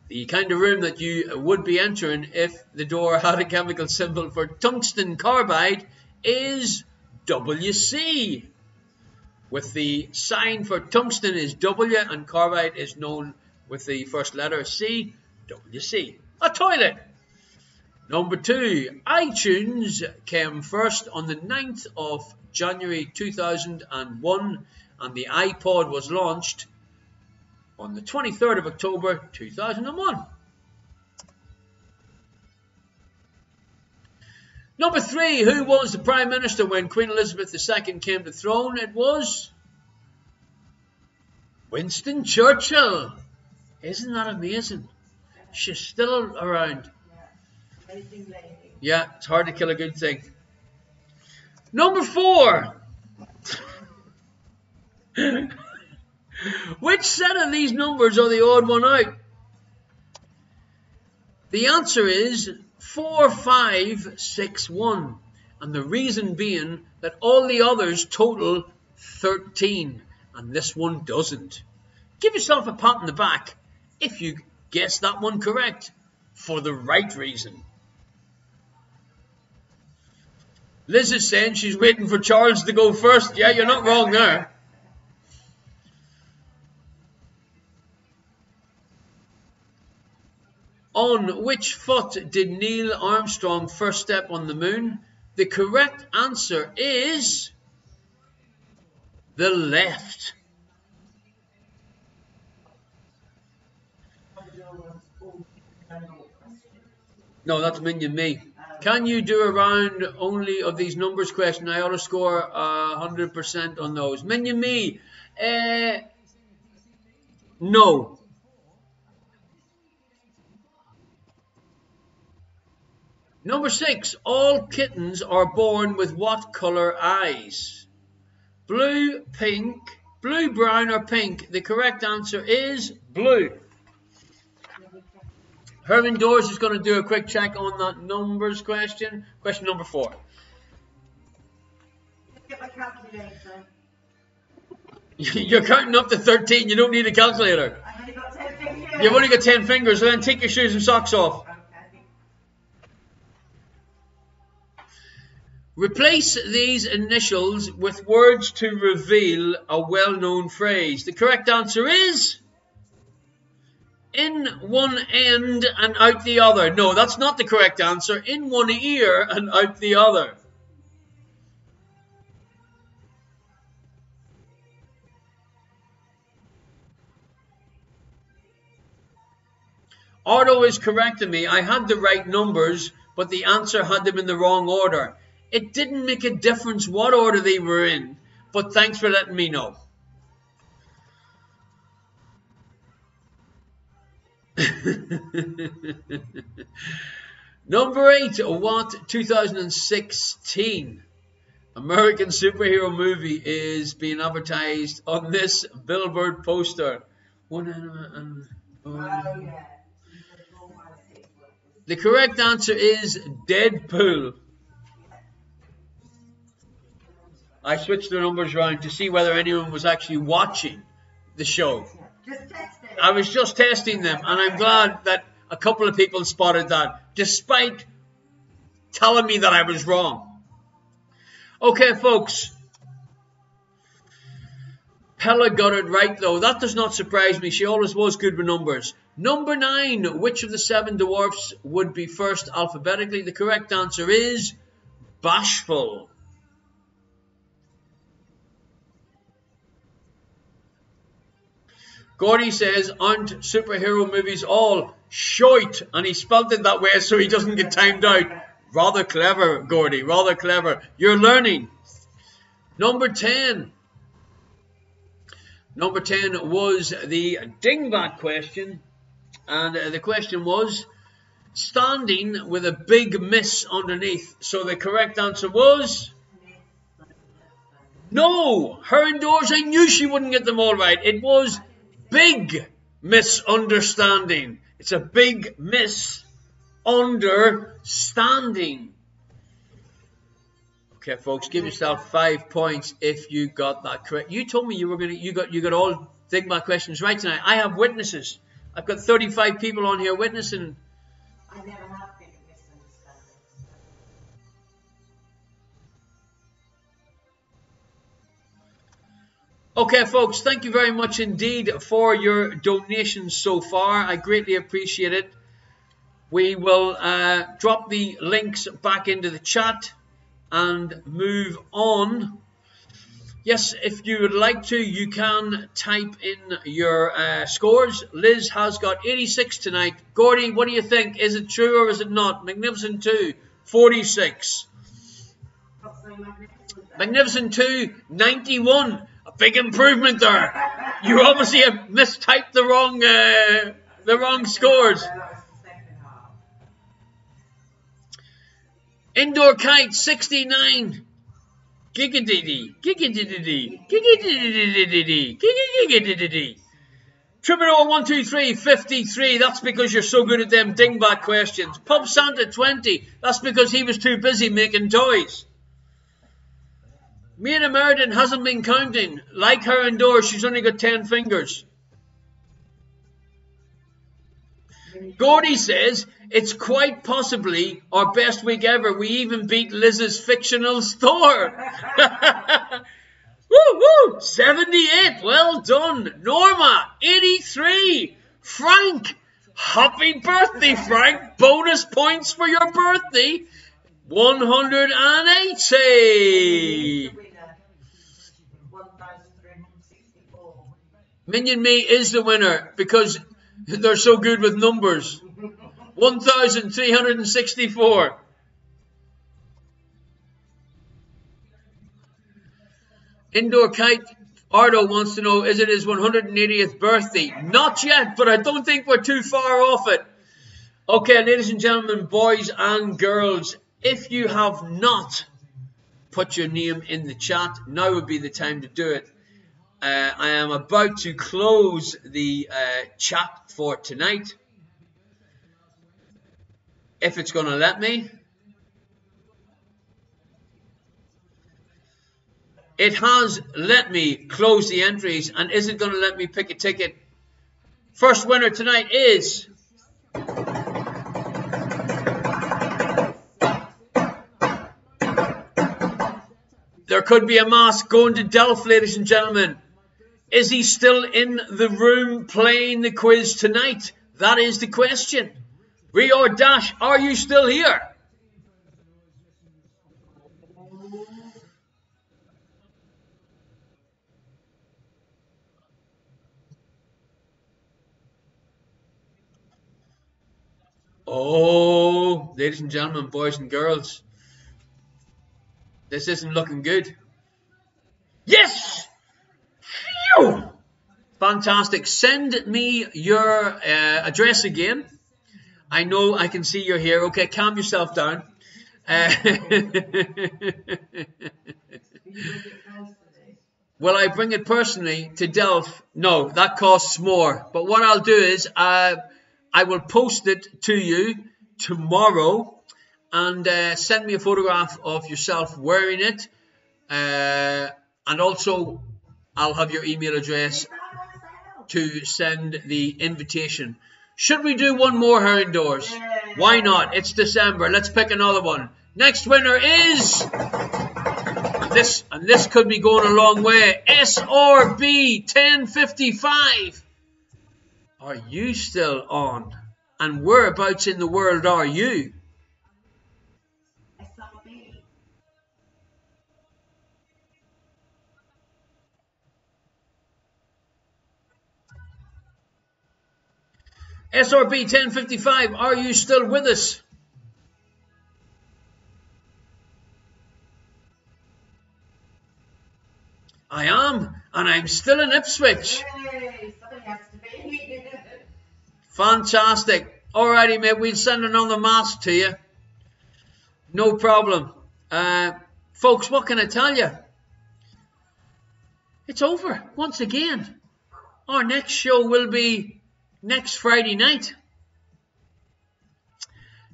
Speaker 1: The kind of room that you would be entering if the door had a chemical symbol for tungsten carbide is WC. With the sign for tungsten is W and carbide is known with the first letter C, WC. A toilet. Number 2, iTunes came first on the 9th of January 2001 and the iPod was launched on the 23rd of October 2001. Number 3, who was the Prime Minister when Queen Elizabeth II came to the throne? It was Winston Churchill. Isn't that amazing? She's still around.
Speaker 2: Amazing lady.
Speaker 1: Yeah, it's hard to kill a good thing. Number 4. Which set of these numbers are the odd one out? The answer is 4561. And the reason being that all the others total 13. And this one doesn't. Give yourself a pat on the back if you guess that one correct for the right reason. Liz is saying she's waiting for Charles to go first. Yeah, you're not wrong there. On which foot did Neil Armstrong first step on the moon? The correct answer is the left. No, that's Minion Me. Can you do a round only of these numbers question? I ought to score 100% on those. Minion Me. No. Number 6. All kittens are born with what colour eyes? Blue, pink, blue, brown or pink? The correct answer is blue. Herman Doors is going to do a quick check on that numbers question. Question number 4.
Speaker 2: Let's get my calculator.
Speaker 1: You're counting up to 13. You don't need a calculator.
Speaker 2: I've only got 10 fingers.
Speaker 1: You've only got 10 fingers, so then take your shoes and socks off.
Speaker 2: Okay.
Speaker 1: Replace these initials with words to reveal a well-known phrase. The correct answer is in one end and out the other. No, that's not the correct answer. In one ear and out the other. Ardo is correcting me. I had the right numbers, but the answer had them in the wrong order. It didn't make a difference what order they were in, but thanks for letting me know. Number 8, what 2016 American superhero movie is being advertised on this billboard poster?
Speaker 3: Oh, yeah.
Speaker 1: The correct answer is Deadpool. I switched the numbers around to see whether anyone was actually watching the show.
Speaker 2: Just test it.
Speaker 1: I was just testing them, and I'm glad that a couple of people spotted that, despite telling me that I was wrong. Okay, folks. Pella got it right, though. That does not surprise me. She always was good with numbers. Number 9. Which of the 7 dwarfs would be first alphabetically? The correct answer is Bashful. Gordy says, aren't superhero movies all shite? And he spelled it that way so he doesn't get timed out. Rather clever, Gordy. Rather clever. You're learning. Number 10. Number 10 was the dingbat question. And the question was, standing with a big miss underneath. So the correct answer was... No! Her indoors, I knew she wouldn't get them all right. It was... big misunderstanding. It's a big misunderstanding. Okay, folks, give yourself 5 points if you got that correct. You told me you got all Digma questions right tonight. I have witnesses. I've got 35 people on here witnessing.
Speaker 3: I never have been misunderstanding.
Speaker 1: Okay, folks, thank you very much indeed for your donations so far. I greatly appreciate it. We will drop the links back into the chat and move on. Yes, if you would like to, you can type in your scores. Liz has got 86 tonight. Gordy, what do you think? Is it true or is it not? Magnificent 2, 46. Magnificent 2, 91. A big improvement there. You obviously have mistyped the wrong scores. Indoor Kite 69. Gigadiddy, gigadiddy, gigadiddy, gigadiddy. Troubadour 123, 53. That's because you're so good at them dingbat questions. Pub Santa 20. That's because he was too busy making toys. Mina Meriden hasn't been counting. Like her indoors, she's only got 10 fingers. Gordy says, it's quite possibly our best week ever. We even beat Liz's fictional store. Woo woo! 78. Well done. Norma, 83. Frank, happy birthday, Frank. Bonus points for your birthday. 180. Minion Me is the winner because they're so good with numbers. 1,364. Indoor Kite Ardo wants to know, is it his 180th birthday? Not yet, but I don't think we're too far off it. Okay, ladies and gentlemen, boys and girls, if you have not put your name in the chat, now would be the time to do it. I am about to close the chat for tonight, if it's going to let me. It has let me close the entries, and is it going to let me pick a ticket? First winner tonight is... There could be a mask going to Delph, ladies and gentlemen. Is he still in the room playing the quiz tonight? That is the question. Rio Dash, are you still here? Oh, ladies and gentlemen, boys and girls, this isn't looking good. Yes! Phew! Fantastic. Send me your address again. I know I can see you're here. Okay, calm yourself down. Will I bring it personally to Delft? No, that costs more. But what I'll do is I will post it to you tomorrow and send me a photograph of yourself wearing it. And also, I'll have your email address to send the invitation. Should we do one more Herrindoors? Why not? It's December. Let's pick another one. Next winner is this, and this could be going a long way. SRB 1055. Are you still on? And whereabouts in the world are you? SRB 1055, are you still with us? I am, and I'm still in Ipswich.
Speaker 2: Yay, somebody has to be.
Speaker 1: Fantastic. Alrighty, mate, we'll send another mask to you. No problem. Folks, what can I tell you? It's over once again. Our next show will be next Friday night.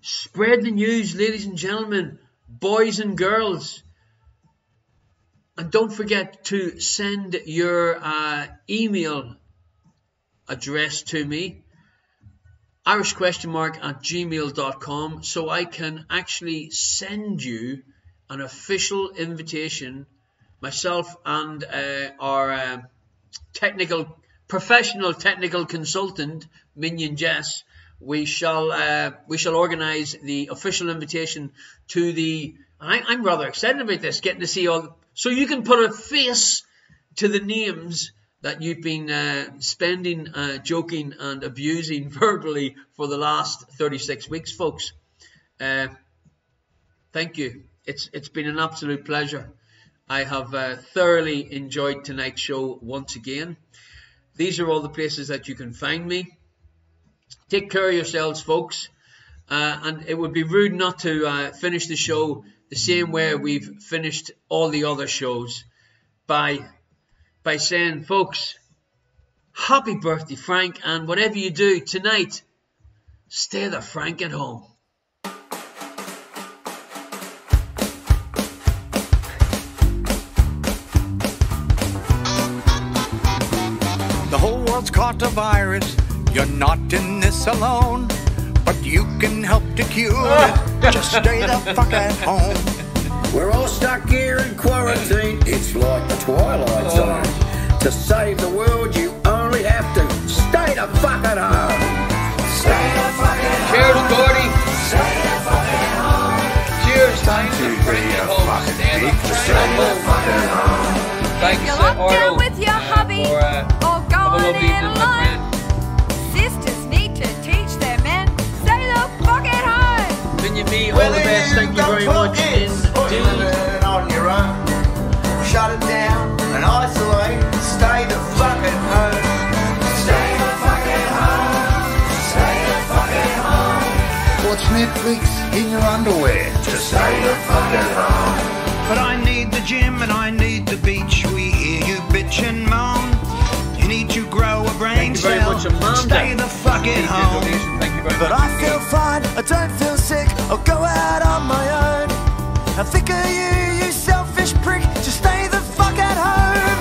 Speaker 1: Spread the news, ladies and gentlemen, boys and girls. And don't forget to send your email address to me, irishquestionmark@gmail.com, so I can actually send you an official invitation. Myself and our professional technical consultant, Minion Jess, we shall organise the official invitation to the. I'm rather excited about this, getting to see all. So you can put a face to the names that you've been spending, joking and abusing verbally for the last 36 weeks, folks. Thank you. It's been an absolute pleasure. I have thoroughly enjoyed tonight's show once again. These are all the places that you can find me. Take care of yourselves, folks. And it would be rude not to finish the show the same way we've finished all the other shows by saying, folks, happy birthday, Frank, and whatever you do tonight, stay the Frank at home.
Speaker 5: The whole world's caught a virus. You're not in this alone, but you can help to cure it. Just stay the fuck at home.
Speaker 6: We're all stuck here in quarantine. It's like the Twilight Zone. To save the world, you only have to stay the fuck at home. Stay the fuck at home.
Speaker 1: Cheers, Gordy.
Speaker 6: Stay the fuck at home.
Speaker 1: Cheers, time to bring it home. Stay the fuck at home. Thanks,
Speaker 7: You're locked
Speaker 1: Arlo,
Speaker 7: down with your hubby
Speaker 1: for,
Speaker 7: or
Speaker 1: have a
Speaker 7: going
Speaker 1: lovely
Speaker 7: it
Speaker 1: evening, my
Speaker 7: alone.
Speaker 1: friend.
Speaker 7: Sisters need to teach their men, stay the fuck at home.
Speaker 1: Minion me, all the best. Thank you very much indeed.
Speaker 8: On your own, shut it down and isolate. Stay the fuck at home. Stay the fuck at home. Stay the fuck at home.
Speaker 5: Watch Netflix in your underwear.
Speaker 8: Just stay the fuck at home.
Speaker 5: But I need the gym and I need the beach. We hear you bitch and moan. You need to grow a brain
Speaker 1: Thank you very
Speaker 5: cell.
Speaker 1: much, Amanda.
Speaker 5: Stay the fuck at home.
Speaker 1: Thank you very
Speaker 5: But
Speaker 1: much.
Speaker 5: I feel fine, I don't feel sick. I'll go out on my own. I think of you, you selfish prick. Just stay the fuck at home.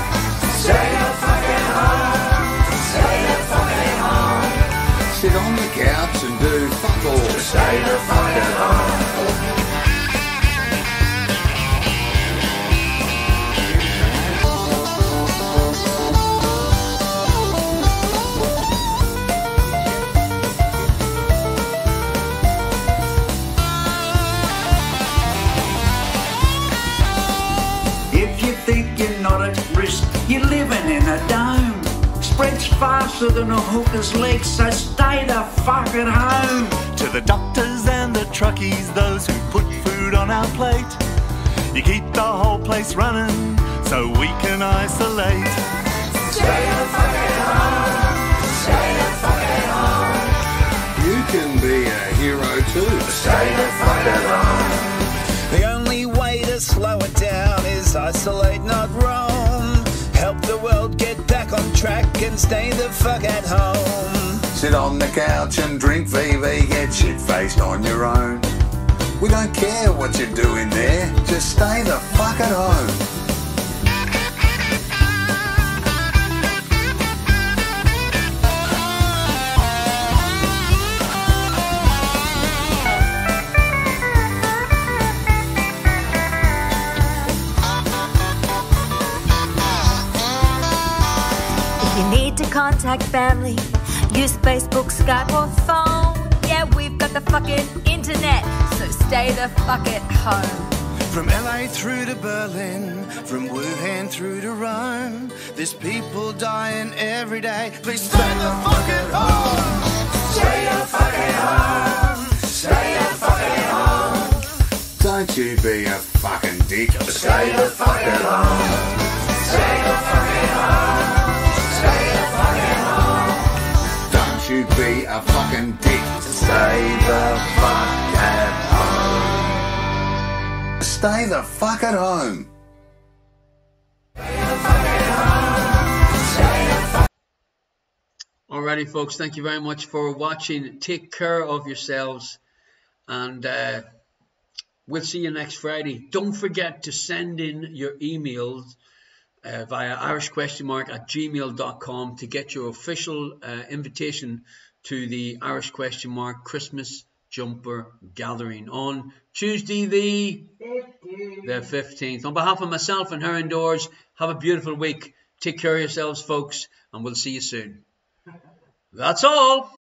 Speaker 8: Stay the fuck at home. Stay the fuck at home.
Speaker 6: Sit on the couch and do fuck all.
Speaker 8: Just stay the fuck at home.
Speaker 5: If you think you're not at risk, you're living in a dome. Spreads faster than a hooker's leg, so stay the fuck at home.
Speaker 9: To the doctors and the truckies, those who put food on our plate, you keep the whole place running so we can isolate.
Speaker 8: Stay the fucking home. Stay the fucking home.
Speaker 6: You can be a hero too.
Speaker 8: Stay the fucking home.
Speaker 10: The only way to slow it down is isolate, not roam. Help the world get back on track and stay the fuck at home.
Speaker 6: Sit on the couch and drink VV, get shit-faced on your own. We don't care what you're doing there, just stay the fuck at home.
Speaker 7: If you need to contact family, use Facebook, Skype or phone. Yeah, we've got the fucking internet, so stay the fuck at home.
Speaker 9: From LA through to Berlin, from Wuhan through to Rome, there's people dying every day. Please stay the fuck at home.
Speaker 8: Stay the fucking home. Stay the fucking home.
Speaker 6: Don't you be a fucking dick.
Speaker 8: Stay the fucking home. Stay the fucking home. Stay the fucking home.
Speaker 6: Don't you be a fucking dick.
Speaker 8: Stay the fuck at home.
Speaker 6: Stay the fuck at home.
Speaker 1: Alrighty, folks, thank you very much for watching. Take care of yourselves, and we'll see you next Friday. Don't forget to send in your emails via irishquestionmark@gmail.com to get your official invitation to the Irish Question Mark Christmas Jumper Gathering on Tuesday the 15th. On behalf of myself and her indoors, have a beautiful week. Take care of yourselves, folks, and we'll see you soon. That's all.